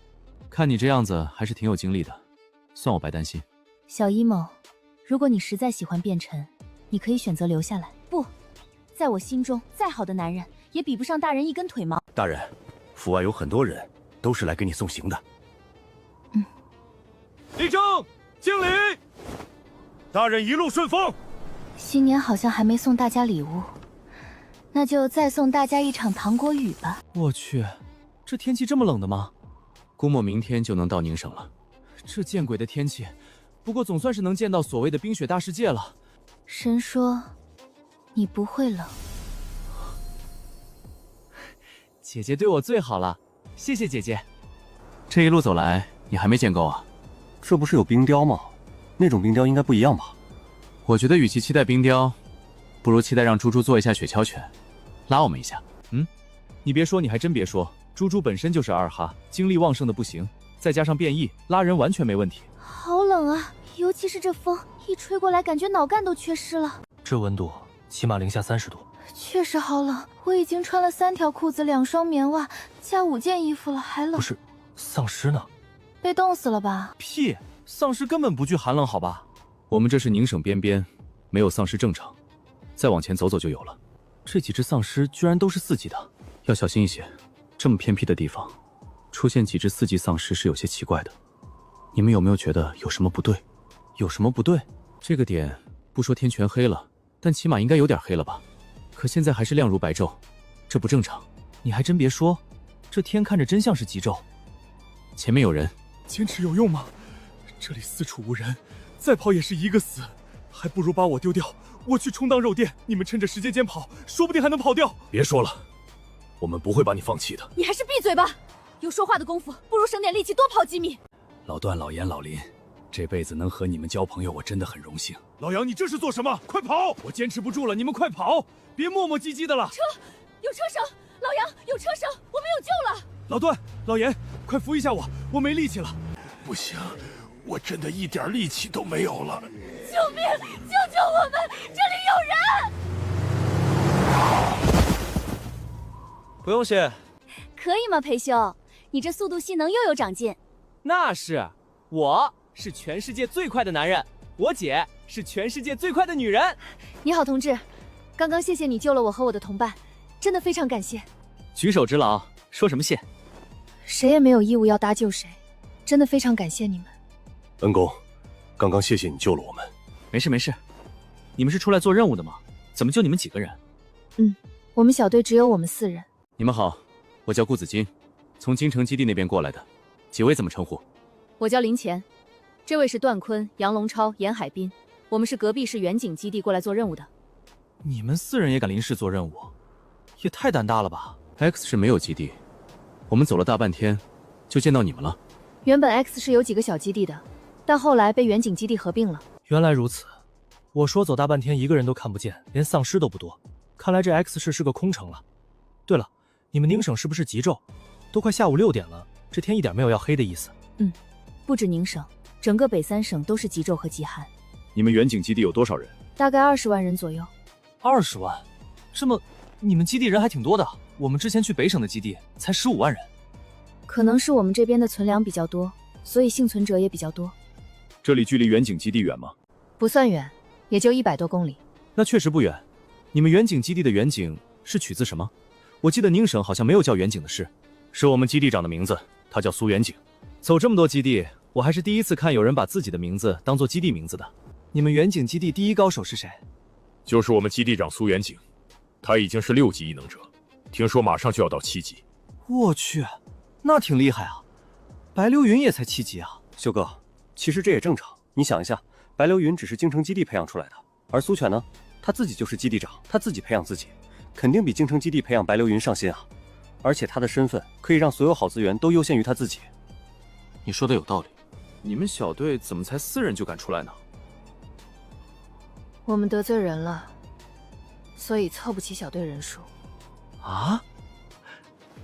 看你这样子，还是挺有精力的，算我白担心。小一某，如果你实在喜欢变晨，你可以选择留下来。不，在我心中，再好的男人也比不上大人一根腿毛。大人，府外有很多人都是来给你送行的。立正，敬礼。大人一路顺风。新年好像还没送大家礼物，那就再送大家一场糖果雨吧。我去，这天气这么冷的吗？估摸明天就能到宁省了。这见鬼的天气，不过总算是能见到所谓的冰雪大世界了。神说，你不会冷。姐姐对我最好了，谢谢姐姐。这一路走来，你还没见够啊？这不是有冰雕吗？那种冰雕应该不一样吧？我觉得与其期待冰雕，不如期待让猪猪做一下雪橇犬，拉我们一下。你别说，你还真别说，猪猪本身就是二哈，精力旺盛的不行，再加上变异，拉人完全没问题。好冷啊，尤其是这风一吹过来，感觉脑干都缺失了。这温度起码零下30度。确实好冷，我已经穿了3条裤子、2双棉袜，加5件衣服了，还冷。不是，丧尸呢？被冻死了吧？屁，丧尸根本不惧寒冷，好吧？我们这是宁省边边，没有丧尸正常，再往前走走就有了。这几只丧尸居然都是4级的，要小心一些。这么偏僻的地方，出现几只4级丧尸是有些奇怪的。你们有没有觉得有什么不对？有什么不对？这个点不说天全黑了，但起码应该有点黑了吧？可现在还是亮如白昼，这不正常。你还真别说，这天看着真像是极昼。前面有人，坚持有用吗？这里四处无人，再跑也是一个死，还不如把我丢掉，我去充当肉垫，你们趁着时间间跑，说不定还能跑掉。别说了，我们不会把你放弃的。你还是闭嘴吧，有说话的功夫，不如省点力气多跑几米。老段、老严、老林，这辈子能和你们交朋友，我真的很荣幸。老杨，你这是做什么？快跑！我坚持不住了，你们快跑，别磨磨唧唧的了。车，有车声，老杨，有车声，我们有救了。老段、老严，快扶一下我，我没力气了。不行，我真的一点力气都没有了。救命！救救我们！这里有人！不用谢。可以吗，裴兄？你这速度性能又有长进。那是，我是全世界最快的男人，我姐是全世界最快的女人。你好，同志，刚刚谢谢你救了我和我的同伴，真的非常感谢。举手之劳，说什么谢？谁也没有义务要搭救谁，真的非常感谢你们。恩公，刚刚谢谢你救了我们。没事没事，你们是出来做任务的吗？怎么就你们几个人？我们小队只有我们4人。你们好，我叫顾子金，从京城基地那边过来的。几位怎么称呼？我叫林乾，这位是段坤、杨龙超、严海滨，我们是隔壁市远景基地过来做任务的。你们4人也敢临时做任务，也太胆大了吧 ？X 市没有基地，我们走了大半天，就见到你们了。原本 X 市有几个小基地的，但后来被远景基地合并了。原来如此，我说走大半天一个人都看不见，连丧尸都不多，看来这 X 市是个空城了。对了，你们宁省是不是极昼？都快下午6点了，这天一点没有要黑的意思。不止宁省，整个北3省都是极昼和极寒。你们远景基地有多少人？大概20万人左右。20万？这么，你们基地人还挺多的。我们之前去北省的基地才15万人。可能是我们这边的存粮比较多，所以幸存者也比较多。这里距离远景基地远吗？不算远，也就100多公里。那确实不远。你们远景基地的远景是取自什么？我记得宁省好像没有叫远景的市。是我们基地长的名字，他叫苏远景。走这么多基地，我还是第一次看有人把自己的名字当做基地名字的。你们远景基地第一高手是谁？就是我们基地长苏远景，他已经是6级异能者，听说马上就要到7级。我去，那挺厉害啊！白流云也才7级啊。修哥，其实这也正常。你想一下，白流云只是京城基地培养出来的，而苏犬呢，他自己就是基地长，他自己培养自己，肯定比京城基地培养白流云上心啊。而且他的身份可以让所有好资源都优先于他自己。你说的有道理。你们小队怎么才4人就敢出来呢？我们得罪人了，所以凑不齐小队人数。啊？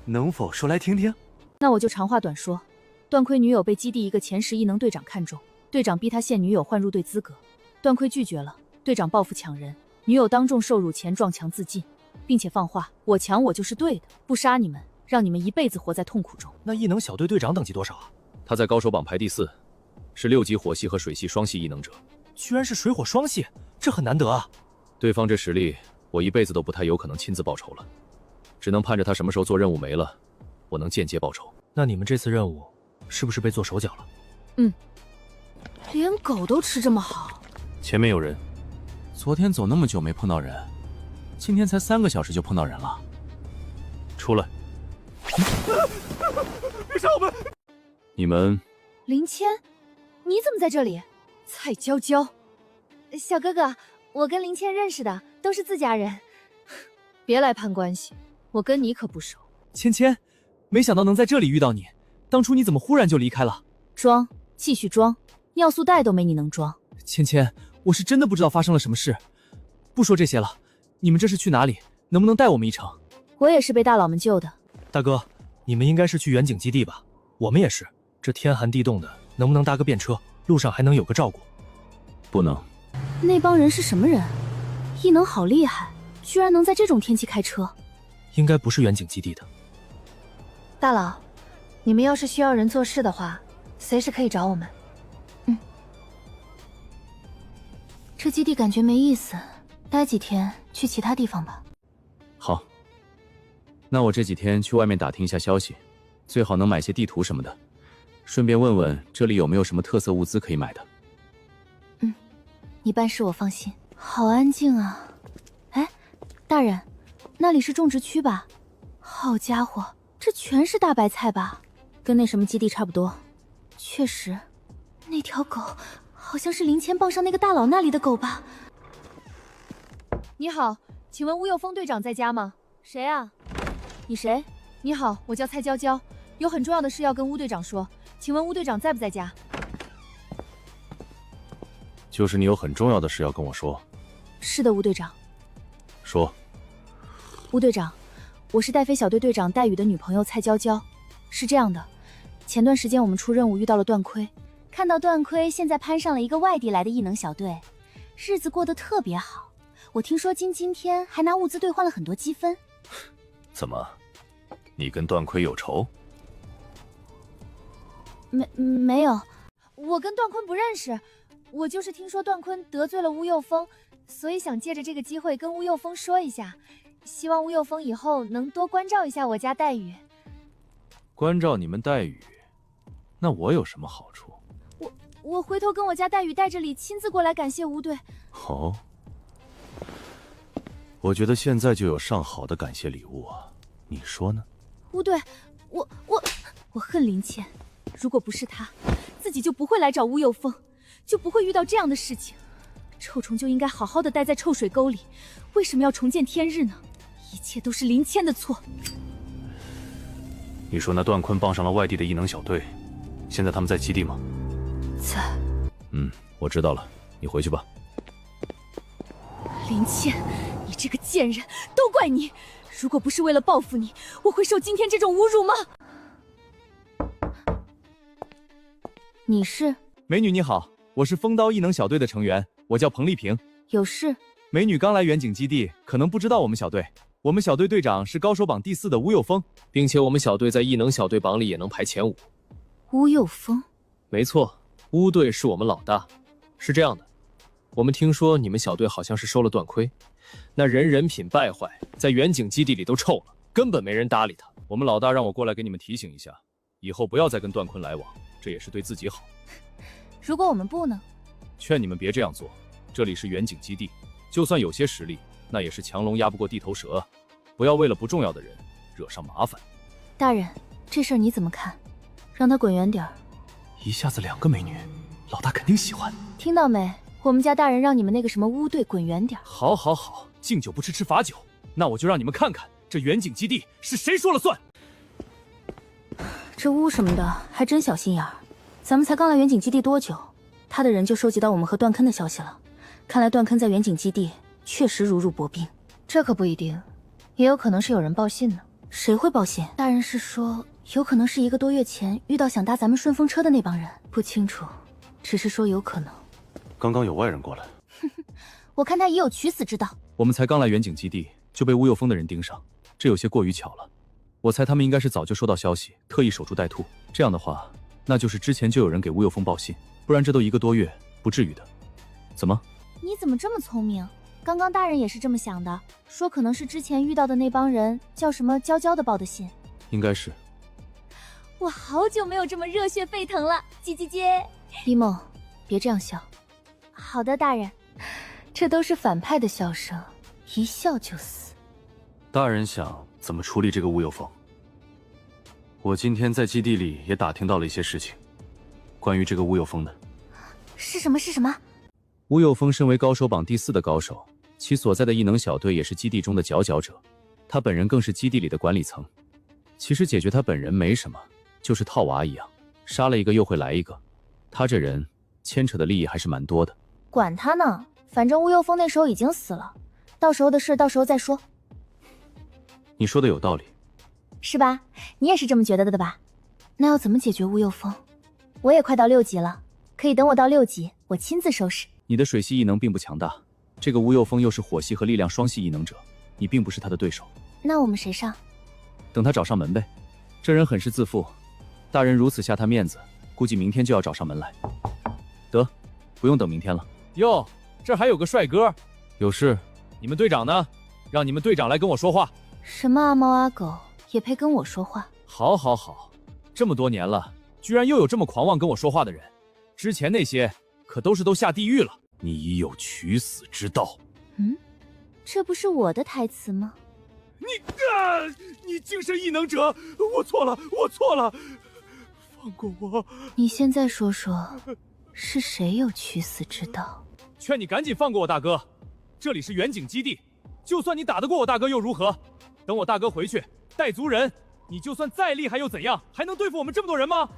能否说来听听？那我就长话短说，段亏女友被基地一个前10异能队长看中，队长逼他限女友换入队资格，段亏拒绝了，队长报复抢人，女友当众受辱前撞墙自尽，并且放话我抢我就是对的，不杀你们，让你们一辈子活在痛苦中。那异能小队队长等级多少啊？他在高手榜排第4，是6级火系和水系双系异能者。居然是水火双系，这很难得啊！对方这实力，我一辈子都不太有可能亲自报仇了，只能盼着他什么时候做任务没了，我能间接报仇。那你们这次任务是不是被做手脚了？连狗都吃这么好。前面有人。昨天走那么久没碰到人，今天才3个小时就碰到人了。出来！别杀我们！你们林谦，你怎么在这里？蔡娇娇，小哥哥，我跟林谦认识的，都是自家人。别来攀关系，我跟你可不熟。芊芊，没想到能在这里遇到你，当初你怎么忽然就离开了？装，继续装，尿素袋都没你能装。芊芊，我是真的不知道发生了什么事。不说这些了，你们这是去哪里？能不能带我们一程？我也是被大佬们救的。大哥，你们应该是去远景基地吧？我们也是，这天寒地冻的，能不能搭个便车？路上还能有个照顾。不能。那帮人是什么人？异能好厉害，居然能在这种天气开车。应该不是远景基地的。大佬，你们要是需要人做事的话，随时可以找我们。这基地感觉没意思，待几天去其他地方吧。好，那我这几天去外面打听一下消息，最好能买些地图什么的，顺便问问这里有没有什么特色物资可以买的。你办事我放心。好安静啊！哎，大人，那里是种植区吧？好家伙，这全是大白菜吧？跟那什么基地差不多。确实，那条狗好像是林谦傍上那个大佬那里的狗吧？你好，请问乌佑峰队长在家吗？谁啊？你谁？你好，我叫蔡娇娇，有很重要的事要跟乌队长说，请问乌队长在不在家？就是你有很重要的事要跟我说。是的，乌队长。说。乌队长，我是戴飞小队队长戴宇的女朋友蔡娇娇。是这样的，前段时间我们出任务遇到了段亏，看到段亏现在攀上了一个外地来的异能小队，日子过得特别好。我听说今天还拿物资兑换了很多积分。怎么，你跟段亏有仇？没有，我跟段坤不认识。我就是听说段坤得罪了乌佑峰，所以想借着这个机会跟乌佑峰说一下，希望乌佑峰以后能多关照一下我家黛玉。关照你们黛玉，那我有什么好处？我回头跟我家黛玉带着礼亲自过来感谢吴队。哦，我觉得现在就有上好的感谢礼物啊，你说呢？吴队，我恨林谦，如果不是他，自己就不会来找乌佑峰。就不会遇到这样的事情，臭虫就应该好好的待在臭水沟里，为什么要重见天日呢？一切都是林谦的错。你说那段坤傍上了外地的异能小队，现在他们在基地吗？在。我知道了，你回去吧。林谦，你这个贱人，都怪你！如果不是为了报复你，我会受今天这种侮辱吗？你是？美女你好，我是风刀异能小队的成员，我叫彭丽萍。有事？美女刚来远景基地，可能不知道我们小队。我们小队队长是高手榜第4的乌佑峰，并且我们小队在异能小队榜里也能排前5。乌佑峰？没错，乌队是我们老大。是这样的，我们听说你们小队好像是收了段亏，那人人品败坏，在远景基地里都臭了，根本没人搭理他。我们老大让我过来给你们提醒一下，以后不要再跟段坤来往，这也是对自己好。如果我们不呢？劝你们别这样做，这里是远景基地，就算有些实力，那也是强龙压不过地头蛇，不要为了不重要的人惹上麻烦。大人，这事儿你怎么看？让他滚远点儿。一下子2个美女，老大肯定喜欢。听到没？我们家大人让你们那个什么乌队滚远点儿。好，好，好，敬酒不吃吃罚酒，那我就让你们看看这远景基地是谁说了算。这乌什么的还真小心眼儿，咱们才刚来远景基地多久，他的人就收集到我们和段坑的消息了。看来段坑在远景基地确实如履薄冰。这可不一定，也有可能是有人报信呢。谁会报信？大人是说有可能是1个多月前遇到想搭咱们顺风车的那帮人，不清楚，只是说有可能。刚刚有外人过来，我看他已有取死之道。我们才刚来远景基地就被乌佑峰的人盯上，这有些过于巧了。我猜他们应该是早就收到消息，特意守株待兔。这样的话，那就是之前就有人给乌佑峰报信，不然这都1个多月，不至于的。怎么？你怎么这么聪明？刚刚大人也是这么想的，说可能是之前遇到的那帮人叫什么娇娇的报的信。应该是。我好久没有这么热血沸腾了，姐。一梦，别这样笑。好的，大人。这都是反派的笑声，一笑就死。大人想怎么处理这个乌佑峰？我今天在基地里也打听到了一些事情，关于这个乌佑峰的。是什么？是什么？乌佑峰身为高手榜第4的高手，其所在的异能小队也是基地中的佼佼者，他本人更是基地里的管理层。其实解决他本人没什么，就是套娃一样，杀了一个又会来一个。他这人牵扯的利益还是蛮多的。管他呢，反正乌佑峰那时候已经死了，到时候的事到时候再说。你说的有道理，是吧？你也是这么觉得的吧？那要怎么解决乌佑峰？我也快到6级了，可以等我到6级，我亲自收拾。你的水系异能并不强大，这个乌佑峰又是火系和力量双系异能者，你并不是他的对手。那我们谁上？等他找上门呗。这人很是自负，大人如此下他面子，估计明天就要找上门来。得，不用等明天了。哟，这还有个帅哥，有事？你们队长呢？让你们队长来跟我说话。什么阿猫阿狗也配跟我说话？好，好，好，这么多年了，居然又有这么狂妄跟我说话的人，之前那些可都下地狱了。你已有取死之道。这不是我的台词吗？你精神异能者，我错了，放过我。你现在说说，是谁有取死之道？劝你赶紧放过我大哥，这里是远景基地，就算你打得过我大哥又如何？等我大哥回去带足人，你就算再厉害又怎样？还能对付我们这么多人吗？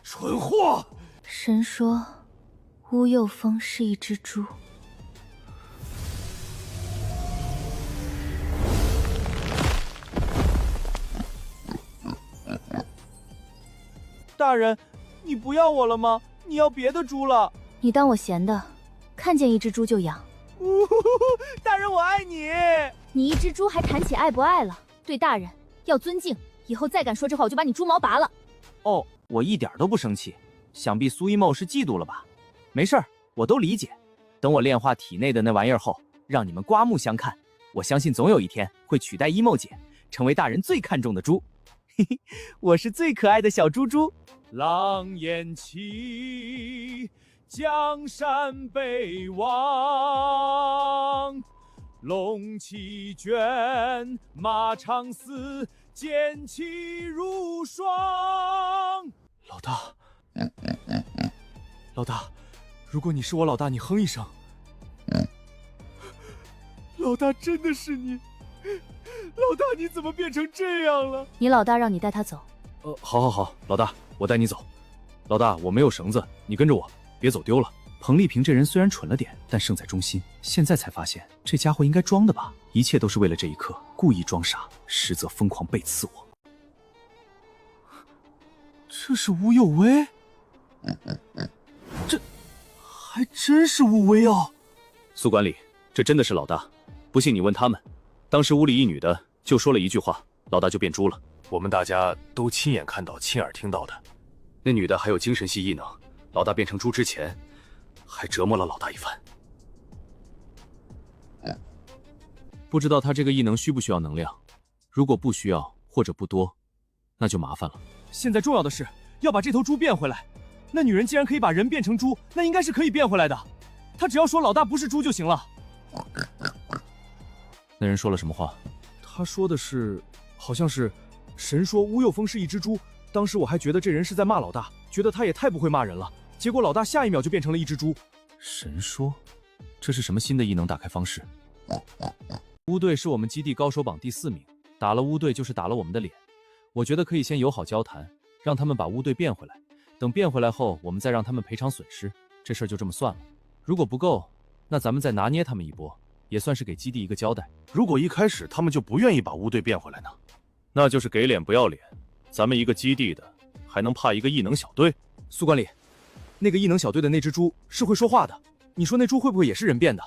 蠢货！神说乌佑峰是一只猪。大人，你不要我了吗？你要别的猪了？你当我闲的？看见一只猪就养。大人，我爱你。你一只猪还谈起爱不爱了？对大人要尊敬，以后再敢说这话，我就把你猪毛拔了。哦，我一点都不生气。想必苏一梦是嫉妒了吧？没事儿，我都理解。等我炼化体内的那玩意儿后，让你们刮目相看。我相信总有一天会取代一梦姐，成为大人最看重的猪。嘿嘿，我是最可爱的小猪猪。狼烟起，江山北望，龙旗卷，马长嘶，剑气如霜。老大，老大，如果你是我老大，你哼一声。老大，真的是你！老大，你怎么变成这样了？你老大让你带他走。好，好，好，老大，我带你走。老大，我没有绳子，你跟着我，别走丢了。彭丽萍这人虽然蠢了点，但胜在忠心。现在才发现，这家伙应该装的吧？一切都是为了这一刻，故意装傻，实则疯狂背刺我。这是吴有为，这还真是吴为哦。苏管理，这真的是老大，不信你问他们。当时屋里一女的就说了一句话，老大就变猪了。我们大家都亲眼看到、亲耳听到的。那女的还有精神系异能，老大变成猪之前，还折磨了老大一番。不知道他这个异能需不需要能量？如果不需要或者不多，那就麻烦了。现在重要的是要把这头猪变回来。那女人既然可以把人变成猪，那应该是可以变回来的。她只要说老大不是猪就行了。那人说了什么话？他说的是，好像是神说乌有风是一只猪。当时我还觉得这人是在骂老大，觉得他也太不会骂人了。结果老大下一秒就变成了一只猪。神说，这是什么新的异能打开方式？乌队是我们基地高手榜第4名，打了乌队就是打了我们的脸。我觉得可以先友好交谈，让他们把乌队变回来。等变回来后，我们再让他们赔偿损失，这事儿就这么算了。如果不够，那咱们再拿捏他们一波，也算是给基地一个交代。如果一开始他们就不愿意把乌队变回来呢？那就是给脸不要脸。咱们一个基地的，还能怕一个异能小队？苏管理，那个异能小队的那只猪是会说话的，你说那猪会不会也是人变的？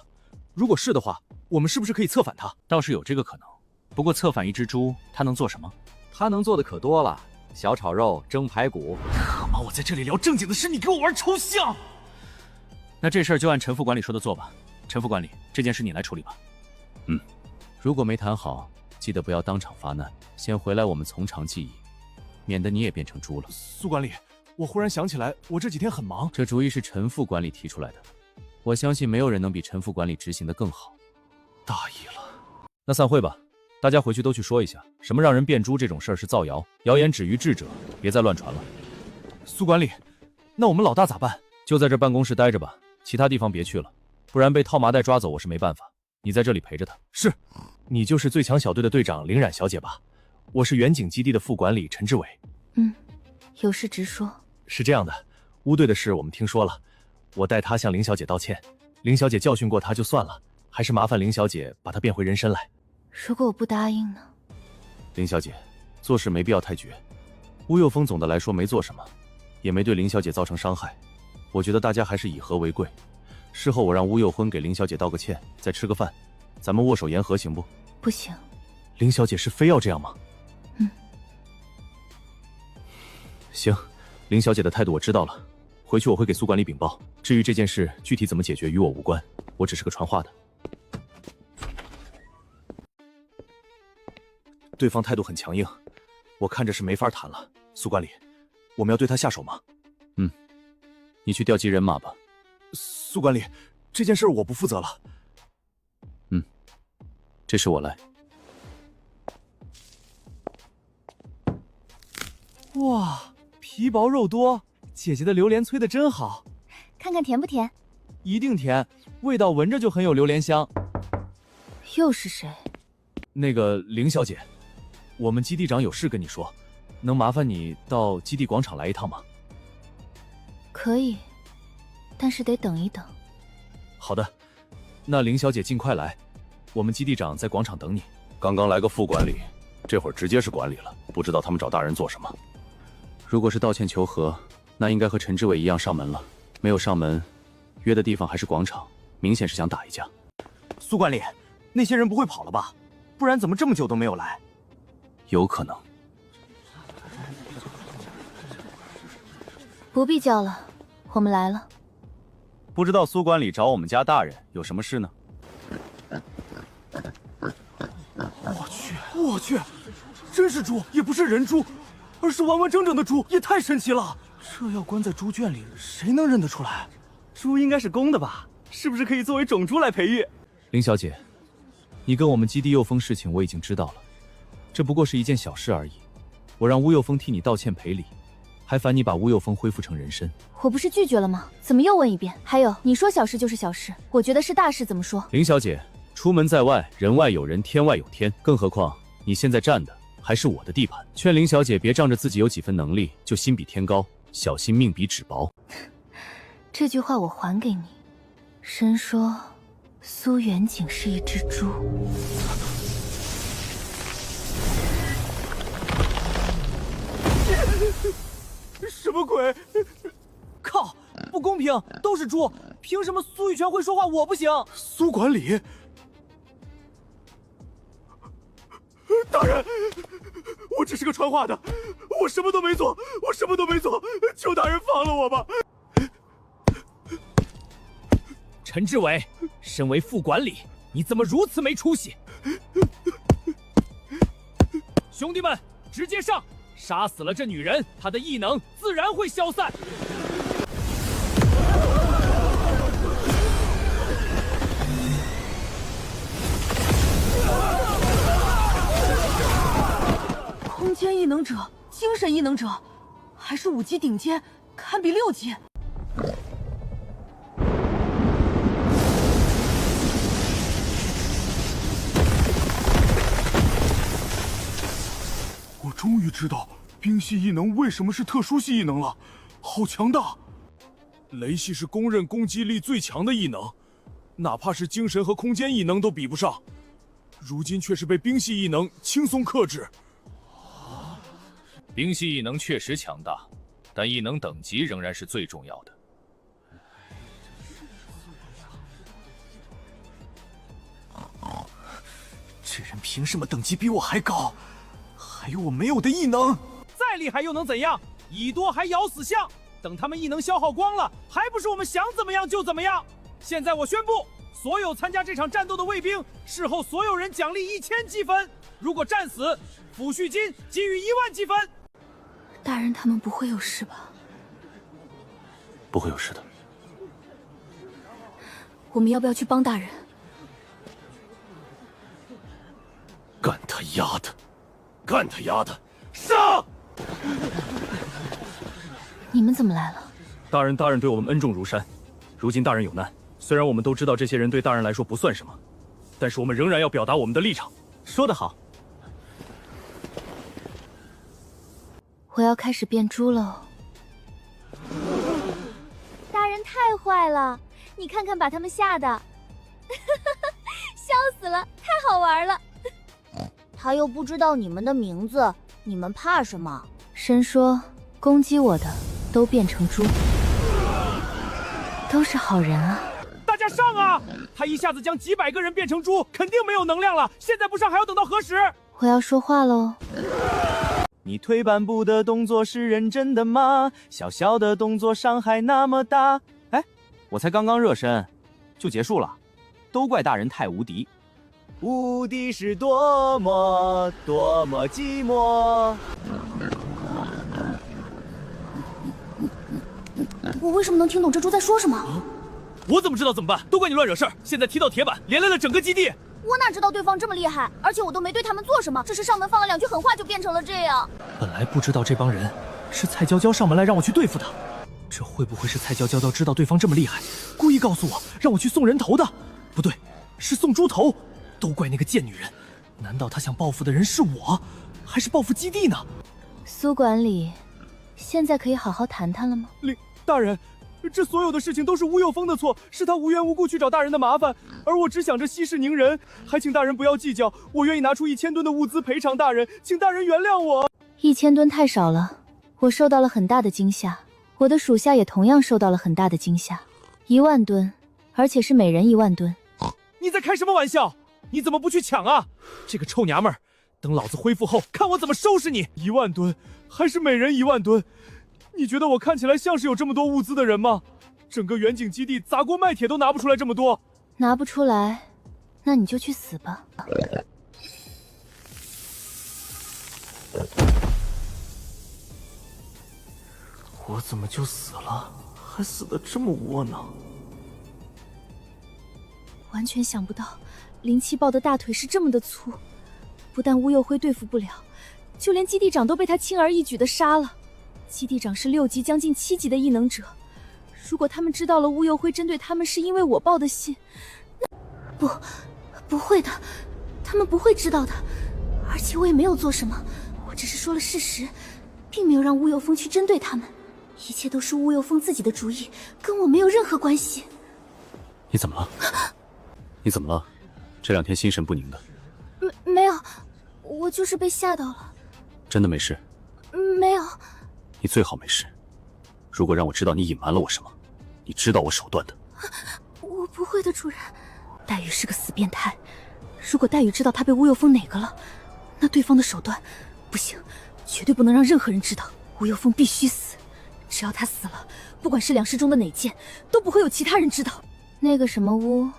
如果是的话，我们是不是可以策反它？倒是有这个可能。不过策反一只猪，它能做什么？它能做的可多了，小炒肉、蒸排骨。他妈，我在这里聊正经的事，你给我玩抽象。那这事儿就按陈副管理说的做吧。陈副管理，这件事你来处理吧。如果没谈好，记得不要当场发难，先回来我们从长计议，免得你也变成猪了。苏管理，我忽然想起来，我这几天很忙。这主意是陈副管理提出来的，我相信没有人能比陈副管理执行的更好。大意了。那散会吧，大家回去都去说一下，什么让人变猪这种事儿是造谣，谣言止于智者，别再乱传了。苏管理，那我们老大咋办？就在这办公室待着吧，其他地方别去了，不然被套麻袋抓走我是没办法。你在这里陪着他。是。你就是最强小队的队长林冉小姐吧？我是远景基地的副管理陈志伟。有事直说。是这样的，乌队的事我们听说了，我代他向林小姐道歉。林小姐教训过他就算了，还是麻烦林小姐把他变回人身来。如果我不答应呢？林小姐，做事没必要太绝。乌有风总的来说没做什么，也没对林小姐造成伤害。我觉得大家还是以和为贵。事后我让乌有婚给林小姐道个歉，再吃个饭，咱们握手言和行不？不行。林小姐是非要这样吗？行，林小姐的态度我知道了，回去我会给苏管理禀报。至于这件事具体怎么解决与我无关，我只是个传话的。对方态度很强硬，我看着是没法谈了。苏管理，我们要对他下手吗？你去调集人马吧。苏管理，这件事我不负责了。这事我来。哇，皮薄肉多，姐姐的榴莲催得真好。看看甜不甜？一定甜，味道闻着就很有榴莲香。又是谁？那个林小姐，我们基地长有事跟你说，能麻烦你到基地广场来一趟吗？可以，但是得等一等。好的，那林小姐尽快来，我们基地长在广场等你。刚刚来个副管理，这会儿直接是管理了，不知道他们找大人做什么。如果是道歉求和，那应该和陈志伟一样上门了。没有上门，约的地方还是广场，明显是想打一架。苏管理，那些人不会跑了吧？不然怎么这么久都没有来？有可能。不必叫了，我们来了。不知道苏管理找我们家大人有什么事呢？我去，真是猪，也不是人猪，而是完完整整的猪，也太神奇了！这要关在猪圈里，谁能认得出来？猪应该是公的吧？是不是可以作为种猪来培育？林小姐，你跟我们基地佑风事情我已经知道了，这不过是一件小事而已。我让乌佑风替你道歉赔礼，还烦你把乌佑风恢复成人身。我不是拒绝了吗？怎么又问一遍？还有，你说小事就是小事，我觉得是大事，怎么说？林小姐，出门在外，人外有人，天外有天，更何况你现在站的还是我的地盘。劝林小姐别仗着自己有几分能力就心比天高，小心命比纸薄。这句话我还给你。神说苏远景是一只猪。什么鬼？靠！不公平，都是猪，凭什么苏玉泉会说话，我不行？苏管理，大人，我只是个传话的，我什么都没做，求大人放了我吧。陈志伟，身为副管理，你怎么如此没出息？兄弟们，直接上！杀死了这女人，她的异能自然会消散。空间异能者、精神异能者，还是5级顶尖，堪比6级。我终于知道冰系异能为什么是特殊系异能了，好强大！雷系是公认攻击力最强的异能，哪怕是精神和空间异能都比不上，如今却是被冰系异能轻松克制。冰系异能确实强大，但异能等级仍然是最重要的。这人凭什么等级比我还高？还有我没有的异能？再厉害又能怎样？蚁多还咬死象，等他们异能消耗光了，还不是我们想怎么样就怎么样？现在我宣布，所有参加这场战斗的卫兵，事后所有人奖励1000积分，如果战死，抚恤金给予1万积分。大人他们不会有事吧？不会有事的。我们要不要去帮大人？干他丫的！干他丫的！上！你们怎么来了？大人对我们恩重如山，如今大人有难，虽然我们都知道这些人对大人来说不算什么，但是我们仍然要表达我们的立场。说得好。我要开始变猪喽！大人太坏了，你看看把他们吓的，笑死了，太好玩了。他又不知道你们的名字，你们怕什么？神说攻击我的都变成猪，都是好人啊！大家上啊！他一下子将几百个人变成猪，肯定没有能量了。现在不上还要等到何时？我要说话喽！你退半步的动作是认真的吗？小小的动作伤害那么大。哎，我才刚刚热身，就结束了，都怪大人太无敌。无敌是多么多么寂寞。我为什么能听懂这猪在说什么？我怎么知道怎么办？都怪你乱惹事儿！现在踢到铁板，连累了整个基地。我哪知道对方这么厉害，而且我都没对他们做什么，只是上门放了2句狠话就变成了这样。本来不知道这帮人是蔡娇娇上门来让我去对付的，这会不会是蔡娇娇知道对方这么厉害，故意告诉我让我去送人头的？不对，是送猪头。都怪那个贱女人，难道她想报复的人是我，还是报复基地呢？苏管理，现在可以好好谈谈了吗？大人，这所有的事情都是吴有峰的错，是他无缘无故去找大人的麻烦，而我只想着息事宁人，还请大人不要计较，我愿意拿出1000吨的物资赔偿大人，请大人原谅我。1000吨太少了，我受到了很大的惊吓，我的属下也同样受到了很大的惊吓。1万吨，而且是每人1万吨。你在开什么玩笑？你怎么不去抢啊？这个臭娘们儿，等老子恢复后，看我怎么收拾你！1万吨，还是每人1万吨？你觉得我看起来像是有这么多物资的人吗？整个远景基地砸锅卖铁都拿不出来这么多。拿不出来，那你就去死吧。我怎么就死了？还死得这么窝囊。完全想不到林七豹的大腿是这么的粗，不但乌有辉对付不了，就连基地长都被他轻而易举的杀了。基地长是6级将近7级的异能者，如果他们知道了乌有辉针对他们是因为我报的信，那不会的，他们不会知道的。而且我也没有做什么，我只是说了事实，并没有让乌有峰去针对他们，一切都是乌有峰自己的主意，跟我没有任何关系。你怎么了？你怎么了？这2天心神不宁的。没有，我就是被吓到了。真的没事？没有，你最好没事。如果让我知道你隐瞒了我什么，你知道我手段的。我不会的，主人。黛玉是个死变态，如果黛玉知道她被乌有风哪个了，那对方的手段不行，绝对不能让任何人知道。乌有风必须死，只要他死了，不管是两世中的哪件，都不会有其他人知道。那个什么乌，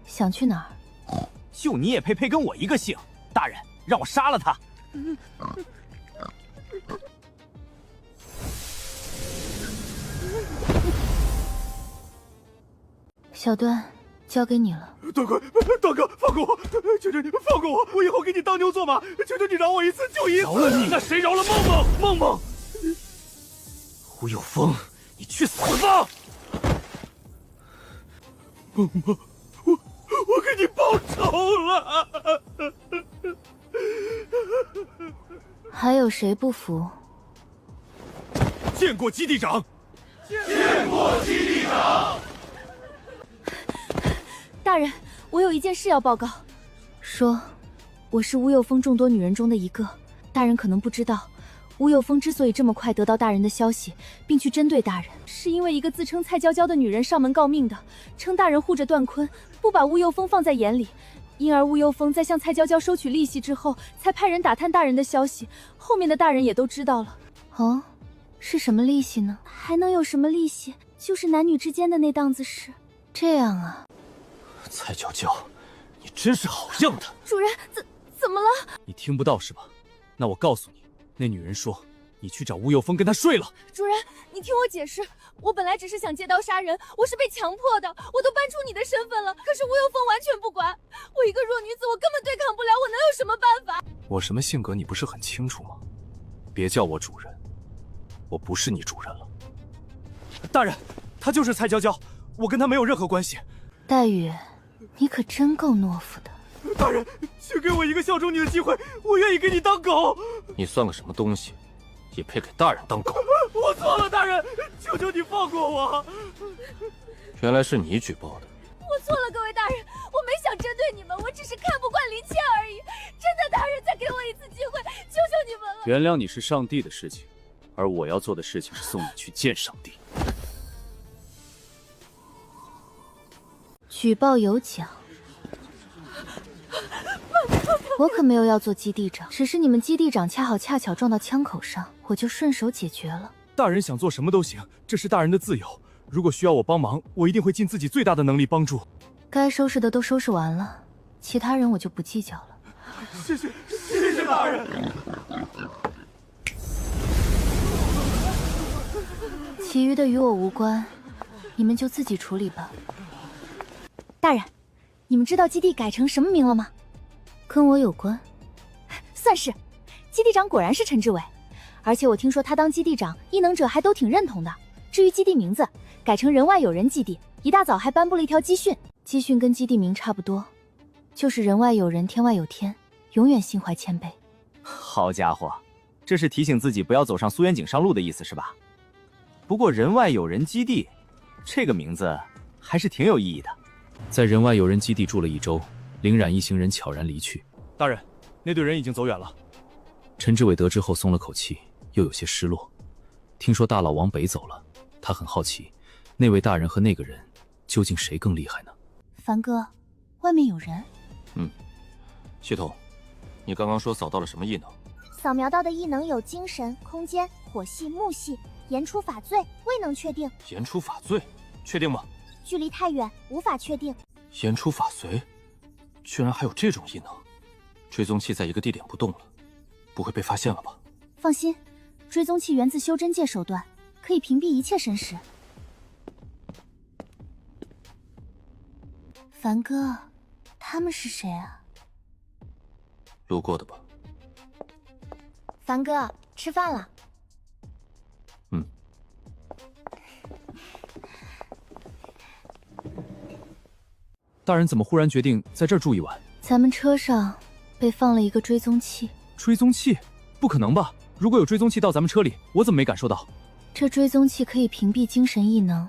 想去哪儿？就你也配跟我一个姓？大人，让我杀了他！小段，交给你了。大哥，放过我！求求你放过我！我以后给你当牛做马！求求你饶我一次就一次！饶了你，那谁饶了梦梦？梦梦，吴有风，你去死吧！梦梦，我给你报仇了！还有谁不服？见过基地长！见过基地长！大人，我有一件事要报告。说，我是乌有风众多女人中的一个。大人可能不知道，乌有风之所以这么快得到大人的消息，并去针对大人，是因为一个自称蔡娇娇的女人上门告密的，称大人护着段坤，不把乌有风放在眼里。因而乌有风在向蔡娇娇收取利息之后，才派人打探大人的消息。后面的大人也都知道了。哦，是什么利息呢？还能有什么利息？就是男女之间的那档子事。这样啊。蔡娇娇，你真是好样的！主人，怎么了？你听不到是吧？那我告诉你，那女人说你去找吴有风跟他睡了。主人，你听我解释，我本来只是想借刀杀人，我是被强迫的，我都搬出你的身份了，可是吴有风完全不管。我一个弱女子，我根本对抗不了，我能有什么办法？我什么性格你不是很清楚吗？别叫我主人，我不是你主人了。大人，她就是蔡娇娇，我跟她没有任何关系。黛玉，你可真够懦夫的。大人，请给我一个效忠你的机会，我愿意给你当狗。你算个什么东西，也配给大人当狗？我错了，大人，求求你放过我。原来是你举报的。我错了，各位大人，我没想针对你们，我只是看不惯林倩而已。真的，大人，再给我一次机会，求求你们了。原谅你是上帝的事情，而我要做的事情是送你去见上帝。举报有奖。我可没有要做基地长，只是你们基地长恰巧撞到枪口上，我就顺手解决了。大人想做什么都行，这是大人的自由。如果需要我帮忙，我一定会尽自己最大的能力帮助。该收拾的都收拾完了，其他人我就不计较了。谢谢大人。其余的与我无关，你们就自己处理吧。大人，你们知道基地改成什么名了吗？跟我有关？算是。基地长果然是陈志伟，而且我听说他当基地长，异能者还都挺认同的。至于基地名字，改成人外有人基地，一大早还颁布了一条基训。基训跟基地名差不多，就是人外有人，天外有天，永远心怀谦卑。好家伙，这是提醒自己不要走上苏元景上路的意思是吧？不过人外有人基地，这个名字还是挺有意义的。在人外有人基地住了1周，林冉一行人悄然离去。大人，那队人已经走远了。陈志伟得知后松了口气，又有些失落。听说大佬往北走了，他很好奇，那位大人和那个人究竟谁更厉害呢？凡哥，外面有人。系统，你刚刚说扫到了什么异能？扫描到的异能有精神、空间、火系、木系、言出法罪，未能确定。言出法罪，确定吗？距离太远，无法确定。言出法随，居然还有这种异能！追踪器在一个地点不动了，不会被发现了吧？放心，追踪器源自修真界手段，可以屏蔽一切神识。凡哥，他们是谁啊？路过的吧。凡哥，吃饭了。大人怎么忽然决定在这儿住一晚？咱们车上被放了一个追踪器。追踪器？不可能吧？如果有追踪器到咱们车里，我怎么没感受到？这追踪器可以屏蔽精神异能，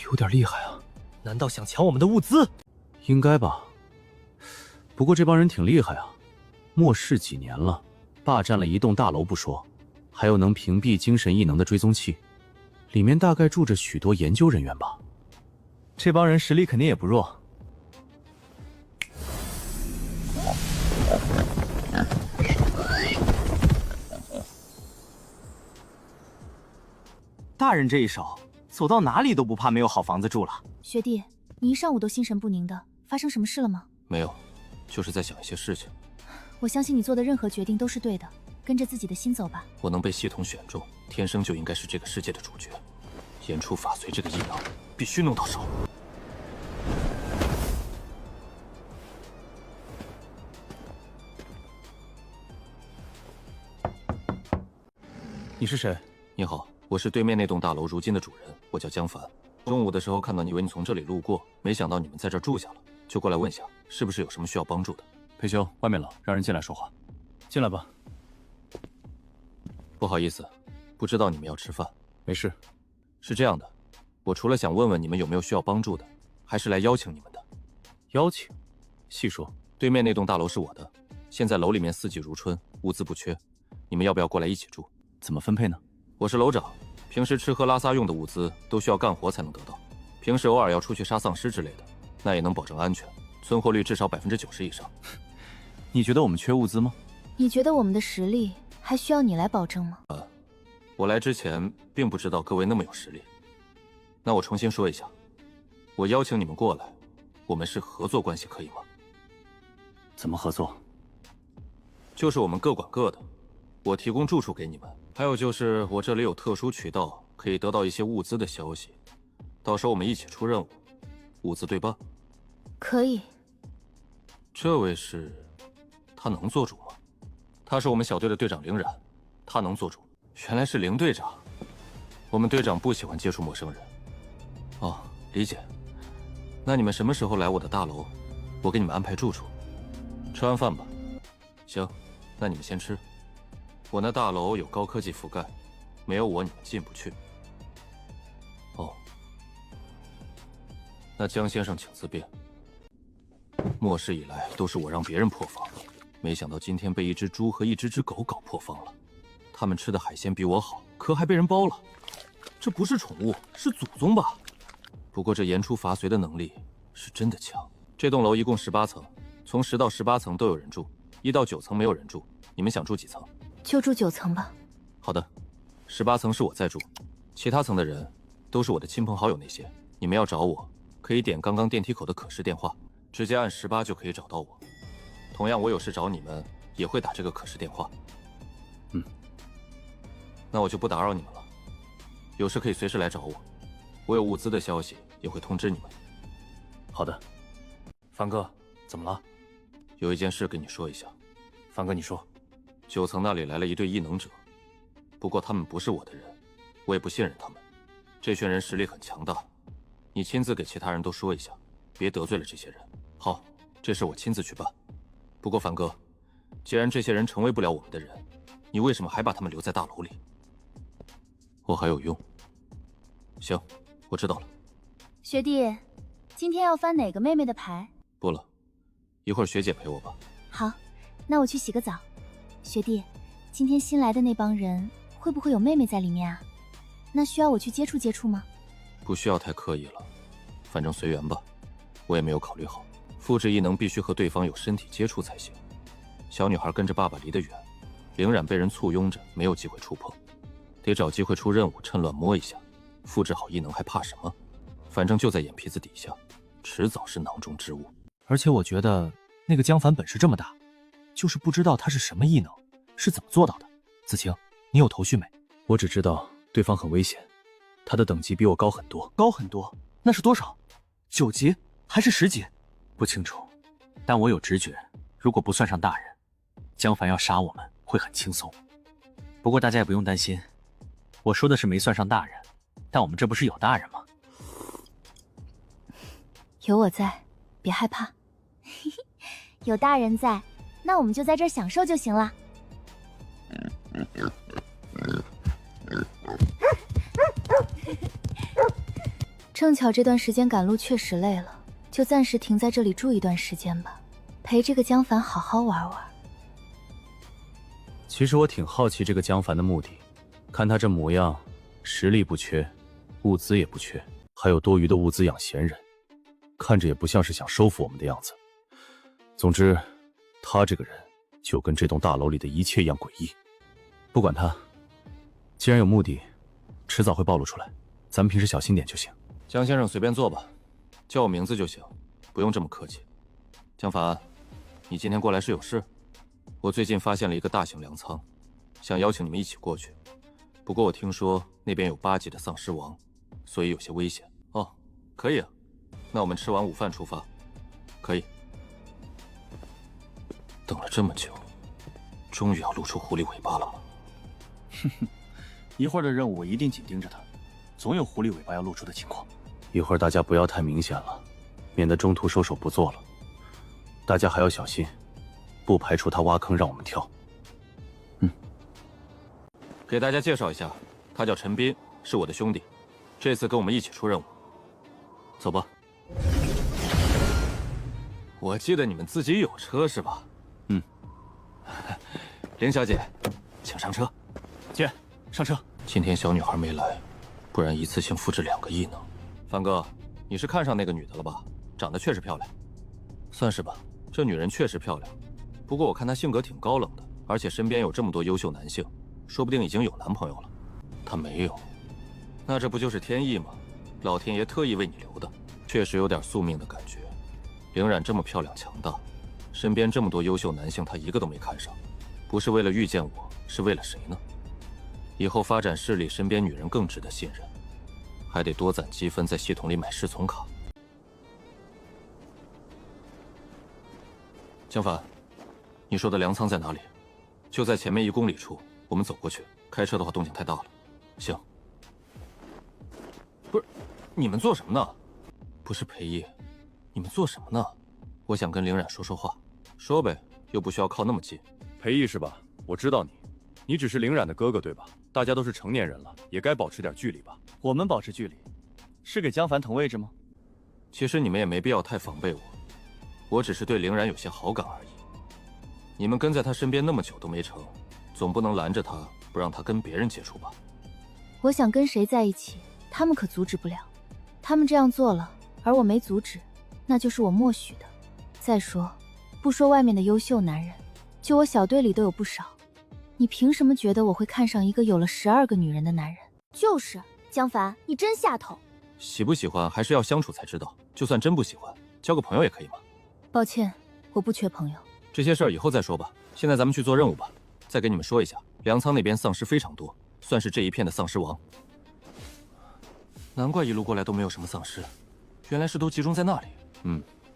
有点厉害啊！难道想抢我们的物资？应该吧。不过这帮人挺厉害啊，末世几年了，霸占了一栋大楼不说，还有能屏蔽精神异能的追踪器，里面大概住着许多研究人员吧。这帮人实力肯定也不弱。大人这一手，走到哪里都不怕没有好房子住了。学弟，你一上午都心神不宁的，发生什么事了吗？没有，就是在想一些事情。我相信你做的任何决定都是对的，跟着自己的心走吧。我能被系统选中，天生就应该是这个世界的主角。言出法随这个异能，必须弄到手。你是谁？你好，我是对面那栋大楼如今的主人，我叫江凡。中午的时候看到你，以为你从这里路过，没想到你们在这儿住下了，就过来问一下，是不是有什么需要帮助的？裴修，外面冷，让人进来说话。进来吧。不好意思，不知道你们要吃饭。没事。是这样的，我除了想问问你们有没有需要帮助的，还是来邀请你们的。邀请？细说。对面那栋大楼是我的，现在楼里面四季如春，物资不缺，你们要不要过来一起住？怎么分配呢？我是楼长，平时吃喝拉撒用的物资都需要干活才能得到，平时偶尔要出去杀丧尸之类的，那也能保证安全，存活率至少90%以上。你觉得我们缺物资吗？你觉得我们的实力还需要你来保证吗？我来之前并不知道各位那么有实力。那我重新说一下，我邀请你们过来，我们是合作关系，可以吗？怎么合作？就是我们各管各的，我提供住处给你们，还有就是我这里有特殊渠道可以得到一些物资的消息，到时候我们一起出任务，物资对半。可以。这位是，他能做主吗？他是我们小队的队长凌然，他能做主。原来是凌队长，我们队长不喜欢接触陌生人。哦，理解。那你们什么时候来我的大楼？我给你们安排住处。吃完饭吧。行，那你们先吃。我那大楼有高科技覆盖，没有我你们进不去。哦，那江先生请自便。末世以来都是我让别人破防，没想到今天被一只猪和一只狗搞破防了。他们吃的海鲜比我好，壳还被人剥了。这不是宠物，是祖宗吧？不过这言出法随的能力是真的强。这栋楼一共18层，从10到18层都有人住，1到9层没有人住。你们想住几层？就住9层吧。好的，18层是我在住，其他层的人都是我的亲朋好友那些。你们要找我，可以点刚刚电梯口的可视电话，直接按18就可以找到我。同样，我有事找你们也会打这个可视电话。那我就不打扰你们了，有事可以随时来找我。我有物资的消息也会通知你们。好的。凡哥，怎么了？有一件事跟你说一下。凡哥，你说。9层那里来了一队异能者，不过他们不是我的人，我也不信任他们。这群人实力很强大，你亲自给其他人都说一下，别得罪了这些人。好，这事我亲自去办。不过凡哥，既然这些人成为不了我们的人，你为什么还把他们留在大楼里？我还有用。行，我知道了。学弟，今天要翻哪个妹妹的牌？不了，一会儿学姐陪我吧。好，那我去洗个澡。学弟，今天新来的那帮人会不会有妹妹在里面啊？那需要我去接触接触吗？不需要太刻意了，反正随缘吧。我也没有考虑好，复制异能必须和对方有身体接触才行。小女孩跟着爸爸离得远，凌冉被人簇拥着，没有机会触碰。得找机会出任务，趁乱摸一下，复制好异能还怕什么？反正就在眼皮子底下，迟早是囊中之物。而且我觉得那个江凡本事这么大，就是不知道他是什么异能，是怎么做到的。子晴，你有头绪没？我只知道对方很危险，他的等级比我高很多。高很多？那是多少？9级还是10级？不清楚，但我有直觉，如果不算上大人，江凡要杀我们会很轻松。不过大家也不用担心，我说的是没算上大人，但我们这不是有大人吗？有我在，别害怕。有大人在，那我们就在这儿享受就行了。正巧这段时间赶路确实累了，就暂时停在这里住一段时间吧，陪这个江凡好好玩玩。其实我挺好奇这个江凡的目的，看他这模样，实力不缺，物资也不缺，还有多余的物资养闲人，看着也不像是想收服我们的样子。总之，他这个人就跟这栋大楼里的一切一样诡异。不管他，既然有目的，迟早会暴露出来，咱们平时小心点就行。江先生随便坐吧，叫我名字就行，不用这么客气。江凡，你今天过来是有事？我最近发现了一个大型粮仓，想邀请你们一起过去。不过我听说那边有8级的丧尸王，所以有些危险。哦，可以啊，那我们吃完午饭出发。可以。等了这么久，终于要露出狐狸尾巴了吗？哼哼，一会儿的任务我一定紧盯着他，总有狐狸尾巴要露出的情况。一会儿大家不要太明显了，免得中途收手不做了。大家还要小心，不排除他挖坑让我们跳。给大家介绍一下，他叫陈斌，是我的兄弟，这次跟我们一起出任务。走吧。我记得你们自己有车是吧？林小姐，请上车。姐，上车。今天小女孩没来，不然一次性复制2个异能。范哥，你是看上那个女的了吧？长得确实漂亮。算是吧，这女人确实漂亮。不过我看她性格挺高冷的，而且身边有这么多优秀男性，说不定已经有男朋友了。她没有，那这不就是天意吗？老天爷特意为你留的，确实有点宿命的感觉。凌冉这么漂亮强大，身边这么多优秀男性，她一个都没看上。不是为了遇见我，是为了谁呢？以后发展势力，身边女人更值得信任，还得多攒积分，在系统里买侍从卡。江凡，你说的粮仓在哪里？就在前面1公里处，我们走过去。开车的话动静太大了。行。不是，你们做什么呢？不是裴毅，你们做什么呢？我想跟凌冉说说话。说呗，又不需要靠那么近。裴毅是吧？我知道你，你只是凌冉的哥哥对吧？大家都是成年人了，也该保持点距离吧。我们保持距离，是给江凡腾位置吗？其实你们也没必要太防备我，我只是对凌冉有些好感而已。你们跟在他身边那么久都没成，总不能拦着他，不让他跟别人接触吧？我想跟谁在一起，他们可阻止不了。他们这样做了，而我没阻止，那就是我默许的。再说，不说外面的优秀男人，就我小队里都有不少。你凭什么觉得我会看上一个有了12个女人的男人？就是，江凡，你真下头。喜不喜欢还是要相处才知道，就算真不喜欢，交个朋友也可以嘛。抱歉，我不缺朋友。这些事儿以后再说吧，现在咱们去做任务吧。再跟你们说一下，粮仓那边丧尸非常多，算是这一片的丧尸王。难怪一路过来都没有什么丧尸，原来是都集中在那里。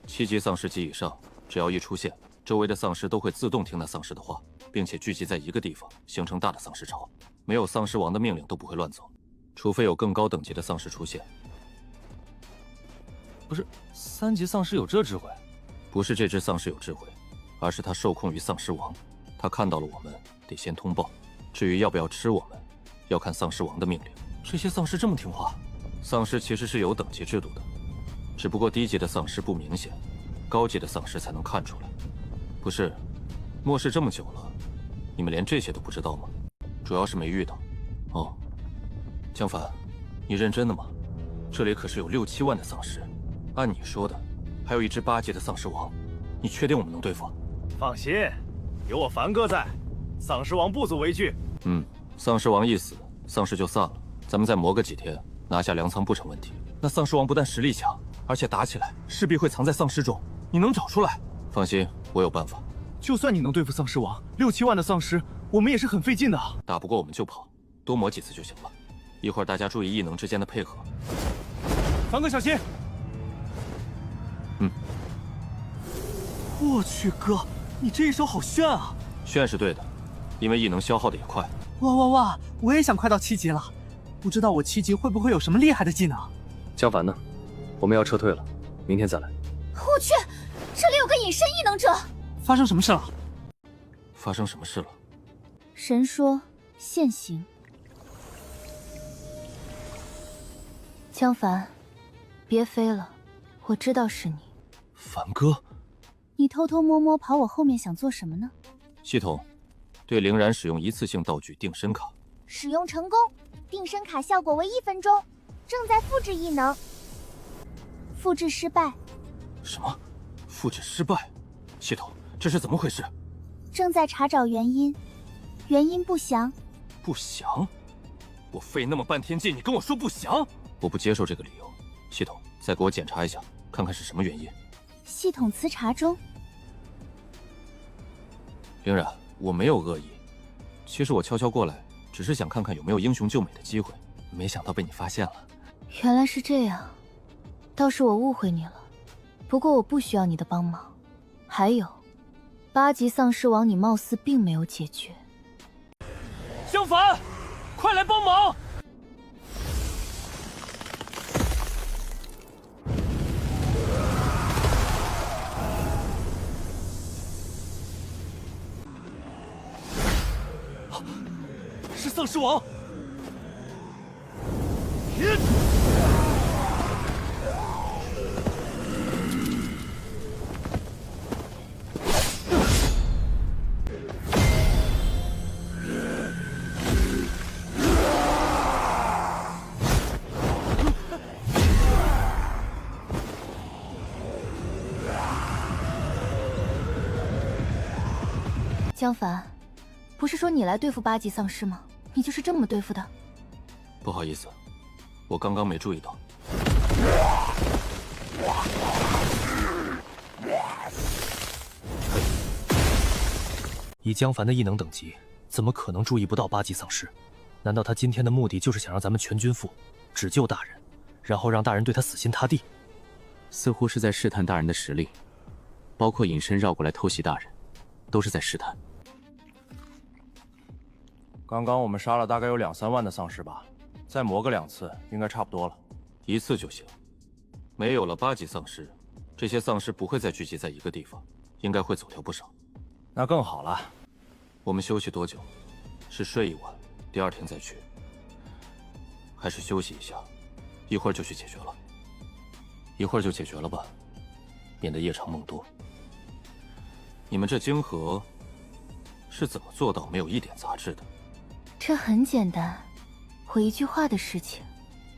7级丧尸级以上，只要一出现，周围的丧尸都会自动听那丧尸的话，并且聚集在一个地方，形成大的丧尸潮。没有丧尸王的命令都不会乱走，除非有更高等级的丧尸出现。不是，3级丧尸有这智慧？不是这只丧尸有智慧，而是他受控于丧尸王。他看到了我们，得先通报。至于要不要吃我们，要看丧尸王的命令。这些丧尸这么听话？丧尸其实是有等级制度的，只不过低级的丧尸不明显，高级的丧尸才能看出来。不是，末世这么久了，你们连这些都不知道吗？主要是没遇到。哦，江凡，你认真的吗？这里可是有6、7万的丧尸，按你说的，还有一只8级的丧尸王，你确定我们能对付？放心，有我凡哥在，丧尸王不足为惧。丧尸王一死，丧尸就散了。咱们再磨个几天，拿下粮仓不成问题。那丧尸王不但实力强，而且打起来势必会藏在丧尸中，你能找出来？放心，我有办法。就算你能对付丧尸王，6、7万的丧尸，我们也是很费劲的。打不过我们就跑，多磨几次就行了。一会儿大家注意异能之间的配合。凡哥小心！我去，哥，你这一手好炫啊！炫是对的，因为异能消耗的也快。哇！我也想快到7级了，不知道我7级会不会有什么厉害的技能？江凡呢？我们要撤退了，明天再来。我去，这里有个隐身异能者。发生什么事了？发生什么事了？神说现形。江凡，别飞了，我知道是你。凡哥，你偷偷摸摸跑我后面想做什么呢？系统对凌冉使用一次性道具定身卡，使用成功，定身卡效果为1分钟，正在复制异能。复制失败。什么？复制失败？系统，这是怎么回事？正在查找原因，原因不详。不详？我费那么半天劲，你跟我说不详？我不接受这个理由。系统，再给我检查一下，看看是什么原因。系统磁查中。凌然，我没有恶意，其实我悄悄过来，只是想看看有没有英雄救美的机会，没想到被你发现了。原来是这样，倒是我误会你了。不过我不需要你的帮忙。还有，8级丧尸王你貌似并没有解决。相反，快来帮忙！是丧尸王！江凡，不是说你来对付8级丧尸吗？你就是这么对付的？不好意思，我刚刚没注意到。以江凡的异能等级，怎么可能注意不到8级丧尸？难道他今天的目的就是想让咱们全军覆，只救大人，然后让大人对他死心塌地？似乎是在试探大人的实力，包括隐身绕过来偷袭大人，都是在试探。刚刚我们杀了大概有2、3万的丧尸吧，再磨个2次，应该差不多了。1次就行。没有了8级丧尸，这些丧尸不会再聚集在一个地方，应该会走掉不少。那更好了。我们休息多久？是睡一晚，第2天再去，还是休息一下，一会儿就去解决了？一会儿就解决了吧，免得夜长梦多。你们这晶核是怎么做到没有一点杂质的？这很简单，我一句话的事情，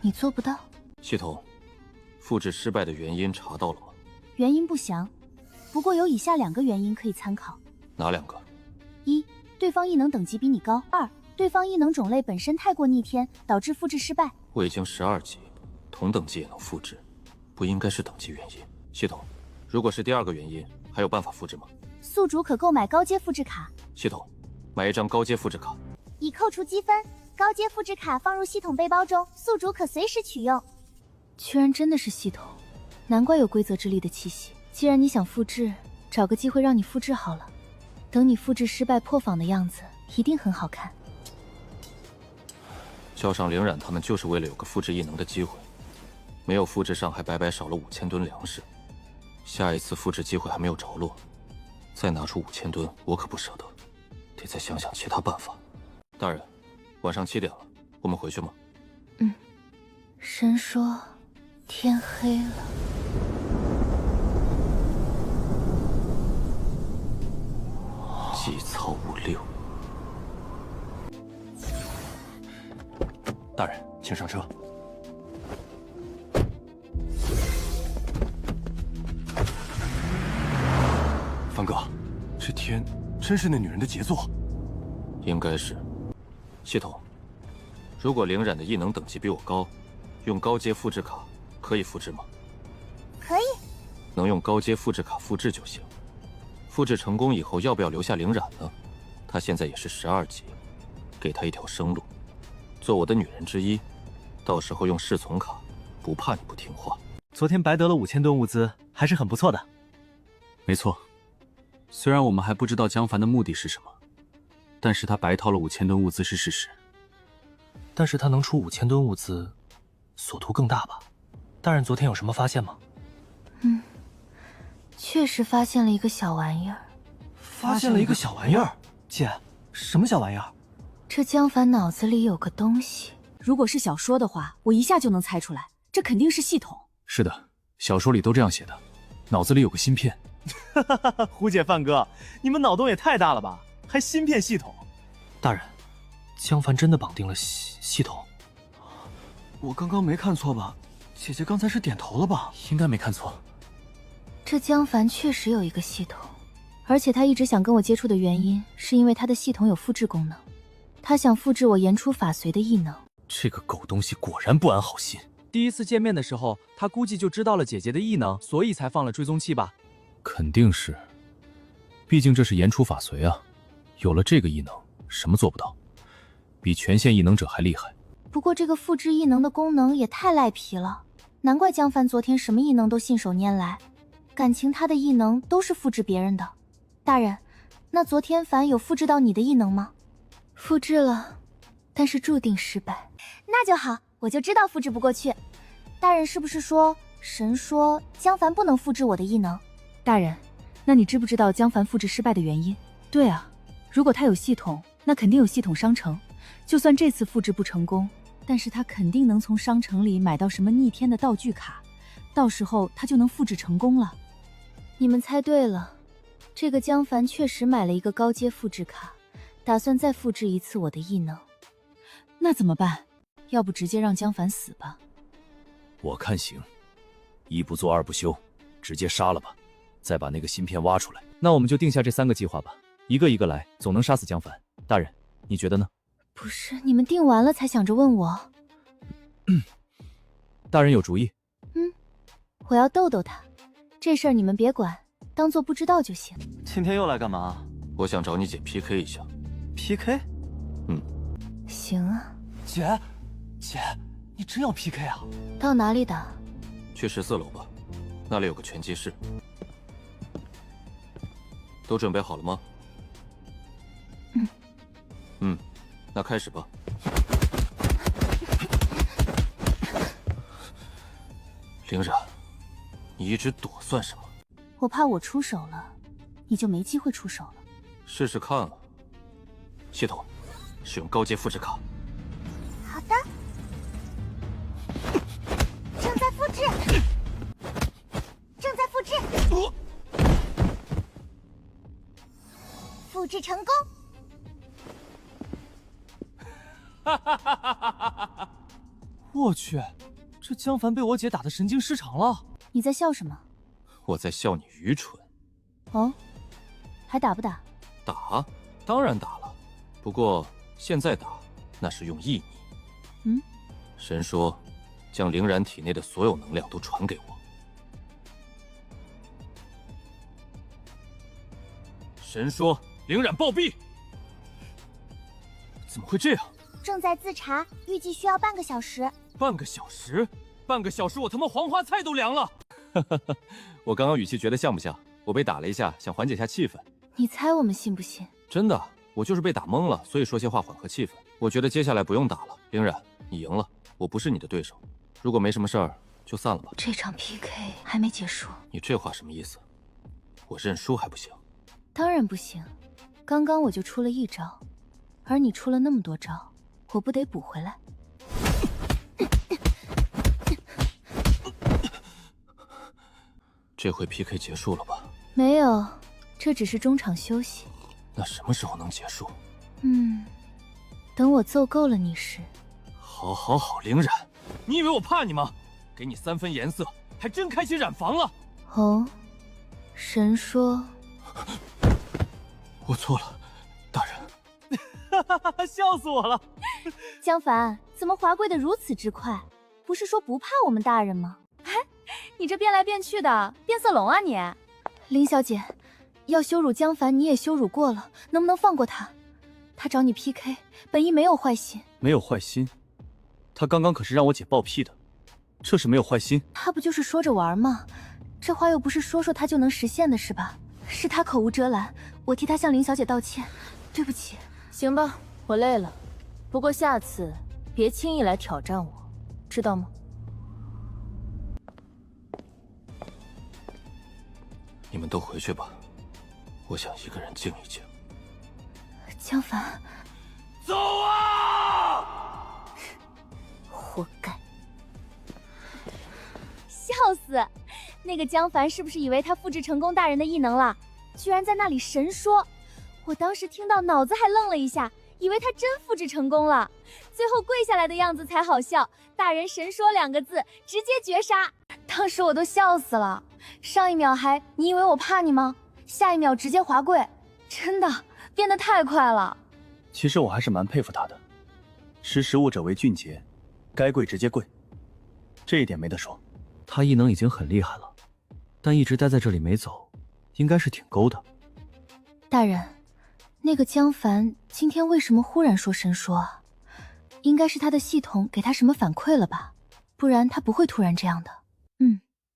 你做不到。系统，复制失败的原因查到了吗？原因不详，不过有以下2个原因可以参考。哪2个？1. 对方异能等级比你高。2. 对方异能种类本身太过逆天，导致复制失败。我已经12级，同等级也能复制，不应该是等级原因。系统，如果是第2个原因，还有办法复制吗？宿主可购买高阶复制卡。系统，买一张高阶复制卡。已扣除积分，高阶复制卡放入系统背包中，宿主可随时取用。居然真的是系统，难怪有规则之力的气息。既然你想复制，找个机会让你复制好了。等你复制失败破防的样子，一定很好看。叫上凌冉他们就是为了有个复制异能的机会，没有复制上还白白少了5000吨粮食。下一次复制机会还没有着落，再拿出5000吨，我可不舍得，得再想想其他办法。大人，晚上7点了，我们回去吗？神说天黑了。机操56。大人，请上车。方哥，这天真是那女人的杰作。应该是。系统，如果凌冉的异能等级比我高，用高阶复制卡可以复制吗？可以。能用高阶复制卡复制就行。复制成功以后，要不要留下凌冉呢？她现在也是12级，给她一条生路，做我的女人之一。到时候用侍从卡，不怕你不听话。昨天白得了5000吨物资，还是很不错的。没错，虽然我们还不知道江凡的目的是什么，但是他白掏了5000吨物资是事实。但是他能出5000吨物资，所图更大吧？大人昨天有什么发现吗？确实发现了一个小玩意儿。发现了一个小玩意儿？姐，什么小玩意儿？这江凡脑子里有个东西。如果是小说的话，我一下就能猜出来，这肯定是系统。是的，小说里都这样写的，脑子里有个芯片。胡姐、范哥，你们脑洞也太大了吧，还芯片系统。大人，江凡真的绑定了系统？我刚刚没看错吧？姐姐刚才是点头了吧？应该没看错。这江凡确实有一个系统，而且他一直想跟我接触的原因，是因为他的系统有复制功能，他想复制我言出法随的异能。这个狗东西果然不安好心。第一次见面的时候，他估计就知道了姐姐的异能，所以才放了追踪器吧？肯定是，毕竟这是言出法随啊。有了这个异能，什么做不到，比全线异能者还厉害。不过这个复制异能的功能也太赖皮了，难怪江凡昨天什么异能都信手拈来，感情他的异能都是复制别人的。大人，那昨天凡有复制到你的异能吗？复制了，但是注定失败。那就好，我就知道复制不过去。大人是不是说神说江凡不能复制我的异能？大人，那你知不知道江凡复制失败的原因？对啊，如果他有系统，那肯定有系统商城，就算这次复制不成功，但是他肯定能从商城里买到什么逆天的道具卡，到时候他就能复制成功了。你们猜对了，这个江凡确实买了一个高阶复制卡，打算再复制一次我的异能。那怎么办？要不直接让江凡死吧？我看行，一不做二不休，直接杀了吧，再把那个芯片挖出来。那我们就定下这3个计划吧，一个一个来，总能杀死江凡。大人，你觉得呢？不是，你们定完了才想着问我？大人有主意。我要逗逗他，这事儿你们别管，当做不知道就行。今天又来干嘛？我想找你姐 PK 一下。PK？ 行啊。姐，你真要 PK 啊？到哪里打？去14楼吧，那里有个拳击室。都准备好了吗？那开始吧。凌然，你一直躲算什么？我怕我出手了，你就没机会出手了。试试看啊。系统，使用高阶复制卡。好的，正在复制，正在复制，复制成功。我去，这江凡被我姐打得神经失常了。你在笑什么？我在笑你愚蠢。哦，还打不打？打，当然打了。不过现在打，那是用意念。神说，将凌然体内的所有能量都传给我。神说，凌然暴毙。怎么会这样？正在自查，预计需要半个小时。半个小时？半个小时，我他妈黄花菜都凉了。我刚刚语气觉得像不像？我被打了一下，想缓解下气氛。你猜我们信不信？真的，我就是被打懵了，所以说些话缓和气氛。我觉得接下来不用打了。凌然，你赢了，我不是你的对手。如果没什么事儿，就散了吧。这场 PK 还没结束。你这话什么意思？我认输还不行？当然不行。刚刚我就出了一招，而你出了那么多招，我不得补回来？这回 PK 结束了吧？没有，这只是中场休息。那什么时候能结束？等我揍够了你时。好，凌然，你以为我怕你吗？给你3分颜色，还真开启染房了。哦，神说，我错了，大人。笑死我了。江凡怎么滑跪得如此之快？不是说不怕我们大人吗？你这变来变去的，变色龙啊你！林小姐，要羞辱江凡你也羞辱过了，能不能放过他？他找你 PK， 本意没有坏心。没有坏心？他刚刚可是让我姐爆屁的，这是没有坏心？他不就是说着玩吗？这话又不是说说他就能实现的，是吧？是他口无遮拦，我替他向林小姐道歉，对不起。行吧，我累了，不过下次别轻易来挑战我，知道吗？你们都回去吧，我想一个人静一静。江凡，走啊！活该！笑死！那个江凡是不是以为他复制成功大人的异能了？居然在那里神说！我当时听到脑子还愣了一下，以为他真复制成功了，最后跪下来的样子才好笑。大人神说2个字，直接绝杀。当时我都笑死了，上一秒还你以为我怕你吗？下一秒直接滑跪，真的变得太快了。其实我还是蛮佩服他的，识时务者为俊杰，该跪直接跪，这一点没得说。他异能已经很厉害了，但一直待在这里没走，应该是挺勾的。大人，那个江凡今天为什么忽然说神说啊？应该是他的系统给他什么反馈了吧，不然他不会突然这样的。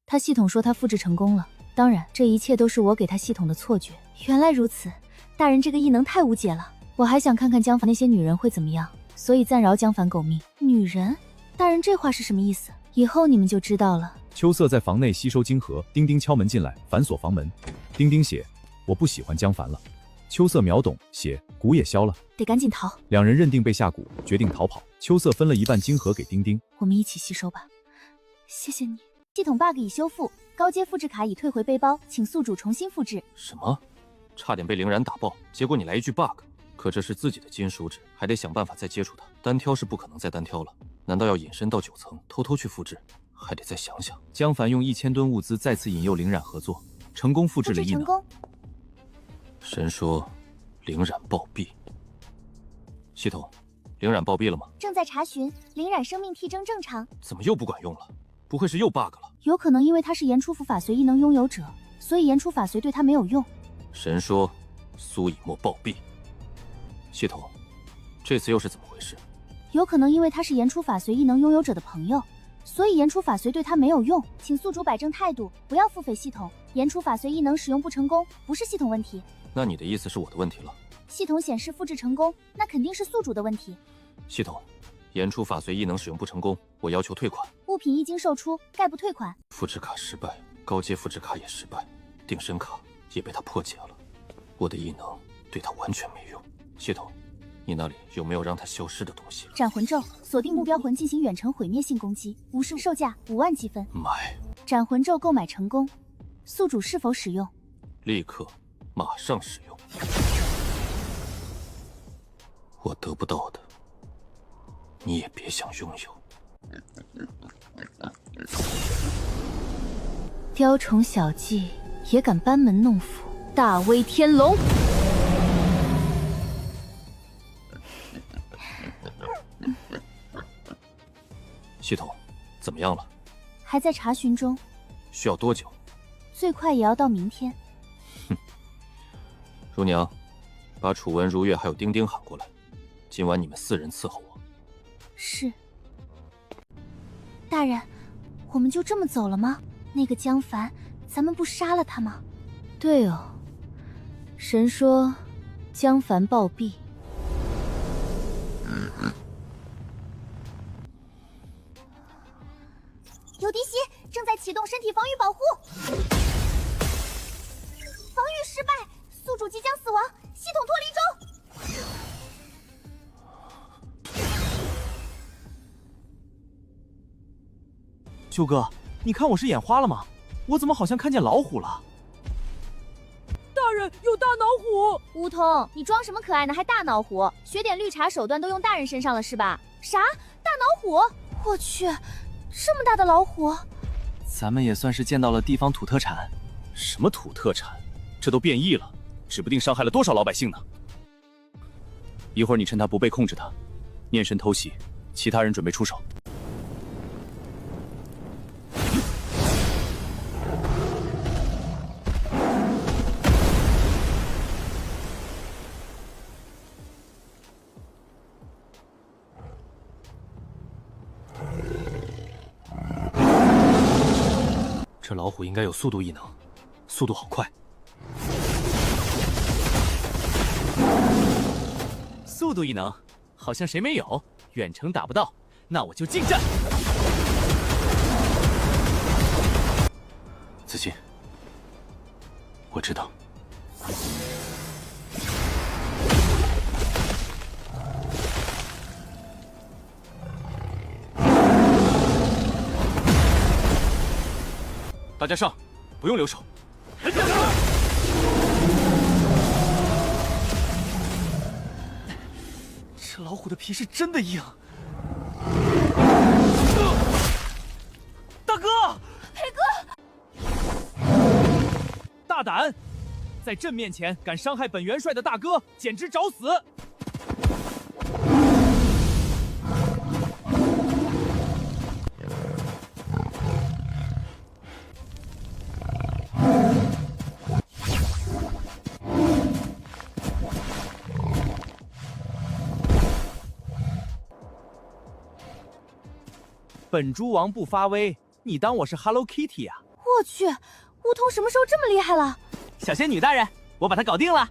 他系统说他复制成功了，当然这一切都是我给他系统的错觉。原来如此，大人这个异能太无解了。我还想看看江凡那些女人会怎么样，所以暂饶江凡狗命。女人？大人这话是什么意思？以后你们就知道了。秋色在房内吸收晶核，丁丁敲门进来，反锁房门。丁丁写：我不喜欢江凡了。秋色秒懂，写：蛊也消了，得赶紧逃。两人认定被下蛊，决定逃跑。秋色分了一半晶核给丁丁，我们一起吸收吧。谢谢你。系统 bug 已修复，高阶复制卡已退回背包，请宿主重新复制。什么？差点被凌然打爆，结果你来一句 bug。可这是自己的金手指，还得想办法再接触它。单挑是不可能再单挑了，难道要隐身到9层，偷偷去复制？还得再想想。江凡用1000吨物资再次引诱凌染合作，成功复制了异能。神说凌染暴毙。系统，凌染暴毙了吗？正在查询，凌染生命体征正常。怎么又不管用了？不会是又 bug 了？有可能因为他是言出符法随异能拥有者，所以言出法随对他没有用。神说苏以沫暴毙。系统，这次又是怎么回事？有可能因为他是言出法随异能拥有者的朋友，所以言出法随对他没有用。请宿主摆正态度，不要腹诽系统。言出法随异能使用不成功，不是系统问题。那你的意思是我的问题了？系统显示复制成功，那肯定是宿主的问题。系统，言出法随异能使用不成功，我要求退款。物品一经售出，概不退款。复制卡失败，高阶复制卡也失败，定身卡也被他破解了，我的异能对他完全没用。系统，你那里有没有让他消失的东西了？斩魂咒，锁定目标魂进行远程毁灭性攻击，无视售价5万积分。买。斩魂咒购买成功，宿主是否使用？立刻，马上使用。我得不到的，你也别想拥有。雕虫小技也敢班门弄斧，大威天龙！系统，怎么样了？还在查询中。需要多久？最快也要到明天。如娘，把楚文、如月还有丁丁喊过来，今晚你们4人伺候我。是。大人，我们就这么走了吗？那个江凡，咱们不杀了他吗？对哦，神说江凡暴毙。有敌袭，正在启动身体防御保护。防御失败，宿主即将死亡，系统脱离中。修哥，你看我是眼花了吗？我怎么好像看见老虎了？大人，有大脑虎！梧桐，你装什么可爱呢？还大脑虎？学点绿茶手段都用大人身上了是吧？啥？大脑虎？我去，这么大的老虎！咱们也算是见到了地方土特产。什么土特产？这都变异了，指不定伤害了多少老百姓呢。一会儿你趁他不备控制他，念神偷袭，其他人准备出手。这老虎应该有速度异能，速度好快。速度异能，好像谁没有？远程打不到，那我就近战。子欣，我知道。大家上，不用留手。虎的皮是真的硬。大哥，裴哥，大胆，在朕面前敢伤害本元帅的大哥，简直找死！本猪王不发威，你当我是 Hello Kitty 啊？我去，梧桐什么时候这么厉害了？小仙女大人，我把他搞定了。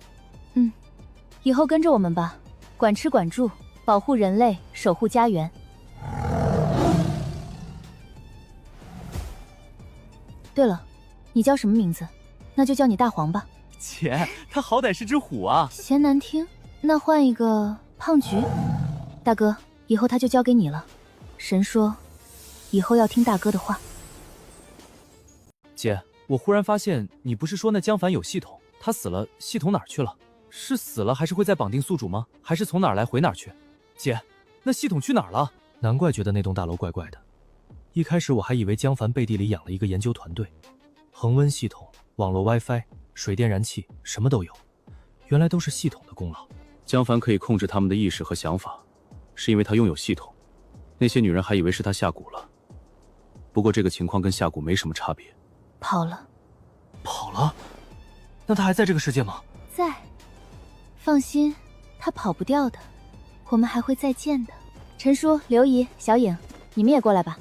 以后跟着我们吧，管吃管住，保护人类，守护家园。对了，你叫什么名字？那就叫你大黄吧。姐，他好歹是只虎啊。嫌难听？那换一个胖菊。大哥，以后他就交给你了。神说，以后要听大哥的话。姐，我忽然发现，你不是说那江凡有系统，他死了，系统哪儿去了？是死了还是会再绑定宿主吗？还是从哪儿来回哪儿去？姐，那系统去哪儿了？难怪觉得那栋大楼怪怪的。一开始我还以为江凡背地里养了一个研究团队，恒温系统、网络 WiFi、水电燃气，什么都有。原来都是系统的功劳。江凡可以控制他们的意识和想法，是因为他拥有系统。那些女人还以为是他下蛊了，不过这个情况跟下蛊没什么差别。跑了。跑了？那他还在这个世界吗？在。放心，他跑不掉的，我们还会再见的。陈叔、刘姨、小影，你们也过来吧。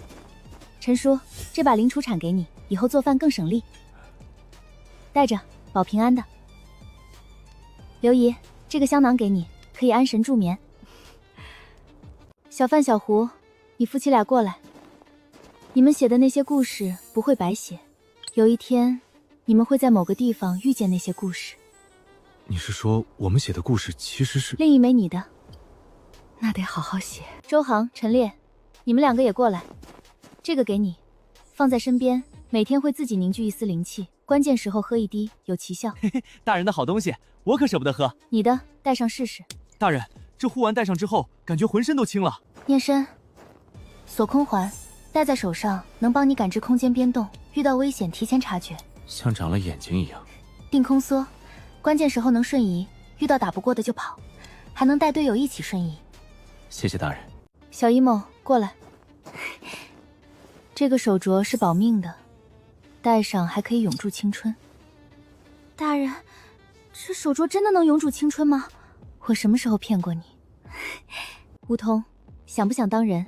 陈叔，这把灵杵铲给你，以后做饭更省力。带着，保平安的。刘姨，这个香囊给你，可以安神助眠。小范、小胡，你夫妻俩过来。你们写的那些故事不会白写，有一天，你们会在某个地方遇见那些故事。你是说我们写的故事其实是另一枚你的？那得好好写。周航、陈烈，你们两个也过来。这个给你，放在身边，每天会自己凝聚一丝灵气，关键时候喝一滴，有奇效。嘿嘿，大人的好东西，我可舍不得喝。你的，戴上试试。大人，这护腕戴上之后，感觉浑身都轻了。念身，锁空环，戴在手上能帮你感知空间变动，遇到危险提前察觉。像长了眼睛一样。定空梭，关键时候能瞬移，遇到打不过的就跑，还能带队友一起瞬移。谢谢大人。小一梦，过来。这个手镯是保命的，戴上还可以永驻青春。大人，这手镯真的能永驻青春吗？我什么时候骗过你？梧桐，想不想当人？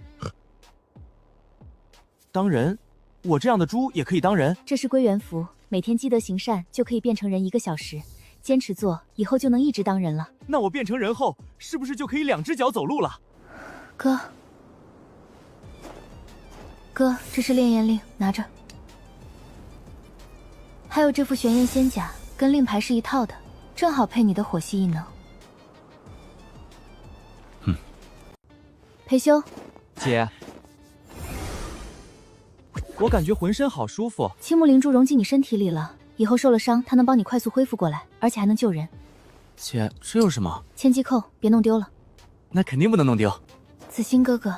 当人？我这样的猪也可以当人？这是归元符，每天积德行善就可以变成人1个小时，坚持做，以后就能一直当人了。那我变成人后，是不是就可以2只脚走路了？哥，这是炼验令，拿着。还有这副玄焰仙甲，跟令牌是一套的，正好配你的火系异能。裴修，姐，我感觉浑身好舒服。青木灵珠融进你身体里了，以后受了伤，它能帮你快速恢复过来，而且还能救人。姐，这有什么？千机扣，别弄丢了。那肯定不能弄丢。子欣哥哥，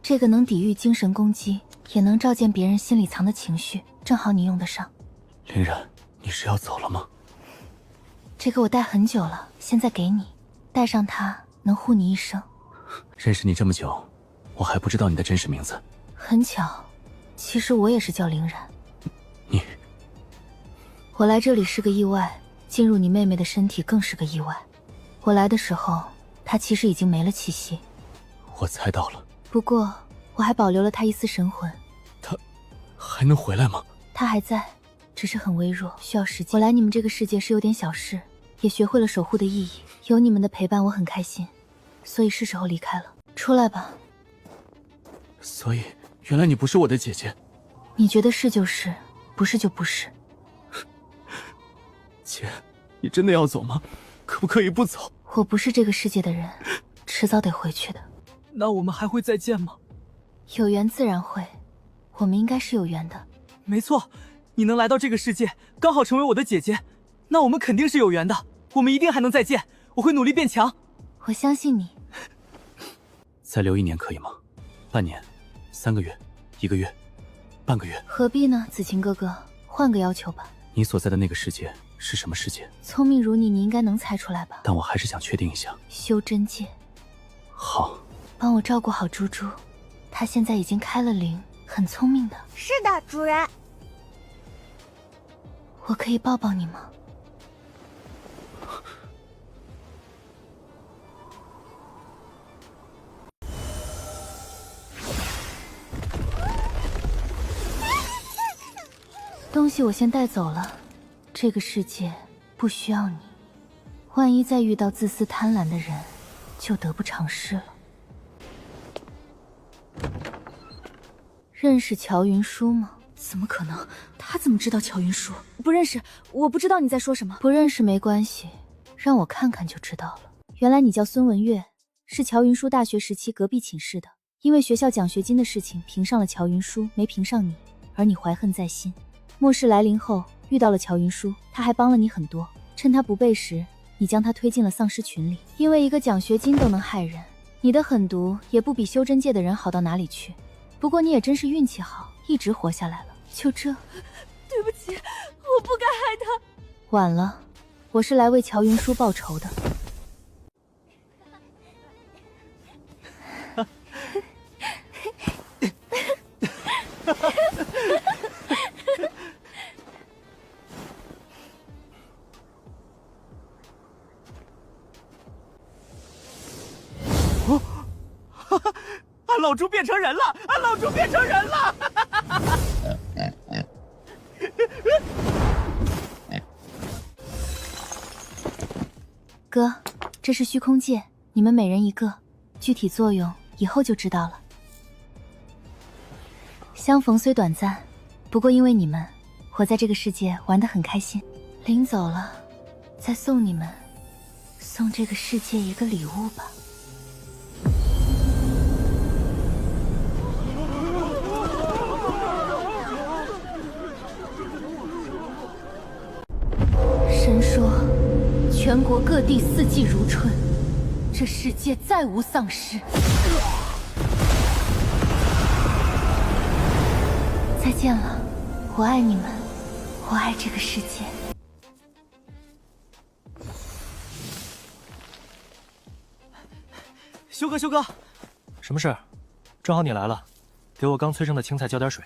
这个能抵御精神攻击，也能照见别人心里藏的情绪，正好你用得上。林然，你是要走了吗？这个我戴很久了，现在给你，戴上它能护你一生。认识你这么久，我还不知道你的真实名字。很巧，其实我也是叫凌然。你，我来这里是个意外，进入你妹妹的身体更是个意外。我来的时候，她其实已经没了气息。我猜到了。不过我还保留了她一丝神魂。她还能回来吗？她还在，只是很微弱，需要时间。我来你们这个世界是有点小事，也学会了守护的意义。有你们的陪伴，我很开心，所以是时候离开了。出来吧。所以原来你不是我的姐姐。你觉得是就是，不是就不是。姐，你真的要走吗？可不可以不走？我不是这个世界的人，迟早得回去的。那我们还会再见吗？有缘自然会，我们应该是有缘的。没错，你能来到这个世界，刚好成为我的姐姐，那我们肯定是有缘的。我们一定还能再见，我会努力变强。我相信你。再留1年可以吗？半年、3个月、1个月、半个月？何必呢，子晴哥哥，换个要求吧。你所在的那个世界是什么世界？聪明如你，你应该能猜出来吧？但我还是想确定一下。修真界。好，帮我照顾好猪猪，他现在已经开了灵，很聪明的。是的，主人。我可以抱抱你吗？东西我先带走了，这个世界不需要你。万一再遇到自私贪婪的人，就得不偿失了。认识乔云舒吗？怎么可能？他怎么知道乔云舒？不认识，我不知道你在说什么。不认识没关系，让我看看就知道了。原来你叫孙文月，是乔云舒大学时期隔壁寝室的。因为学校奖学金的事情评上了乔云舒，没评上你，而你怀恨在心。末世来临后，遇到了乔云舒，他还帮了你很多。趁他不备时，你将他推进了丧尸群里。因为一个奖学金都能害人，你的狠毒也不比修真界的人好到哪里去。不过你也真是运气好，一直活下来了。就这，对不起，我不该害他。晚了，我是来为乔云舒报仇的。俺老猪变成人了！俺老猪变成人了！哥，这是虚空界，你们每人一个，具体作用以后就知道了。相逢虽短暂，不过因为你们，我在这个世界玩得很开心。临走了，再送你们，送这个世界一个礼物吧。神说，全国各地四季如春，这世界再无丧尸。再见了，我爱你们，我爱这个世界。修哥，修哥，什么事？正好你来了，给我刚催生的青菜浇点水。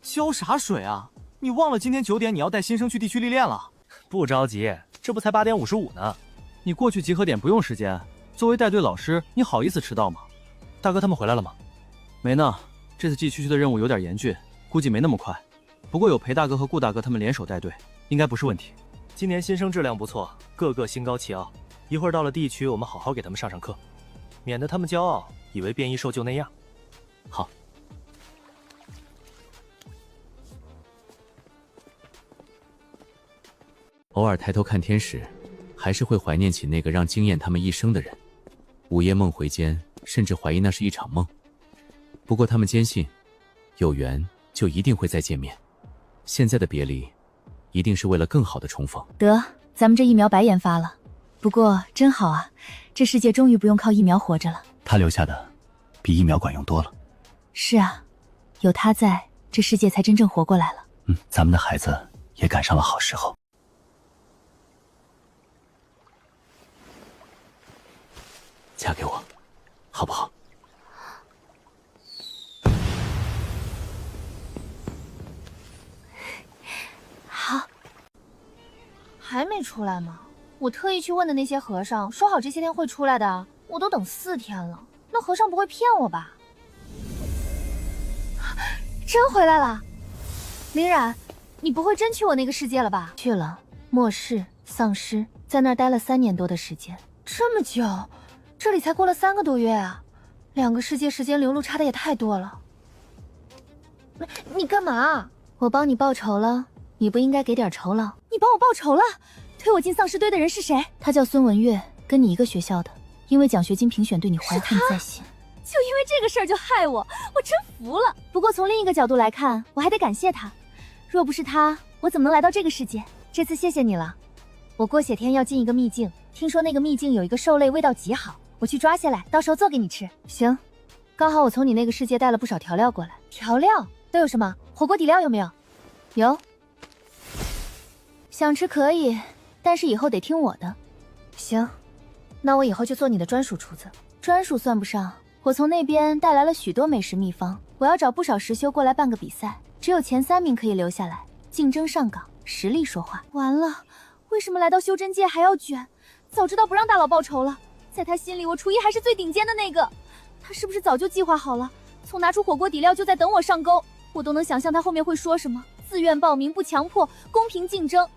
浇啥水啊？你忘了今天9点你要带新生去地区历练了？不着急，这不才8点55呢。你过去集合点不用时间，作为带队老师，你好意思迟到吗？大哥他们回来了吗？没呢，这次季区区的任务有点严峻，估计没那么快。不过有裴大哥和顾大哥他们联手带队，应该不是问题。今年新生质量不错，个个心高气傲。一会儿到了地区，我们好好给他们上课，免得他们骄傲，以为变异兽就那样。好。偶尔抬头看天时，还是会怀念起那个让惊艳他们一生的人。午夜梦回间，甚至怀疑那是一场梦。不过他们坚信，有缘就一定会再见面。现在的别离，一定是为了更好的重逢。得，咱们这疫苗白研发了。不过真好啊，这世界终于不用靠疫苗活着了。他留下的，比疫苗管用多了。是啊，有他在，这世界才真正活过来了。咱们的孩子也赶上了好时候。嫁给我，好不好？好。还没出来吗？我特意去问的那些和尚，说好这些天会出来的，我都等4天了。那和尚不会骗我吧？真回来了，林冉，你不会真去我那个世界了吧？去了，末世、丧尸，在那儿待了3年多的时间。这么久？这里才过了3个多月啊，2个世界时间流露差的也太多了。你干嘛？我帮你报仇了，你不应该给点酬劳？你帮我报仇了？推我进丧尸堆的人是谁？他叫孙文月，跟你一个学校的，因为奖学金评选对你怀恨在心。就因为这个事儿就害我，我真服了。不过从另一个角度来看，我还得感谢他。若不是他，我怎么能来到这个世界？这次谢谢你了。我过些天要进一个秘境，听说那个秘境有一个兽类味道极好。我去抓下来，到时候做给你吃。行，刚好我从你那个世界带了不少调料过来。调料都有什么？火锅底料有没有？有。想吃可以，但是以后得听我的。行，那我以后就做你的专属厨子。专属算不上，我从那边带来了许多美食秘方，我要找不少实修过来办个比赛，只有前3名可以留下来，竞争上岗，实力说话。完了，为什么来到修真界还要卷？早知道不让大佬报仇了。在他心里，我厨艺还是最顶尖的那个。他是不是早就计划好了？从拿出火锅底料就在等我上钩，我都能想象他后面会说什么：自愿报名，不强迫，公平竞争。